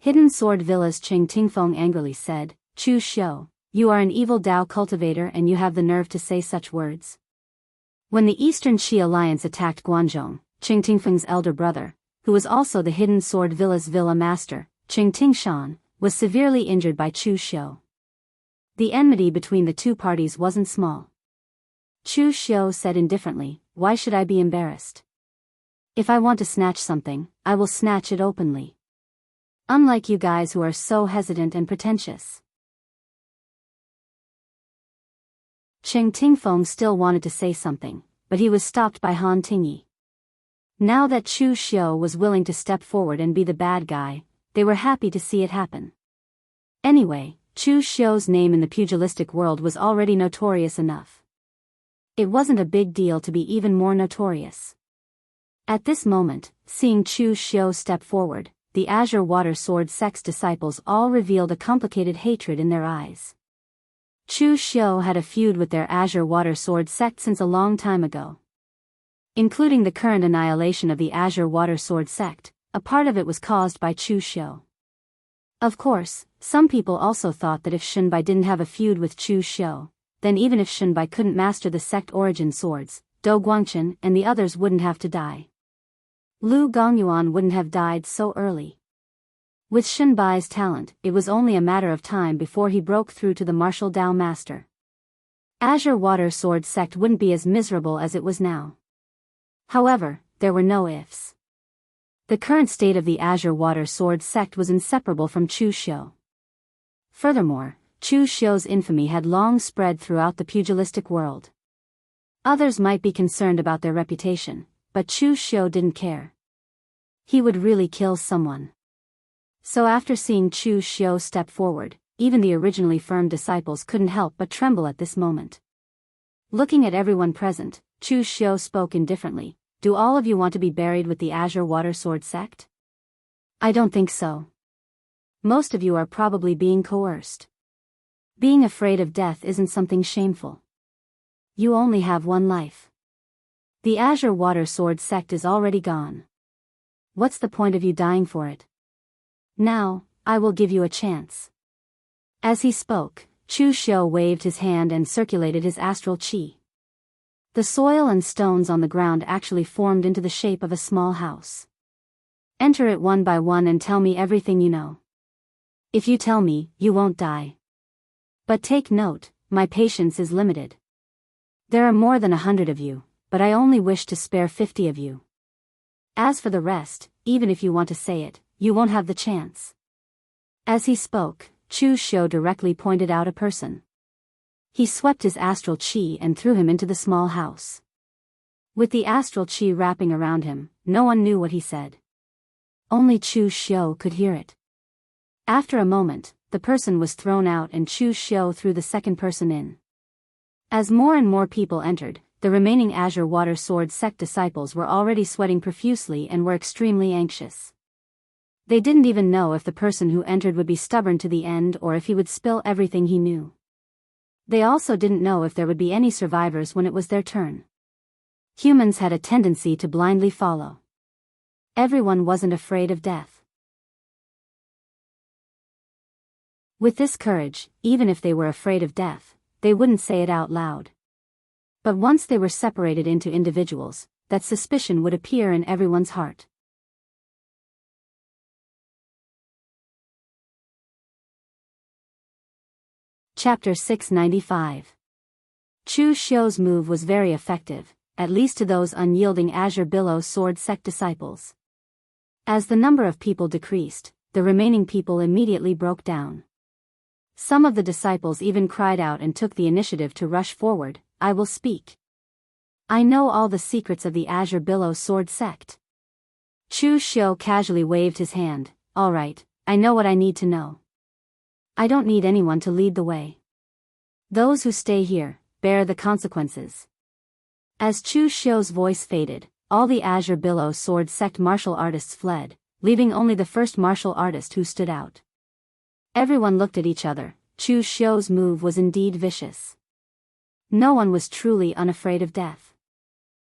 Hidden Sword Villa's Qing Tingfeng angrily said, "Chu Xiu, you are an evil Dao cultivator and you have the nerve to say such words." When the Eastern Qi Alliance attacked Guanzhong, Qing Tingfeng's elder brother, who was also the Hidden Sword Villa's villa master, Qing Tingshan, was severely injured by Chu Xiu. The enmity between the two parties wasn't small. Chu Xiu said indifferently, "Why should I be embarrassed? If I want to snatch something, I will snatch it openly. Unlike you guys who are so hesitant and pretentious." Qing Tingfeng still wanted to say something, but he was stopped by Han Tingyi. Now that Chu Xiu was willing to step forward and be the bad guy, they were happy to see it happen. Anyway, Chu Xiu's name in the pugilistic world was already notorious enough. It wasn't a big deal to be even more notorious. At this moment, seeing Chu Xiu step forward, the Azure Water Sword sect's disciples all revealed a complicated hatred in their eyes. Chu Xiu had a feud with their Azure Water Sword sect since a long time ago. Including the current annihilation of the Azure Water Sword sect, a part of it was caused by Chu Xiu. Of course, some people also thought that if Shunbai didn't have a feud with Chu Xiu, then even if Shunbai couldn't master the sect origin swords, Do Guangchen and the others wouldn't have to die. Lu Gongyuan wouldn't have died so early. With Shunbai's talent, it was only a matter of time before he broke through to the martial Dao master. Azure Water Sword sect wouldn't be as miserable as it was now. However, there were no ifs. The current state of the Azure Water Sword sect was inseparable from Chu Xiu. Furthermore, Chu Xiu's infamy had long spread throughout the pugilistic world. Others might be concerned about their reputation, but Chu Xiu didn't care. He would really kill someone. So after seeing Chu Xiu step forward, even the originally firm disciples couldn't help but tremble at this moment. Looking at everyone present, Chu Xiu spoke indifferently, "Do all of you want to be buried with the Azure Water Sword sect? I don't think so. Most of you are probably being coerced. Being afraid of death isn't something shameful. You only have one life. The Azure Water Sword sect is already gone. What's the point of you dying for it? Now, I will give you a chance." As he spoke, Chu Xiu waved his hand and circulated his astral qi. The soil and stones on the ground actually formed into the shape of a small house. "Enter it one by one and tell me everything you know. If you tell me, you won't die. But take note, my patience is limited. There are more than 100 of you, but I only wish to spare 50 of you. As for the rest, even if you want to say it, you won't have the chance." As he spoke, Chu Xiu directly pointed out a person. He swept his astral qi and threw him into the small house. With the astral qi wrapping around him, no one knew what he said. Only Chu Xiu could hear it. After a moment, the person was thrown out and Chu Xiu threw the second person in. As more and more people entered, the remaining Azure Water Sword sect disciples were already sweating profusely and were extremely anxious. They didn't even know if the person who entered would be stubborn to the end or if he would spill everything he knew. They also didn't know if there would be any survivors when it was their turn. Humans had a tendency to blindly follow. Everyone wasn't afraid of death. With this courage, even if they were afraid of death, they wouldn't say it out loud. But once they were separated into individuals, that suspicion would appear in everyone's heart. Chapter 695. Chu Xiu's move was very effective, at least to those unyielding Azure Billow Sword sect disciples. As the number of people decreased, the remaining people immediately broke down. Some of the disciples even cried out and took the initiative to rush forward. "I will speak. I know all the secrets of the Azure Billow Sword sect." Chu Xiu casually waved his hand. "All right, I know what I need to know. I don't need anyone to lead the way. Those who stay here, bear the consequences. As Chu Xiu's voice faded, all the Azure Billow Sword Sect martial artists fled, leaving only the first martial artist who stood out. Everyone looked at each other. Chu Xiu's move was indeed vicious. No one was truly unafraid of death.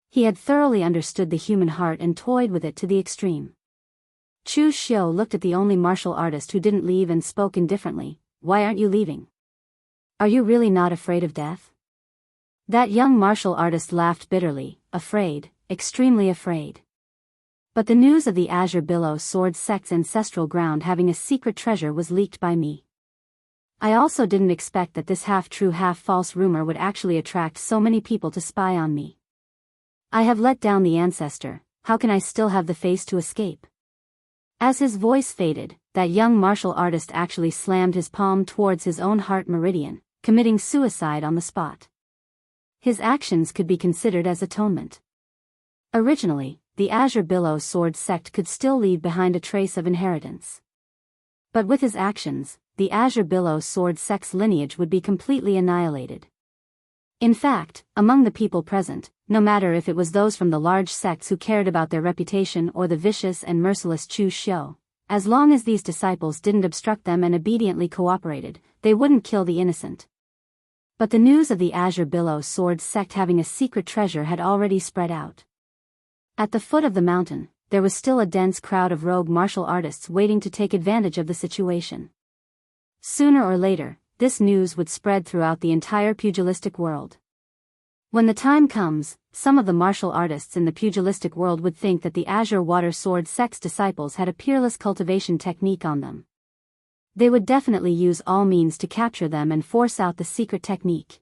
He had thoroughly understood the human heart and toyed with it to the extreme. Chu Xiu looked at the only martial artist who didn't leave and spoke indifferently. Why aren't you leaving? Are you really not afraid of death? That young martial artist laughed bitterly. Afraid, extremely afraid. But the news of the Azure Billow Sword Sect's ancestral ground having a secret treasure was leaked by me. I also didn't expect that this half-true half-false rumor would actually attract so many people to spy on me. I have let down the ancestor, how can I still have the face to escape? As his voice faded, that young martial artist actually slammed his palm towards his own heart meridian, committing suicide on the spot. His actions could be considered as atonement. Originally, the Azure Billow Sword Sect could still leave behind a trace of inheritance. But with his actions, the Azure Billow Sword Sect's lineage would be completely annihilated. In fact, among the people present, no matter if it was those from the large sects who cared about their reputation or the vicious and merciless Chu Xiu, as long as these disciples didn't obstruct them and obediently cooperated, they wouldn't kill the innocent. But the news of the Azure Billow Sword Sect having a secret treasure had already spread out. At the foot of the mountain, there was still a dense crowd of rogue martial artists waiting to take advantage of the situation. Sooner or later, this news would spread throughout the entire pugilistic world. When the time comes, some of the martial artists in the pugilistic world would think that the Azure Water Sword Sect's disciples had a peerless cultivation technique on them. They would definitely use all means to capture them and force out the secret technique.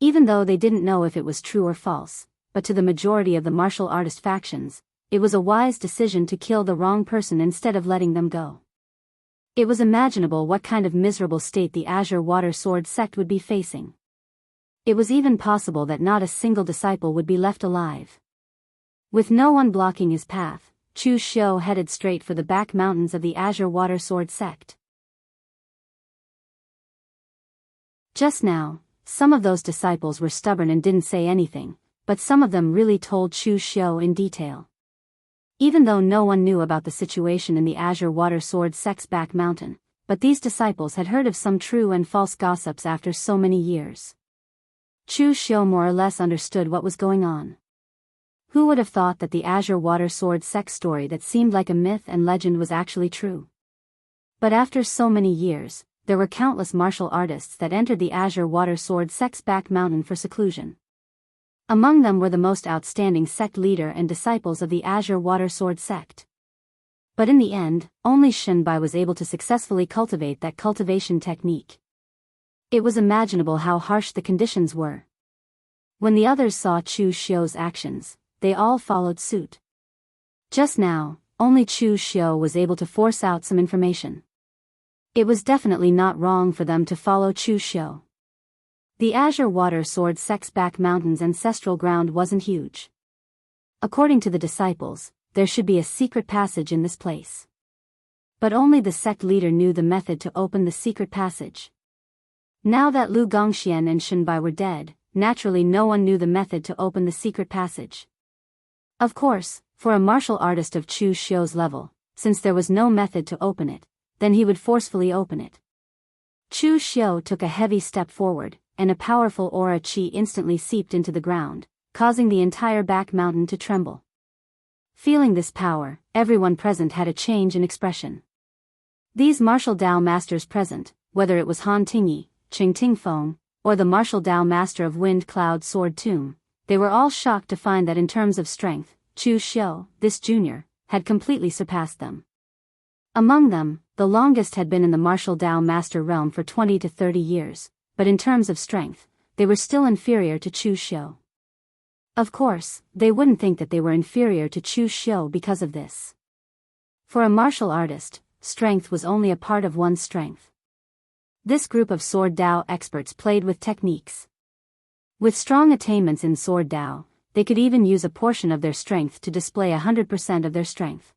Even though they didn't know if it was true or false, but to the majority of the martial artist factions, it was a wise decision to kill the wrong person instead of letting them go. It was imaginable what kind of miserable state the Azure Water Sword Sect would be facing. It was even possible that not a single disciple would be left alive. With no one blocking his path, Chu Xiu headed straight for the back mountains of the Azure Water Sword Sect. Just now, some of those disciples were stubborn and didn't say anything, but some of them really told Chu Xiu in detail. Even though no one knew about the situation in the Azure Water Sword Sect's back mountain, but these disciples had heard of some true and false gossips after so many years. Chu Xiu more or less understood what was going on. Who would have thought that the Azure Water Sword Sect story that seemed like a myth and legend was actually true? But after so many years, there were countless martial artists that entered the Azure Water Sword Sect's back mountain for seclusion. Among them were the most outstanding sect leader and disciples of the Azure Water Sword Sect. But in the end, only Shenbai was able to successfully cultivate that cultivation technique. It was imaginable how harsh the conditions were. When the others saw Chu Xiu's actions, they all followed suit. Just now, only Chu Xiu was able to force out some information. It was definitely not wrong for them to follow Chu Xiu. The Azure Water Sword Sect's back mountain's ancestral ground wasn't huge. According to the disciples, there should be a secret passage in this place. But only the sect leader knew the method to open the secret passage. Now that Lu Gongxian and Shenbai were dead, naturally no one knew the method to open the secret passage. Of course, for a martial artist of Chu Xiu's level, since there was no method to open it, then he would forcefully open it. Chu Xiu took a heavy step forward, and a powerful aura qi instantly seeped into the ground, causing the entire back mountain to tremble. Feeling this power, everyone present had a change in expression. These martial Dao masters present, whether it was Han Tingyi, Qing Tingfeng, or the martial Dao master of Wind Cloud Sword Tomb, they were all shocked to find that in terms of strength, Chu Xiu, this junior, had completely surpassed them. Among them, the longest had been in the martial Dao master realm for 20 to 30 years, but in terms of strength, they were still inferior to Chu Xiu. Of course, they wouldn't think that they were inferior to Chu Xiu because of this. For a martial artist, strength was only a part of one's strength. This group of Sword Dao experts played with techniques. With strong attainments in Sword Dao, they could even use a portion of their strength to display 100% of their strength.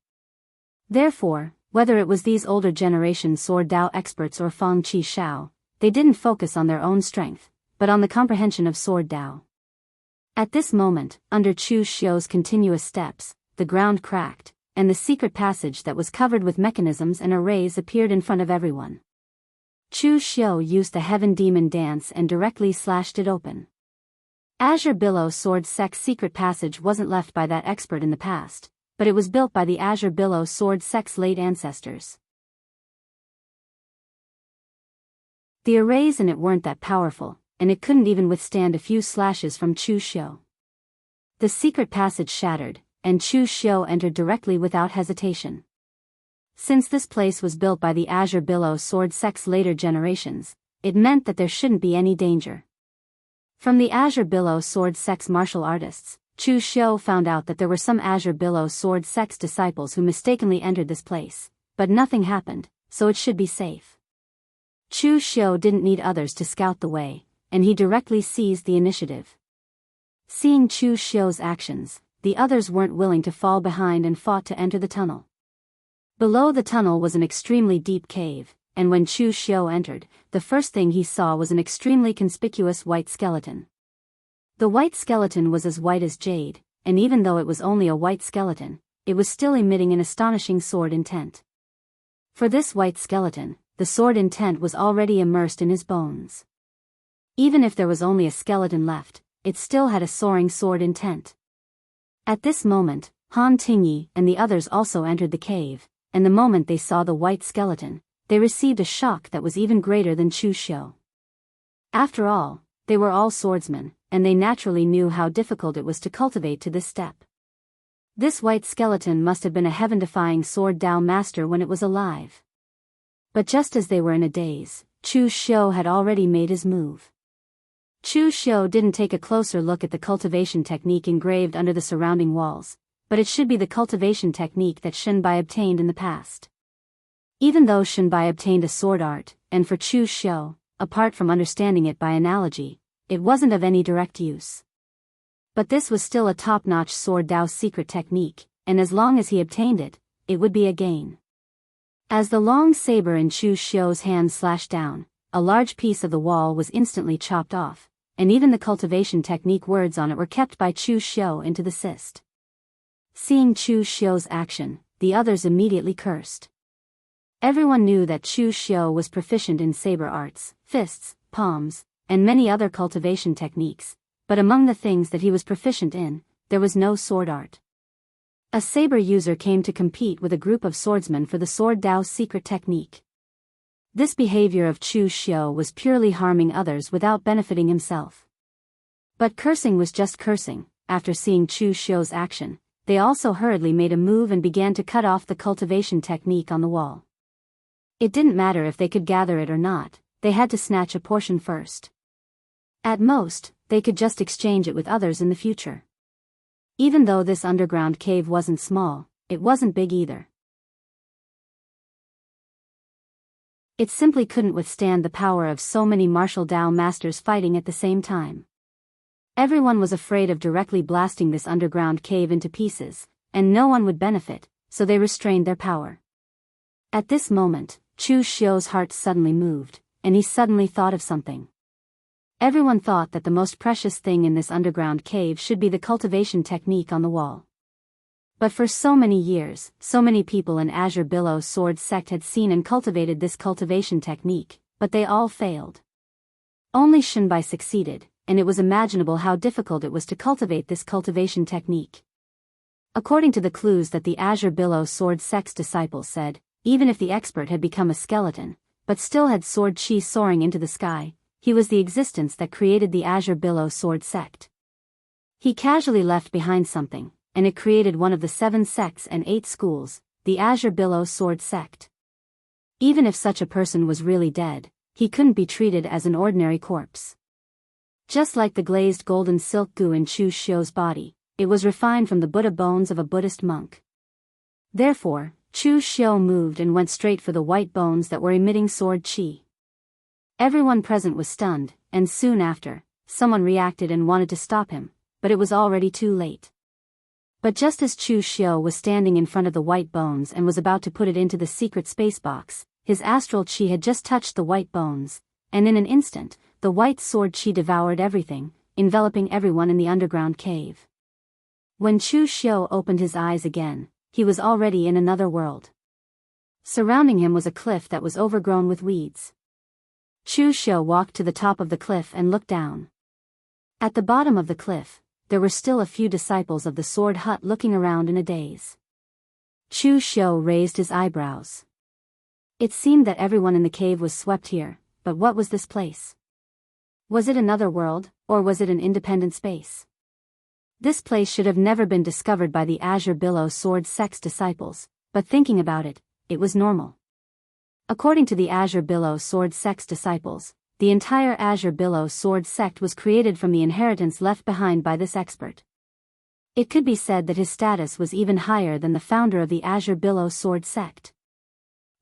Therefore, Whether it was these older generation sword Dao experts or Feng Qi Shao, they didn't focus on their own strength, but on the comprehension of sword Dao. At this moment, under Chu Xiu's continuous steps, the ground cracked, and the secret passage that was covered with mechanisms and arrays appeared in front of everyone. Chu Xiu used the Heaven Demon Dance and directly slashed it open. Azure Billow Sword Sect's secret passage wasn't left by that expert in the past, but it was built by the Azure Billow Sword Sect's late ancestors. The arrays in it weren't that powerful, and it couldn't even withstand a few slashes from Chu Xiu. The secret passage shattered, and Chu Xiu entered directly without hesitation. Since this place was built by the Azure Billow Sword Sect's later generations, it meant that there shouldn't be any danger. From the Azure Billow Sword Sect's martial artists, Chu Xiu found out that there were some Azure Billow Sword Sect's disciples who mistakenly entered this place, but nothing happened, so it should be safe. Chu Xiu didn't need others to scout the way, and he directly seized the initiative. Seeing Chu Xiu's actions, the others weren't willing to fall behind and fought to enter the tunnel. Below the tunnel was an extremely deep cave, and when Chu Xiu entered, the first thing he saw was an extremely conspicuous white skeleton. The white skeleton was as white as jade, and even though it was only a white skeleton, it was still emitting an astonishing sword intent. For this white skeleton, the sword intent was already immersed in his bones. Even if there was only a skeleton left, it still had a soaring sword intent. At this moment, Han Tingyi and the others also entered the cave, and the moment they saw the white skeleton, they received a shock that was even greater than Chu Xiu. After all, they were all swordsmen, and they naturally knew how difficult it was to cultivate to this step. This white skeleton must have been a heaven-defying sword Dao master when it was alive. But just as they were in a daze, Chu Xiu had already made his move. Chu Xiu didn't take a closer look at the cultivation technique engraved under the surrounding walls, but it should be the cultivation technique that Shunbai obtained in the past. Even though Shunbai obtained a sword art, and for Chu Xiu, apart from understanding it by analogy, it wasn't of any direct use. But this was still a top-notch sword Dao secret technique, and as long as he obtained it, it would be a gain. As the long saber in Chu Xiu's hand slashed down, a large piece of the wall was instantly chopped off, and even the cultivation technique words on it were kept by Chu Xiu into the cyst. Seeing Chu Xiu's action, the others immediately cursed. Everyone knew that Chu Xiu was proficient in saber arts, fists, palms, and many other cultivation techniques, but among the things that he was proficient in, there was no sword art. A saber user came to compete with a group of swordsmen for the sword Dao secret technique. This behavior of Chu Xiu was purely harming others without benefiting himself. But cursing was just cursing. After seeing Chu Xiu's action, they also hurriedly made a move and began to cut off the cultivation technique on the wall. It didn't matter if they could gather it or not, they had to snatch a portion first. At most, they could just exchange it with others in the future. Even though this underground cave wasn't small, it wasn't big either. It simply couldn't withstand the power of so many martial Dao masters fighting at the same time. Everyone was afraid of directly blasting this underground cave into pieces, and no one would benefit, so they restrained their power. At this moment, Chu Xiu's heart suddenly moved, and he suddenly thought of something. Everyone thought that the most precious thing in this underground cave should be the cultivation technique on the wall. But for so many years, so many people in Azure Billow Sword Sect had seen and cultivated this cultivation technique, but they all failed. Only Shunbai succeeded, and it was imaginable how difficult it was to cultivate this cultivation technique. According to the clues that the Azure Billow Sword Sect's disciples said, even if the expert had become a skeleton, but still had sword chi soaring into the sky, he was the existence that created the Azure Billow Sword Sect. He casually left behind something, and it created one of the 7 sects and 8 schools, the Azure Billow Sword Sect. Even if such a person was really dead, he couldn't be treated as an ordinary corpse. Just like the glazed golden silk goo in Chu Xiu's body, it was refined from the Buddha bones of a Buddhist monk. Therefore, Chu Xiu moved and went straight for the white bones that were emitting sword chi. Everyone present was stunned, and soon after, someone reacted and wanted to stop him, but it was already too late. But just as Chu Xiu was standing in front of the white bones and was about to put it into the secret space box, his astral chi had just touched the white bones, and in an instant, the white sword chi devoured everything, enveloping everyone in the underground cave. When Chu Xiu opened his eyes again, he was already in another world. Surrounding him was a cliff that was overgrown with weeds. Chu Xiu walked to the top of the cliff and looked down. At the bottom of the cliff, there were still a few disciples of the sword hut looking around in a daze. Chu Xiu raised his eyebrows. It seemed that everyone in the cave was swept here, but what was this place? Was it another world, or was it an independent space? This place should have never been discovered by the Azure Billow Sword Sect's disciples, but thinking about it, it was normal. According to the Azure Billow Sword Sect's disciples, the entire Azure Billow Sword Sect was created from the inheritance left behind by this expert. It could be said that his status was even higher than the founder of the Azure Billow Sword Sect.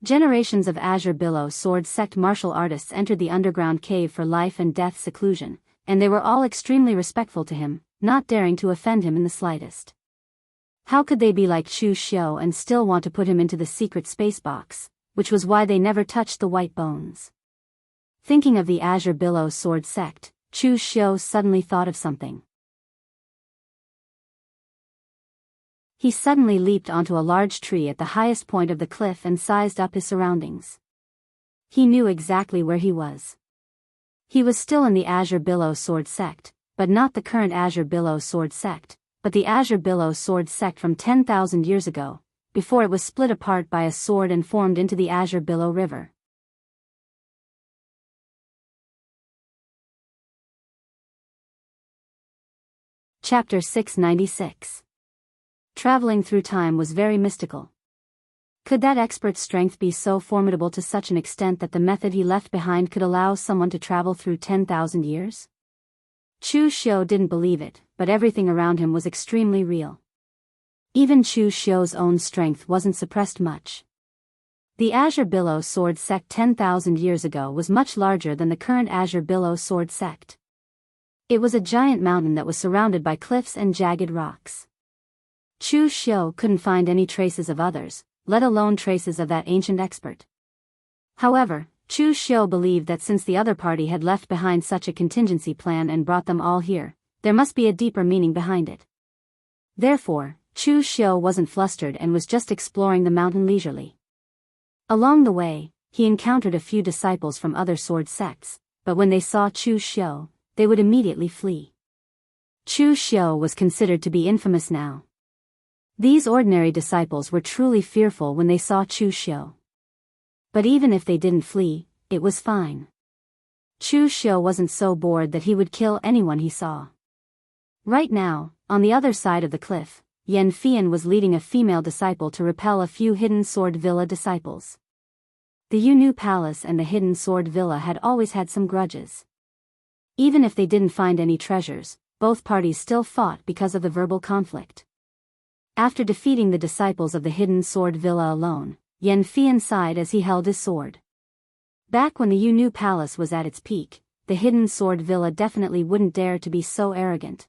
Generations of Azure Billow Sword Sect martial artists entered the underground cave for life and death seclusion, and they were all extremely respectful to him, not daring to offend him in the slightest. How could they be like Chu Xiu and still want to put him into the secret space box, which was why they never touched the white bones? Thinking of the Azure Billow Sword Sect, Chu Xiu suddenly thought of something. He suddenly leaped onto a large tree at the highest point of the cliff and sized up his surroundings. He knew exactly where he was. He was still in the Azure Billow Sword Sect, but not the current Azure Billow Sword Sect, but the Azure Billow Sword Sect from 10,000 years ago, before it was split apart by a sword and formed into the Azure Billow River. Chapter 696. Traveling through time was very mystical. Could that expert's strength be so formidable to such an extent that the method he left behind could allow someone to travel through 10,000 years? Chu Xiu didn't believe it, but everything around him was extremely real. Even Chu Xiu's own strength wasn't suppressed much. The Azure Billow Sword Sect 10,000 years ago was much larger than the current Azure Billow Sword Sect. It was a giant mountain that was surrounded by cliffs and jagged rocks. Chu Xiu couldn't find any traces of others, let alone traces of that ancient expert. However, Chu Xiu believed that since the other party had left behind such a contingency plan and brought them all here, there must be a deeper meaning behind it. Therefore, Chu Xiu wasn't flustered and was just exploring the mountain leisurely. Along the way, he encountered a few disciples from other sword sects, but when they saw Chu Xiu, they would immediately flee. Chu Xiu was considered to be infamous now. These ordinary disciples were truly fearful when they saw Chu Xiu. But even if they didn't flee, it was fine. Chu Xiu wasn't so bored that he would kill anyone he saw. Right now, on the other side of the cliff, Yan Fian was leading a female disciple to repel a few Hidden Sword Villa disciples. The Yunu Palace and the Hidden Sword Villa had always had some grudges. Even if they didn't find any treasures, both parties still fought because of the verbal conflict. After defeating the disciples of the Hidden Sword Villa alone, Yan Fian sighed as he held his sword. Back when the Yunu Palace was at its peak, the Hidden Sword Villa definitely wouldn't dare to be so arrogant.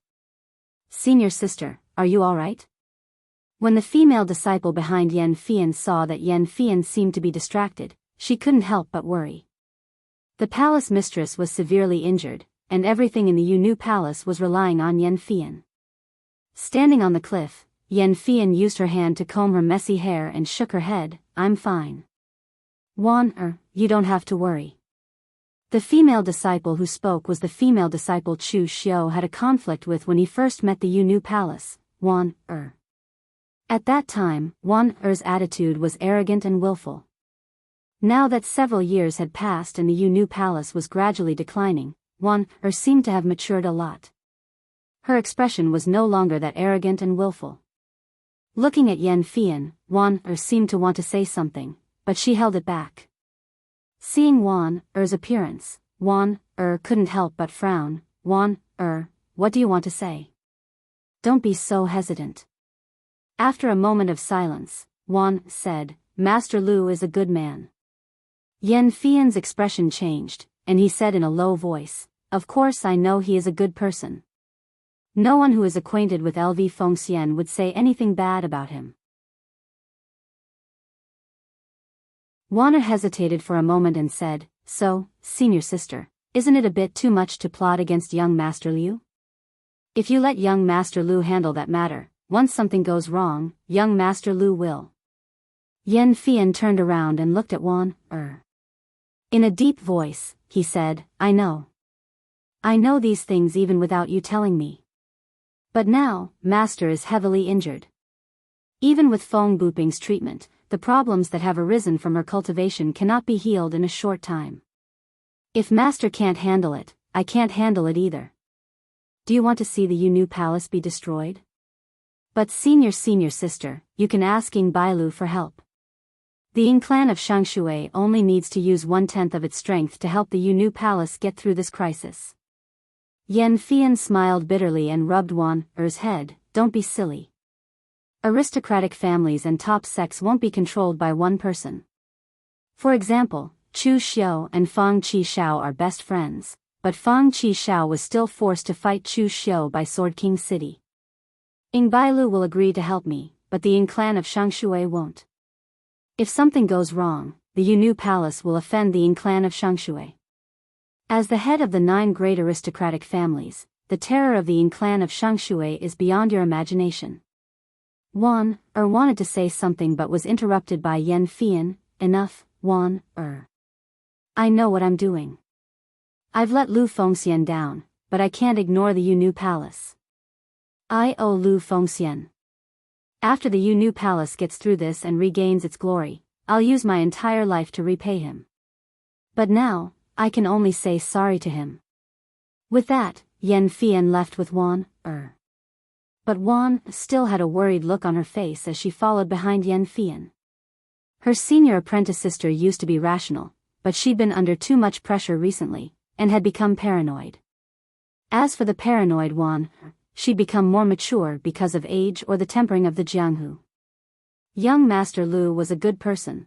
"Senior sister, are you alright?" When the female disciple behind Yan Fian saw that Yan Fian seemed to be distracted, she couldn't help but worry. The palace mistress was severely injured, and everything in the Yunu Palace was relying on Yan Fian. Standing on the cliff, Yan Fian used her hand to comb her messy hair and shook her head. "I'm fine. You don't have to worry." The female disciple who spoke was the female disciple Chu Xiu had a conflict with when he first met the Yunu Palace, At that time, Er's attitude was arrogant and willful. Now that several years had passed and the Yunu Palace was gradually declining, Er seemed to have matured a lot. Her expression was no longer that arrogant and willful. Looking at Yan Fian, Er seemed to want to say something, but she held it back. Seeing Er's appearance, Er couldn't help but frown. What do you want to say?" "Don't be so hesitant." After a moment of silence, said, "Master Lu is a good man." Yan Fian's expression changed, and he said in a low voice, "Of course I know he is a good person." No one who is acquainted with LV Fengxian would say anything bad about him. Wanner hesitated for a moment and said, "So, senior sister, isn't it a bit too much to plot against young Master Liu? If you let young Master Liu handle that matter, once something goes wrong, young Master Liu will." Yan Fian turned around and looked at Wanner. In a deep voice, he said, "I know. I know these things even without you telling me. But now, Master is heavily injured. Even with Feng Buping's treatment, the problems that have arisen from her cultivation cannot be healed in a short time. If Master can't handle it, I can't handle it either. Do you want to see the Yunu Palace be destroyed? But senior sister, you can ask Ying Bailu for help. The Ying clan of Xianxia only needs to use 1/10 of its strength to help the Yunu Palace get through this crisis." Yan Fian smiled bitterly and rubbed Wanner's head. "Don't be silly. Aristocratic families and top sects won't be controlled by one person. For example, Chu Xiu and Fang Qishao are best friends, but Fang Qishao was still forced to fight Chu Xiu by Sword King City. Ying Bailu will agree to help me, but the Ying clan of Xianxia won't. If something goes wrong, the Yunu Palace will offend the Ying clan of Xianxia. As the head of the 9 great aristocratic families, the terror of the Ying clan of Xianxia is beyond your imagination." Wanner wanted to say something but was interrupted by Yan Fian. "Enough, Wanner. I know what I'm doing. I've let Lu Fengxian down, but I can't ignore the Yunu Palace. I owe Lu Fengxian. After the Yunu Palace gets through this and regains its glory, I'll use my entire life to repay him. But now, I can only say sorry to him." With that, Yan Fian left with Wanner. But Wanner still had a worried look on her face as she followed behind Yan Fian. Her senior apprentice sister used to be rational, but she'd been under too much pressure recently, and had become paranoid. As for the paranoid Wanner, she'd become more mature because of age or the tempering of the Jianghu. Young Master Liu was a good person.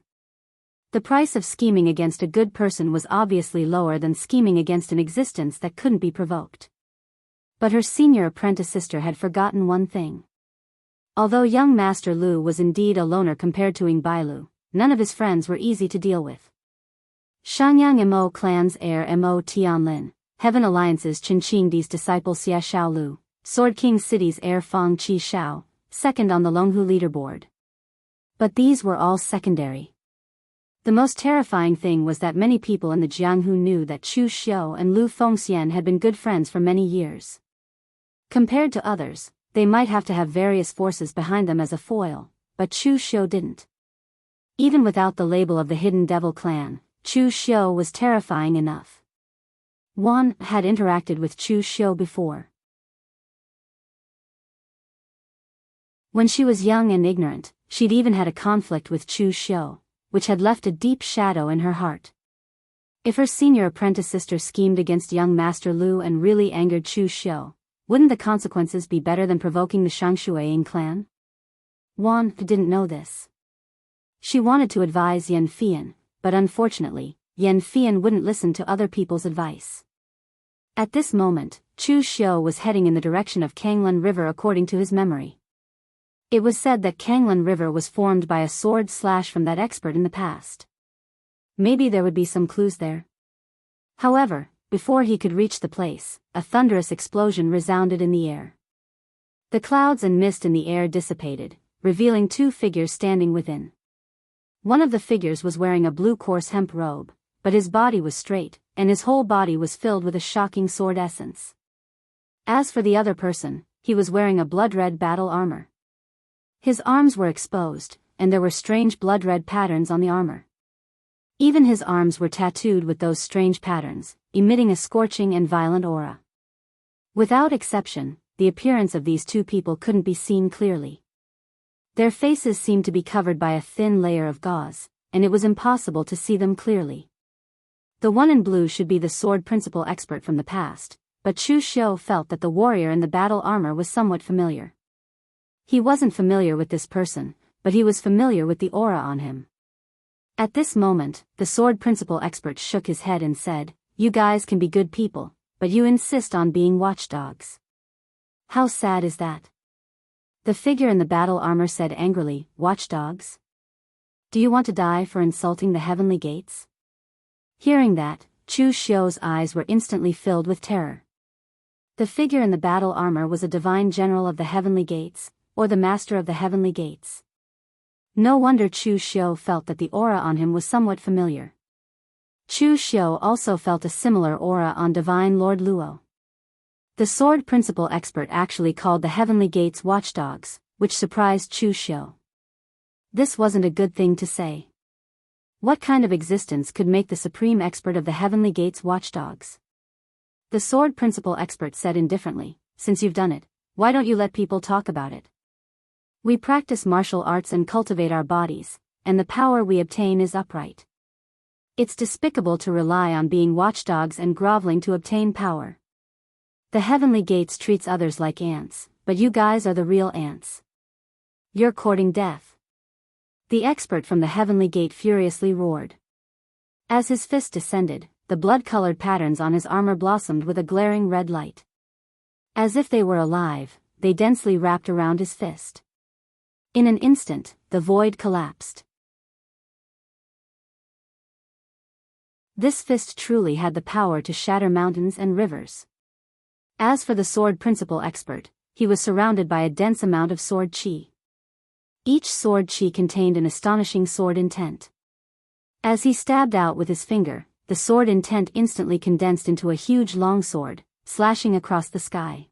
The price of scheming against a good person was obviously lower than scheming against an existence that couldn't be provoked. But her senior apprentice sister had forgotten one thing. Although young Master Liu was indeed a loner compared to Ying Bailu, none of his friends were easy to deal with. Shanyang Mo clan's heir Mo Tianlin, Heaven Alliance's Qingdi's disciple Xia Xiaolu, Sword King City's heir Fang Qishao, second on the Longhu leaderboard. But these were all secondary. The most terrifying thing was that many people in the Jianghu knew that Chu Xiu and Lu Fengxian had been good friends for many years. Compared to others, they might have to have various forces behind them as a foil, but Chu Xiu didn't. Even without the label of the Hidden Devil clan, Chu Xiu was terrifying enough. Wanner had interacted with Chu Xiu before. When she was young and ignorant, she'd even had a conflict with Chu Xiu, which had left a deep shadow in her heart. If her senior apprentice sister schemed against young Master Liu and really angered Chu Xiu, wouldn't the consequences be better than provoking the Xianxia clan? Wanner didn't know this. She wanted to advise Yan Fian, but unfortunately, Yan Fian wouldn't listen to other people's advice. At this moment, Chu Xiu was heading in the direction of Kanglan River according to his memory. It was said that Kanglan River was formed by a sword slash from that expert in the past. Maybe there would be some clues there. However, before he could reach the place, a thunderous explosion resounded in the air. The clouds and mist in the air dissipated, revealing 2 figures standing within. One of the figures was wearing a blue coarse hemp robe, but his body was straight, and his whole body was filled with a shocking sword essence. As for the other person, he was wearing a blood-red battle armor. His arms were exposed, and there were strange blood-red patterns on the armor. Even his arms were tattooed with those strange patterns, emitting a scorching and violent aura. Without exception, the appearance of these 2 people couldn't be seen clearly. Their faces seemed to be covered by a thin layer of gauze, and it was impossible to see them clearly. The one in blue should be the sword principal expert from the past, but Chu Xiu felt that the warrior in the battle armor was somewhat familiar. He wasn't familiar with this person, but he was familiar with the aura on him. At this moment, the sword principal expert shook his head and said, "You guys can be good people, but you insist on being watchdogs. How sad is that? The figure in the battle armor said angrily, watchdogs? Do you want to die for insulting the heavenly gates? Hearing that, Chu Xiu's eyes were instantly filled with terror. The figure in the battle armor was a divine general of the heavenly gates, or the master of the heavenly gates. No wonder Chu Xiu felt that the aura on him was somewhat familiar. Chu Xiu also felt a similar aura on Divine Lord Luo. The sword principle expert actually called the heavenly gates watchdogs, which surprised Chu Xiu. This wasn't a good thing to say. What kind of existence could make the supreme expert of the heavenly gates watchdogs? The sword principle expert said indifferently, since you've done it, why don't you let people talk about it? We practice martial arts and cultivate our bodies, and the power we obtain is upright. It's despicable to rely on being watchdogs and groveling to obtain power. The heavenly gates treats others like ants, but you guys are the real ants. You're courting death. The expert from the heavenly gate furiously roared. As his fist descended, the blood-colored patterns on his armor blossomed with a glaring red light. As if they were alive, they densely wrapped around his fist. In an instant, the void collapsed. This fist truly had the power to shatter mountains and rivers. As for the sword principle expert, he was surrounded by a dense amount of sword qi. Each sword qi contained an astonishing sword intent. As he stabbed out with his finger, the sword intent instantly condensed into a huge long sword, slashing across the sky.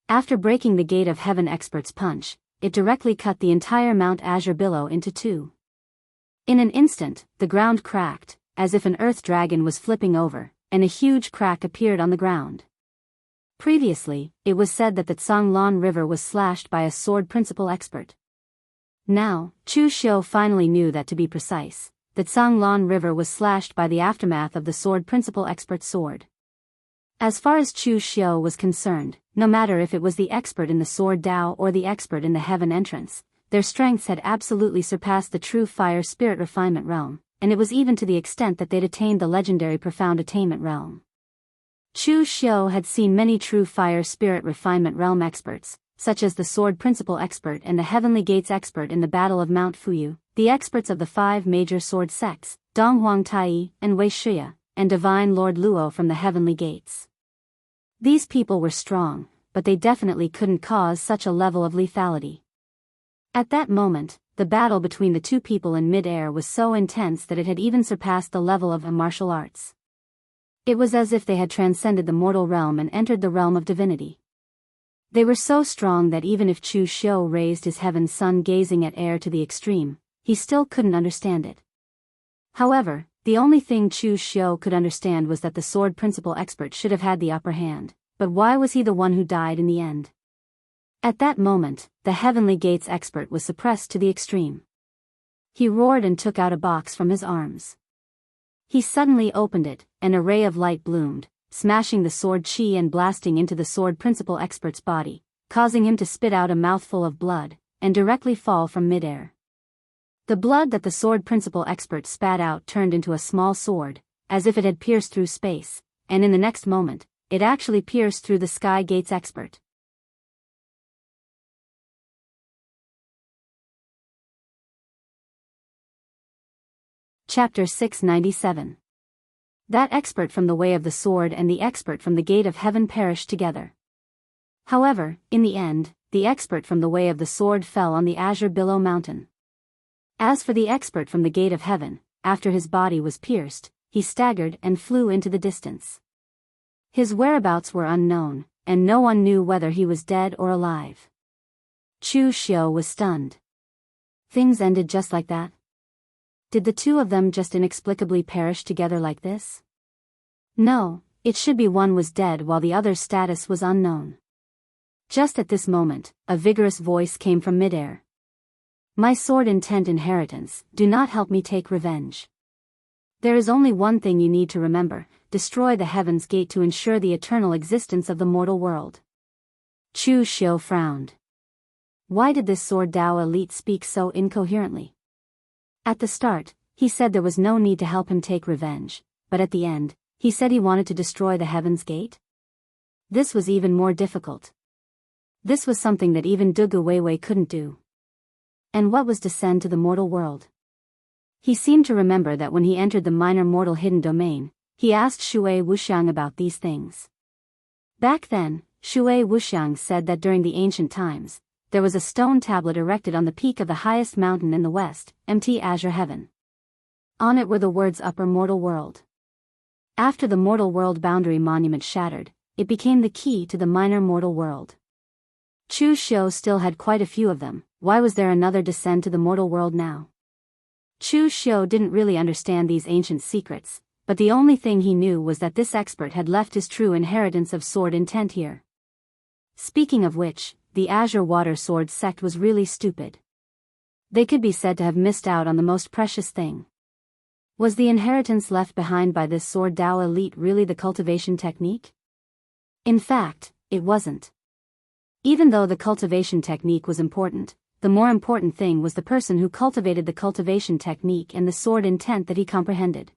After breaking the Gate of Heaven expert's punch, it directly cut the entire Mount Azure billow into two. In an instant, the ground cracked, as if an earth dragon was flipping over, and a huge crack appeared on the ground. Previously, it was said that the Tsanglan River was slashed by a sword principle expert. Now, Chu Xiu finally knew that to be precise, the Tsanglan River was slashed by the aftermath of the sword principle expert's sword. As far as Chu Xiu was concerned, no matter if it was the expert in the sword Dao or the expert in the heaven entrance, their strengths had absolutely surpassed the true fire spirit refinement realm, and it was even to the extent that they'd attained the legendary profound attainment realm. Chu Xiu had seen many true fire spirit refinement realm experts, such as the sword principle expert and the heavenly gates expert in the Battle of Mount Fuyu, the experts of the 5 major sword sects, Donghuang Tai and Wei Shuya, and Divine Lord Luo from the heavenly gates. These people were strong, but they definitely couldn't cause such a level of lethality. At that moment, the battle between the two people in mid-air was so intense that it had even surpassed the level of martial arts. It was as if they had transcended the mortal realm and entered the realm of divinity. They were so strong that even if Chu Xiu raised his heaven sun gazing at air to the extreme, he still couldn't understand it. However, the only thing Chu Xiu could understand was that the sword principle expert should have had the upper hand, but why was he the one who died in the end? At that moment, the heavenly gates expert was suppressed to the extreme. He roared and took out a box from his arms. He suddenly opened it, and a ray of light bloomed, smashing the sword qi and blasting into the sword principle expert's body, causing him to spit out a mouthful of blood, and directly fall from midair. The blood that the sword principle expert spat out turned into a small sword, as if it had pierced through space, and in the next moment, it actually pierced through the sky gates expert. Chapter 697. That expert from the way of the sword and the expert from the gate of heaven perished together. However, in the end, the expert from the way of the sword fell on the azure billow mountain. As for the expert from the gate of heaven, after his body was pierced, he staggered and flew into the distance. His whereabouts were unknown, and no one knew whether he was dead or alive. Chu Xiu was stunned. Things ended just like that? Did the two of them just inexplicably perish together like this? No, it should be one was dead while the other's status was unknown. Just at this moment, a vigorous voice came from midair. My sword intent inheritance, do not help me take revenge. There is only one thing you need to remember, destroy the heaven's gate to ensure the eternal existence of the mortal world. Chu Xiu frowned. Why did this sword Dao elite speak so incoherently? At the start, he said there was no need to help him take revenge, but at the end, he said he wanted to destroy the heaven's gate? This was even more difficult. This was something that even Dugu Weiwei couldn't do. And what was descend to the mortal world? He seemed to remember that when he entered the minor mortal hidden domain, he asked Shui Wuxiang about these things. Back then, Shui Wuxiang said that during the ancient times, there was a stone tablet erected on the peak of the highest mountain in the west, Mt. Azure Heaven. On it were the words Upper Mortal World. After the mortal world boundary monument shattered, it became the key to the minor mortal world. Chu Xiu still had quite a few of them. Why was there another descent to the mortal world now? Chu Xiu didn't really understand these ancient secrets, but the only thing he knew was that this expert had left his true inheritance of sword intent here. Speaking of which, the Azure Water Sword sect was really stupid. They could be said to have missed out on the most precious thing. Was the inheritance left behind by this sword Dao elite really the cultivation technique? In fact, it wasn't. Even though the cultivation technique was important, the more important thing was the person who cultivated the cultivation technique and the sword intent that he comprehended.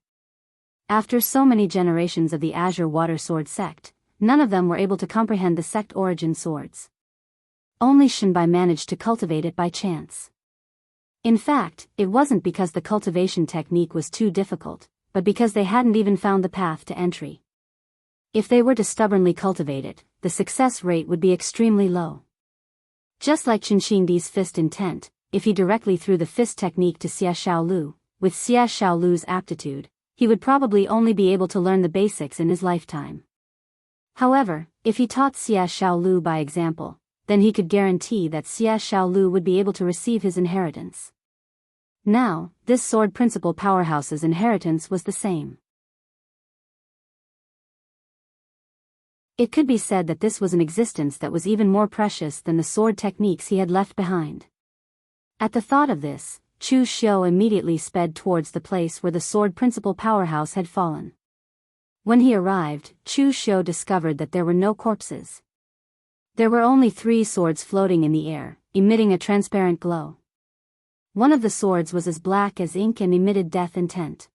After so many generations of the Azure Water Sword sect, none of them were able to comprehend the sect origin swords. Only Shenbai managed to cultivate it by chance. In fact, it wasn't because the cultivation technique was too difficult, but because they hadn't even found the path to entry. If they were to stubbornly cultivate it, the success rate would be extremely low. Just like Qinxingdi's fist intent, if he directly threw the fist technique to Xia Xiaolu, with Xia Xiaolu's aptitude, he would probably only be able to learn the basics in his lifetime. However, if he taught Xia Xiaolu by example, then he could guarantee that Xia Xiaolu would be able to receive his inheritance. Now, this sword principal powerhouse's inheritance was the same. It could be said that this was an existence that was even more precious than the sword techniques he had left behind. At the thought of this, Chu Xiu immediately sped towards the place where the sword principal powerhouse had fallen. When he arrived, Chu Xiu discovered that there were no corpses. There were only 3 swords floating in the air, emitting a transparent glow. One of the swords was as black as ink and emitted death intent.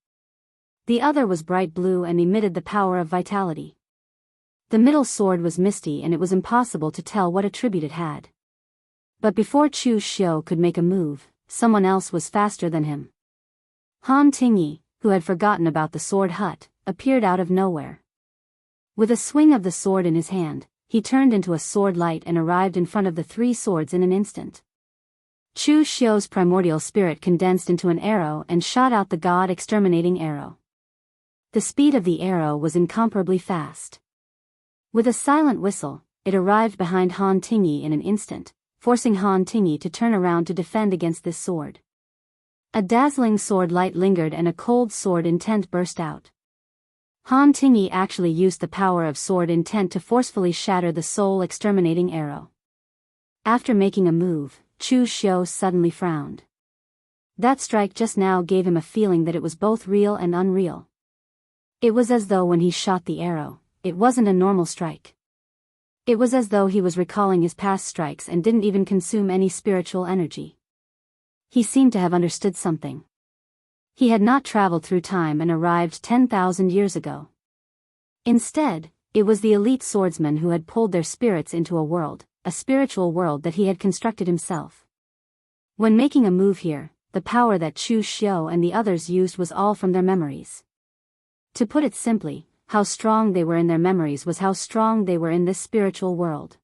The other was bright blue and emitted the power of vitality. The middle sword was misty and it was impossible to tell what attribute it had. But before Chu Xiu could make a move, someone else was faster than him. Han Tingyi, who had forgotten about the sword hut, appeared out of nowhere. With a swing of the sword in his hand, he turned into a sword light and arrived in front of the 3 swords in an instant. Chu Xiu's primordial spirit condensed into an arrow and shot out the god-exterminating arrow. The speed of the arrow was incomparably fast. With a silent whistle, it arrived behind Han Tingyi in an instant, forcing Han Tingyi to turn around to defend against this sword. A dazzling sword light lingered and a cold sword intent burst out. Han Tingyi actually used the power of sword intent to forcefully shatter the soul-exterminating arrow. After making a move, Chu Xiu suddenly frowned. That strike just now gave him a feeling that it was both real and unreal. It was as though when he shot the arrow, it wasn't a normal strike. It was as though he was recalling his past strikes and didn't even consume any spiritual energy. He seemed to have understood something. He had not traveled through time and arrived 10,000 years ago. Instead, it was the elite swordsmen who had pulled their spirits into a world, a spiritual world that he had constructed himself. When making a move here, the power that Chu Xiu and the others used was all from their memories. To put it simply, how strong they were in their memories was how strong they were in this spiritual world.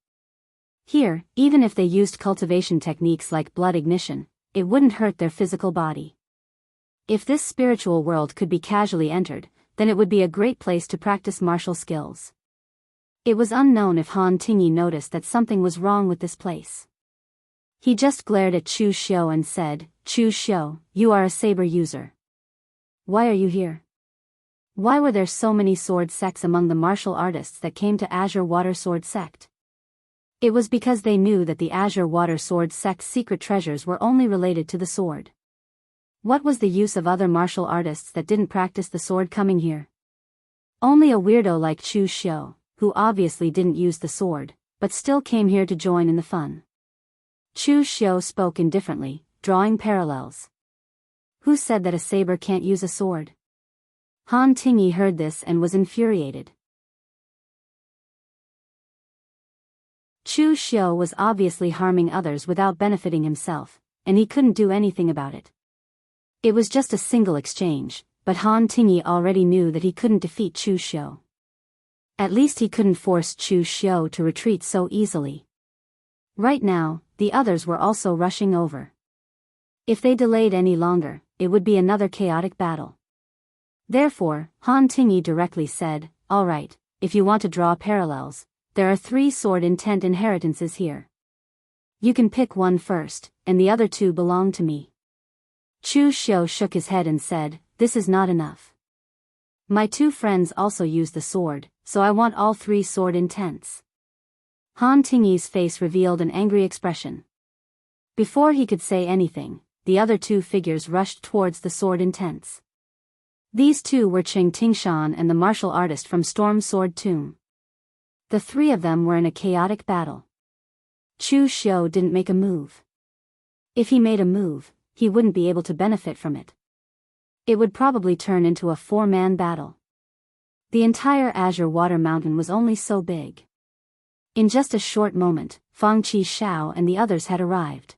Here, even if they used cultivation techniques like blood ignition, it wouldn't hurt their physical body. If this spiritual world could be casually entered, then it would be a great place to practice martial skills. It was unknown if Han Tingyi noticed that something was wrong with this place. He just glared at Chu Xiu and said, "Chu Xiu, you are a saber user. Why are you here? Why were there so many sword sects among the martial artists that came to Azure Water Sword sect?" It was because they knew that the Azure Water Sword sect's secret treasures were only related to the sword. What was the use of other martial artists that didn't practice the sword coming here? Only a weirdo like Chu Xiu, who obviously didn't use the sword, but still came here to join in the fun. Chu Xiu spoke indifferently, drawing parallels. Who said that a saber can't use a sword? Han Tingyi heard this and was infuriated. Chu Xiu was obviously harming others without benefiting himself, and he couldn't do anything about it. It was just a single exchange, but Han Tingyi already knew that he couldn't defeat Chu Xiu. At least he couldn't force Chu Xiu to retreat so easily. Right now, the others were also rushing over. If they delayed any longer, it would be another chaotic battle. Therefore, Han Tingyi directly said, "All right, if you want to draw parallels, there are 3 sword intent inheritances here. You can pick one first, and the other 2 belong to me." Chu Xiu shook his head and said, "This is not enough. My 2 friends also use the sword, so I want all 3 sword intents." Han Tingyi's face revealed an angry expression. Before he could say anything, the other 2 figures rushed towards the sword intents. These 2 were Qing Tingshan and the martial artist from Storm Sword Tomb. The 3 of them were in a chaotic battle. Chu Xiu didn't make a move. If he made a move, he wouldn't be able to benefit from it. It would probably turn into a 4-man battle. The entire Azure Water Mountain was only so big. In just a short moment, Fang Qishao and the others had arrived.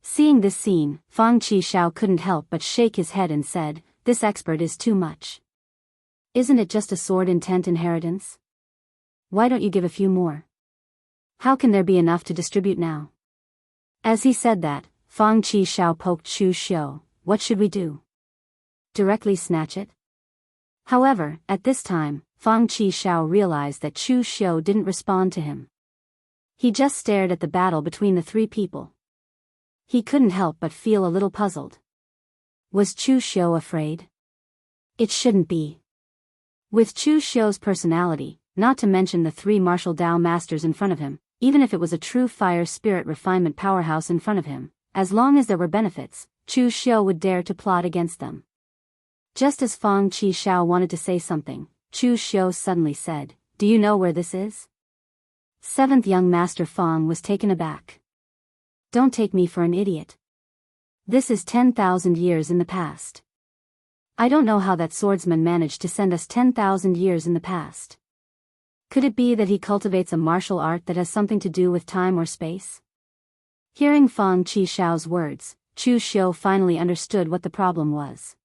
Seeing this scene, Fang Qishao couldn't help but shake his head and said, "This expert is too much. Isn't it just a sword intent inheritance? Why don't you give a few more? How can there be enough to distribute now?" As he said that, Fang Qishao poked Chu Xiu. "What should we do? Directly snatch it?" However, at this time, Fang Qishao realized that Chu Xiu didn't respond to him. He just stared at the battle between the 3 people. He couldn't help but feel a little puzzled. Was Chu Xiu afraid? It shouldn't be. With Chu Xiu's personality, not to mention the 3 martial Dao masters in front of him, even if it was a true fire spirit refinement powerhouse in front of him, as long as there were benefits, Chu Xiu would dare to plot against them. Just as Fang Qishao wanted to say something, Chu Xiu suddenly said, "Do you know where this is?" 7th young master Fang was taken aback. "Don't take me for an idiot. This is 10,000 years in the past. I don't know how that swordsman managed to send us 10,000 years in the past. Could it be that he cultivates a martial art that has something to do with time or space?" Hearing Fang Qishao's words, Chu Xiu finally understood what the problem was.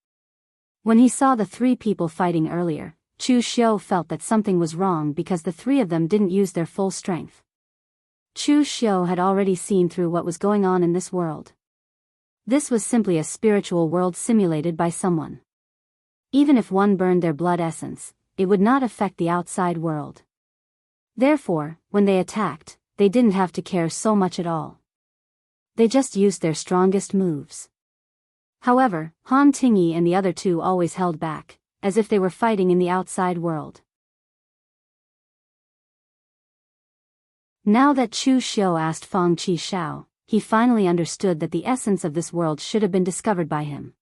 When he saw the 3 people fighting earlier, Chu Xiu felt that something was wrong because the 3 of them didn't use their full strength. Chu Xiu had already seen through what was going on in this world. This was simply a spiritual world simulated by someone. Even if one burned their blood essence, it would not affect the outside world. Therefore, when they attacked, they didn't have to care so much at all. They just used their strongest moves. However, Han Tingyi and the other 2 always held back, as if they were fighting in the outside world. Now that Chu Xiu asked Fang Qishao, he finally understood that the essence of this world should have been discovered by him.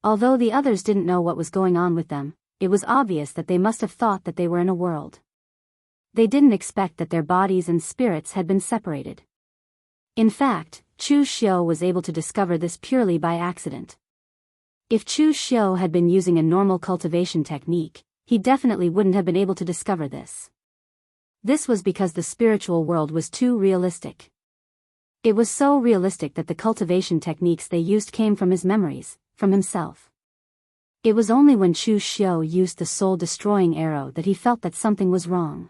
Although the others didn't know what was going on with them, it was obvious that they must have thought that they were in a world. They didn't expect that their bodies and spirits had been separated. In fact, Chu Xiu was able to discover this purely by accident. If Chu Xiu had been using a normal cultivation technique, he definitely wouldn't have been able to discover this. This was because the spiritual world was too realistic. It was so realistic that the cultivation techniques they used came from his memories, from himself. It was only when Chu Xiu used the soul-destroying arrow that he felt that something was wrong.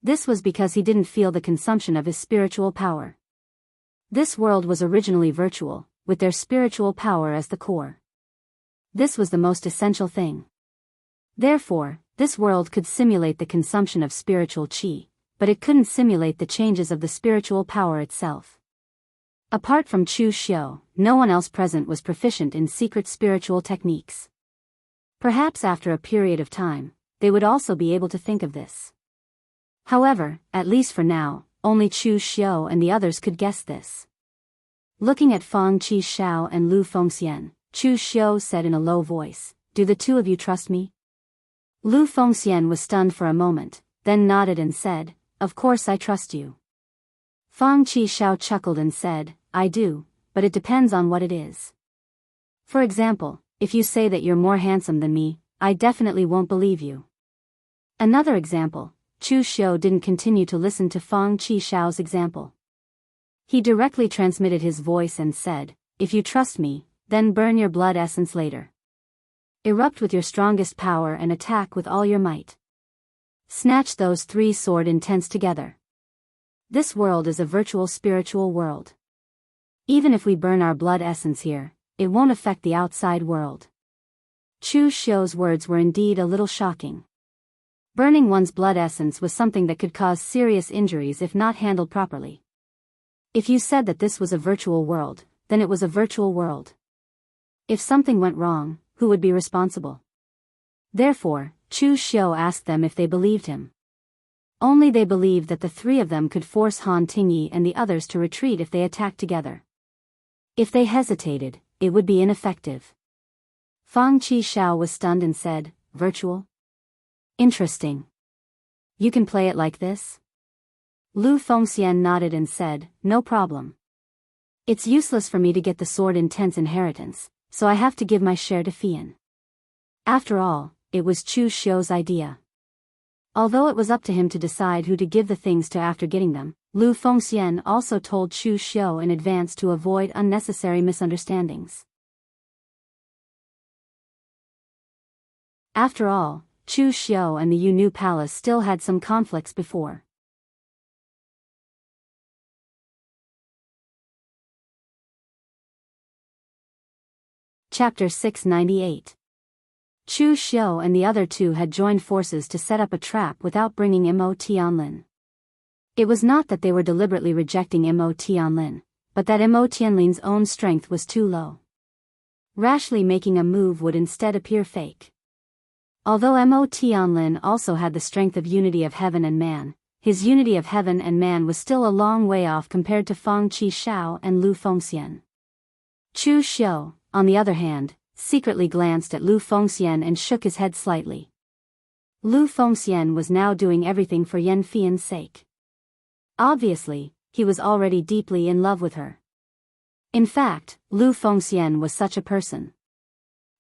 This was because he didn't feel the consumption of his spiritual power. This world was originally virtual, with their spiritual power as the core. This was the most essential thing. Therefore, this world could simulate the consumption of spiritual qi, but it couldn't simulate the changes of the spiritual power itself. Apart from Chu Xiu, no one else present was proficient in secret spiritual techniques. Perhaps after a period of time, they would also be able to think of this. However, at least for now, only Chu Xiu and the others could guess this. Looking at Fang Qishao and Lu Fengxian, Chu Xiu said in a low voice, "Do the 2 of you trust me?" Lu Fengxian was stunned for a moment, then nodded and said, "Of course I trust you." Fang Qishao chuckled and said, "I do, but it depends on what it is. For example, if you say that you're more handsome than me, I definitely won't believe you. Another example, Chu Xiu didn't continue to listen to Fang Qixiao's example. He directly transmitted his voice and said, "If you trust me, then burn your blood essence later. Erupt with your strongest power and attack with all your might. Snatch those 3 sword intents together. This world is a virtual spiritual world. Even if we burn our blood essence here, it won't affect the outside world." Chu Xiu's words were indeed a little shocking. Burning one's blood essence was something that could cause serious injuries if not handled properly. If you said that this was a virtual world, then it was a virtual world. If something went wrong, who would be responsible? Therefore, Chu Xiu asked them if they believed him. Only they believed that the 3 of them could force Han Tingyi and the others to retreat if they attacked together. If they hesitated, it would be ineffective. Fang Qixiao was stunned and said, "Virtual? Interesting. You can play it like this?" Lu Fengxian nodded and said, "No problem. It's useless for me to get the sword intent's inheritance, so I have to give my share to Fian." After all, it was Chu Xiu's idea. Although it was up to him to decide who to give the things to after getting them, Lu Fengxian also told Chu Xiu in advance to avoid unnecessary misunderstandings. After all, Chu Xiu and the Yunu Palace still had some conflicts before. Chapter 698. Chu Xiu and the other 2 had joined forces to set up a trap without bringing Mo Tianlin. It was not that they were deliberately rejecting Mo Tianlin, but that Mo Tianlin's own strength was too low. Rashly making a move would instead appear fake. Although Mo Tianlin also had the strength of unity of heaven and man, his unity of heaven and man was still a long way off compared to Fang Qixiao and Lu Fengxian. Chu Xiu, on the other hand, secretly glanced at Lu Fengxian and shook his head slightly. Lu Fengxian was now doing everything for Yan Fian's sake. Obviously, he was already deeply in love with her. In fact, Lu Fengxian was such a person.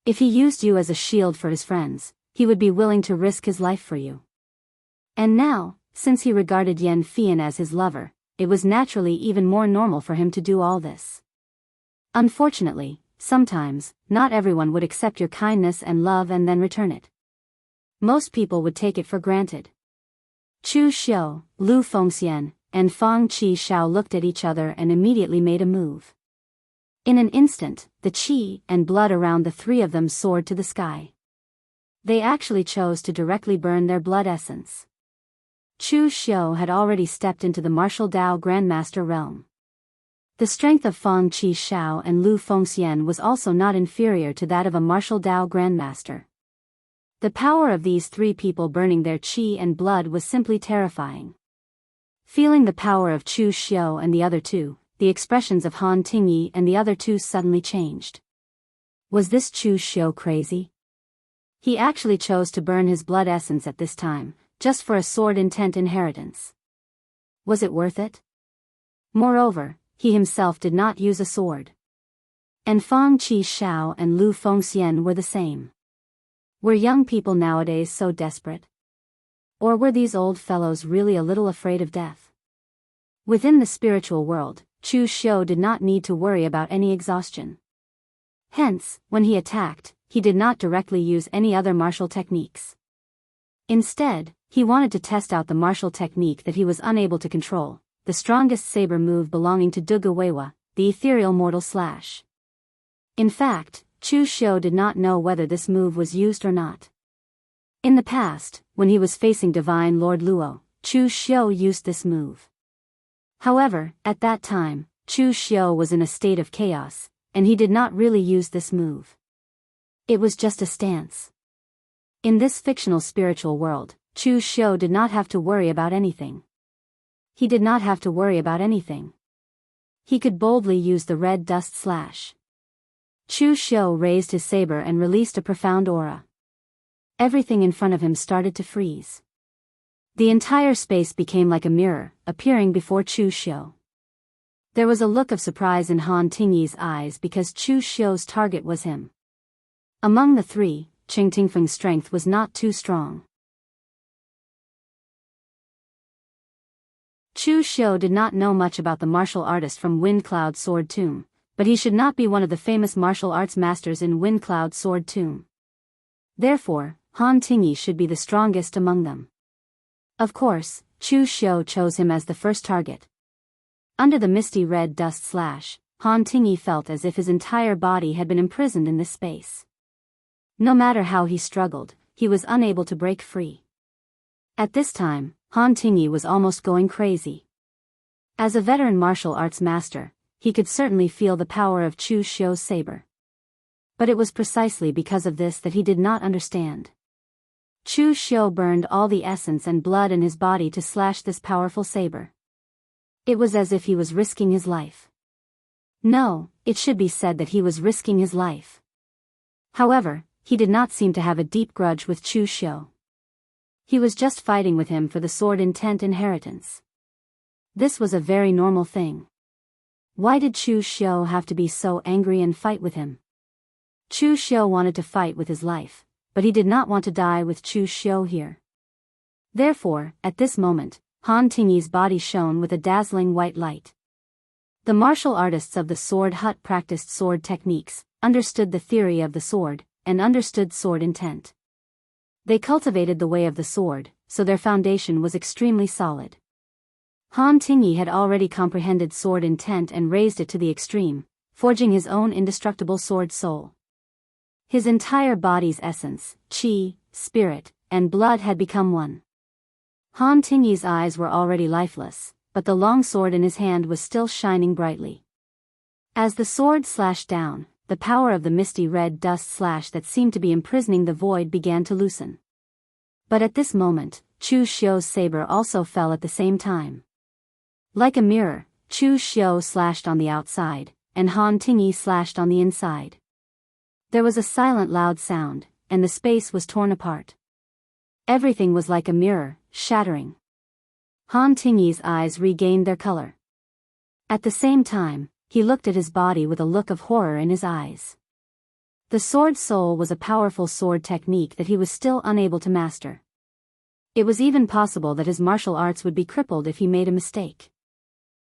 If he used you as a shield for his friends, he would be willing to risk his life for you. And now, since he regarded Yan Fian as his lover, it was naturally even more normal for him to do all this. Unfortunately, sometimes, not everyone would accept your kindness and love and then return it. Most people would take it for granted. Chu Xiu, Lu Fengxian, and Fang Qixiao looked at each other and immediately made a move. In an instant, the qi and blood around the 3 of them soared to the sky. They actually chose to directly burn their blood essence. Chu Xiu had already stepped into the martial Dao Grandmaster realm. The strength of Fang Qixiao and Lu Fengxian was also not inferior to that of a martial Dao Grandmaster. The power of these 3 people burning their qi and blood was simply terrifying. Feeling the power of Chu Xiu and the other 2, the expressions of Han Tingyi and the other 2 suddenly changed. Was this Chu Xiu crazy? He actually chose to burn his blood essence at this time, just for a sword intent inheritance. Was it worth it? Moreover, he himself did not use a sword. And Fang Qixiao and Lu Fengxian were the same. Were young people nowadays so desperate? Or were these old fellows really a little afraid of death? Within the spiritual world, Chu Xiu did not need to worry about any exhaustion. Hence, when he attacked, he did not directly use any other martial techniques. Instead, he wanted to test out the martial technique that he was unable to control, the strongest saber move belonging to Duge Weiwa, the ethereal mortal slash. In fact, Chu Xiu did not know whether this move was used or not. In the past, when he was facing Divine Lord Luo, Chu Xiu used this move. However, at that time, Chu Xiu was in a state of chaos, and he did not really use this move. It was just a stance. In this fictional spiritual world, Chu Xiu did not have to worry about anything. He did not have to worry about anything. He could boldly use the red dust slash. Chu Xiu raised his saber and released a profound aura. Everything in front of him started to freeze. The entire space became like a mirror, appearing before Chu Xiu. There was a look of surprise in Han Tingyi's eyes because Chu Xiu's target was him. Among the 3, Qing Tingfeng's strength was not too strong. Chu Xiu did not know much about the martial artist from Wind Cloud Sword Tomb, but he should not be one of the famous martial arts masters in Wind Cloud Sword Tomb. Therefore, Han Tingyi should be the strongest among them. Of course, Chu Xiu chose him as the first target. Under the misty red dust slash, Han Tingyi felt as if his entire body had been imprisoned in this space. No matter how he struggled, he was unable to break free. At this time, Han Tingyi was almost going crazy. As a veteran martial arts master, he could certainly feel the power of Chu Xiu's saber. But it was precisely because of this that he did not understand. Chu Xiu burned all the essence and blood in his body to slash this powerful saber. It was as if he was risking his life. No, it should be said that he was risking his life. However, he did not seem to have a deep grudge with Chu Xiu. He was just fighting with him for the sword intent inheritance. This was a very normal thing. Why did Chu Xiu have to be so angry and fight with him? Chu Xiu wanted to fight with his life, but he did not want to die with Chu Xiu here. Therefore, at this moment, Han Tingyi's body shone with a dazzling white light. The martial artists of the sword hut practiced sword techniques, understood the theory of the sword, and understood sword intent. They cultivated the way of the sword, so their foundation was extremely solid. Han Tingyi had already comprehended sword intent and raised it to the extreme, forging his own indestructible sword soul. His entire body's essence, qi, spirit, and blood had become one. Han Tingyi's eyes were already lifeless, but the long sword in his hand was still shining brightly. As the sword slashed down, the power of the misty red dust slash that seemed to be imprisoning the void began to loosen. But at this moment, Chu Xiu's saber also fell at the same time. Like a mirror, Chu Xiu slashed on the outside, and Han Tingyi slashed on the inside. There was a silent loud sound, and the space was torn apart. Everything was like a mirror, shattering. Han Tingyi's eyes regained their color. At the same time, he looked at his body with a look of horror in his eyes. The sword soul was a powerful sword technique that he was still unable to master. It was even possible that his martial arts would be crippled if he made a mistake.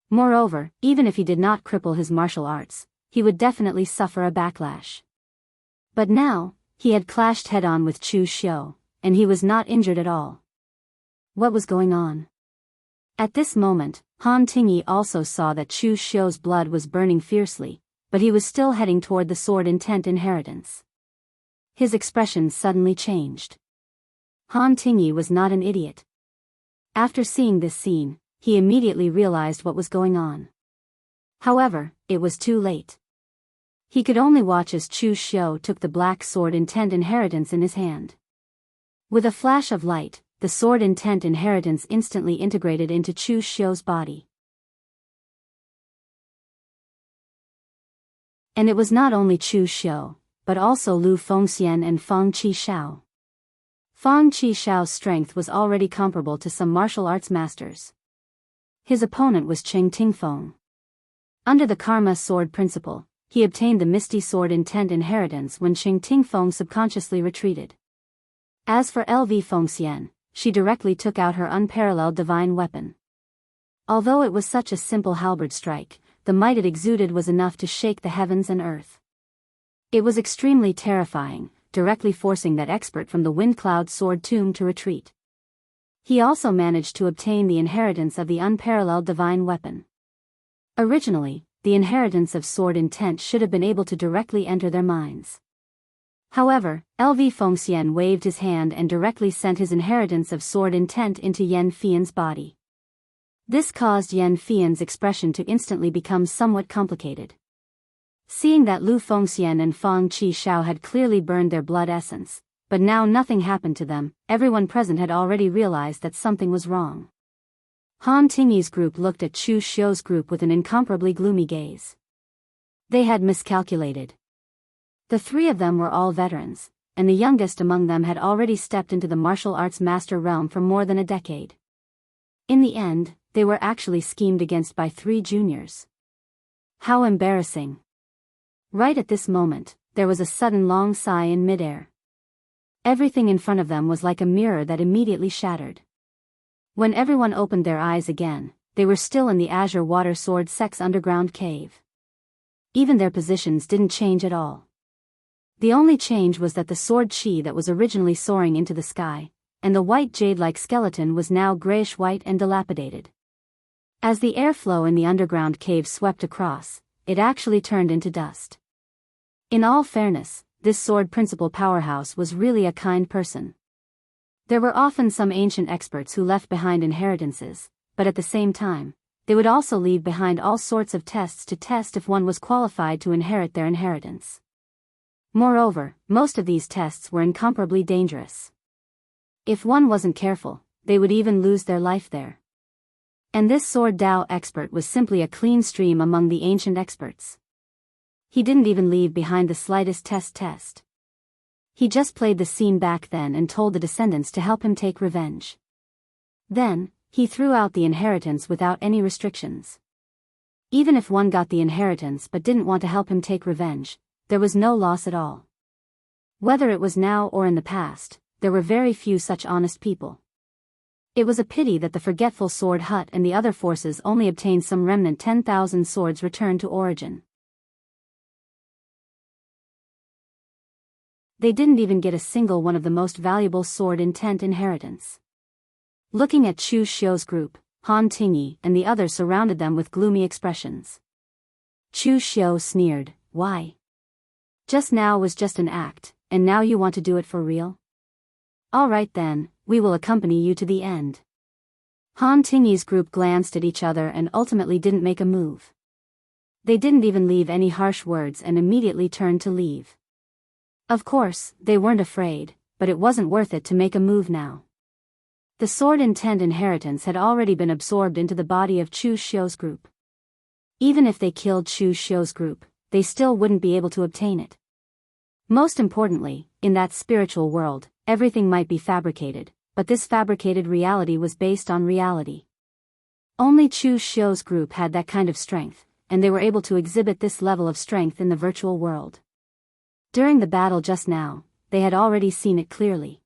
Moreover, even if he did not cripple his martial arts, he would definitely suffer a backlash. But now, he had clashed head-on with Chu Xiu, and he was not injured at all. What was going on? At this moment, Han Tingyi also saw that Chu Xiu's blood was burning fiercely, but he was still heading toward the sword intent inheritance. His expression suddenly changed. Han Tingyi was not an idiot. After seeing this scene, he immediately realized what was going on. However, it was too late. He could only watch as Chu Xiu took the black sword intent inheritance in his hand. With a flash of light, the sword intent inheritance instantly integrated into Chu Xiu's body. And it was not only Chu Xiu, but also Lu Fengxian and Fang Qishao. Fang Qishao's strength was already comparable to some martial arts masters. His opponent was Qing Tingfeng. Under the karma sword principle, he obtained the misty sword intent inheritance when Qing Tingfeng subconsciously retreated. As for LV Fengxian, she directly took out her unparalleled divine weapon. Although it was such a simple halberd strike, the might it exuded was enough to shake the heavens and earth. It was extremely terrifying, directly forcing that expert from the Wind Cloud Sword Tomb to retreat. He also managed to obtain the inheritance of the unparalleled divine weapon. Originally, the inheritance of sword intent should have been able to directly enter their minds. However, LV Fengxian waved his hand and directly sent his inheritance of sword intent into Yan Fian's body. This caused Yan Fian's expression to instantly become somewhat complicated. Seeing that Lu Fengxian and Fang Qishao had clearly burned their blood essence, but now nothing happened to them, everyone present had already realized that something was wrong. Han Tingyi's group looked at Chu Xiu's group with an incomparably gloomy gaze. They had miscalculated. The three of them were all veterans, and the youngest among them had already stepped into the martial arts master realm for more than a decade. In the end, they were actually schemed against by three juniors. How embarrassing. Right at this moment, there was a sudden long sigh in midair. Everything in front of them was like a mirror that immediately shattered. When everyone opened their eyes again, they were still in the Azure Water Sword Sect's underground cave. Even their positions didn't change at all. The only change was that the sword chi that was originally soaring into the sky, and the white jade-like skeleton was now grayish-white and dilapidated. As the airflow in the underground cave swept across, it actually turned into dust. In all fairness, this sword principal powerhouse was really a kind person. There were often some ancient experts who left behind inheritances, but at the same time, they would also leave behind all sorts of tests to test if one was qualified to inherit their inheritance. Moreover, most of these tests were incomparably dangerous. If one wasn't careful, they would even lose their life there. And this sword Dao expert was simply a clean stream among the ancient experts. He didn't even leave behind the slightest test. He just played the scene back then and told the descendants to help him take revenge. Then, he threw out the inheritance without any restrictions. Even if one got the inheritance but didn't want to help him take revenge, there was no loss at all. Whether it was now or in the past, there were very few such honest people. It was a pity that the forgetful sword hut and the other forces only obtained some remnant 10,000 swords returned to origin. They didn't even get a single one of the most valuable sword intent inheritance. Looking at Chu Xiu's group, Han Tingyi and the others surrounded them with gloomy expressions. Chu Xiu sneered, "Why? Just now was just an act, and now you want to do it for real? All right then, we will accompany you to the end." Han Tingyi's group glanced at each other and ultimately didn't make a move. They didn't even leave any harsh words and immediately turned to leave. Of course, they weren't afraid, but it wasn't worth it to make a move now. The sword intent inheritance had already been absorbed into the body of Chu Xiu's group. Even if they killed Chu Xiu's group, they still wouldn't be able to obtain it. Most importantly, in that spiritual world, everything might be fabricated, but this fabricated reality was based on reality. Only Chu Xiu's group had that kind of strength, and they were able to exhibit this level of strength in the virtual world. During the battle just now, they had already seen it clearly.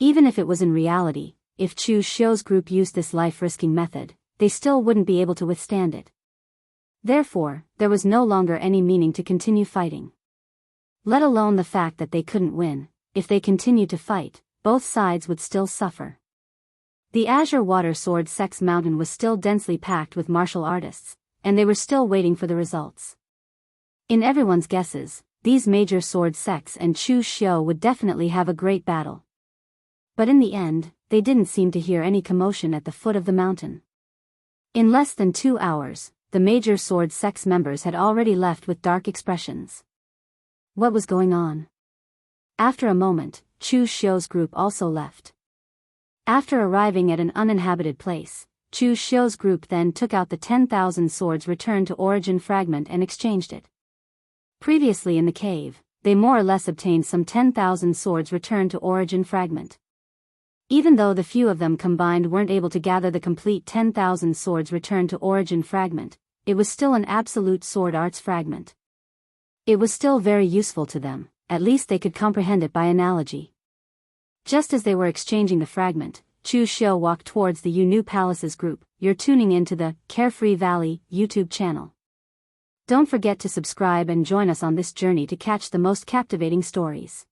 Even if it was in reality, if Chu Xiu's group used this life-risking method, they still wouldn't be able to withstand it. Therefore, there was no longer any meaning to continue fighting. Let alone the fact that they couldn't win. If they continued to fight, both sides would still suffer. The Azure Water Sword Sect's mountain was still densely packed with martial artists, and they were still waiting for the results. In everyone's guesses, these major sword sects and Chu Xiu would definitely have a great battle. But in the end, they didn't seem to hear any commotion at the foot of the mountain. In less than 2 hours, the major sword sects members had already left with dark expressions. What was going on? After a moment, Chu Xiu's group also left. After arriving at an uninhabited place, Chu Xiu's group then took out the 10,000 swords returned to origin fragment and exchanged it. Previously in the cave, they more or less obtained some 10,000 swords returned to origin fragment. Even though the few of them combined weren't able to gather the complete 10,000 swords returned to origin fragment, it was still an absolute sword arts fragment. It was still very useful to them, at least they could comprehend it by analogy. Just as they were exchanging the fragment, Chu Xiu walked towards the Yu Palace's group. You're tuning into the Carefree Valley YouTube channel. Don't forget to subscribe and join us on this journey to catch the most captivating stories.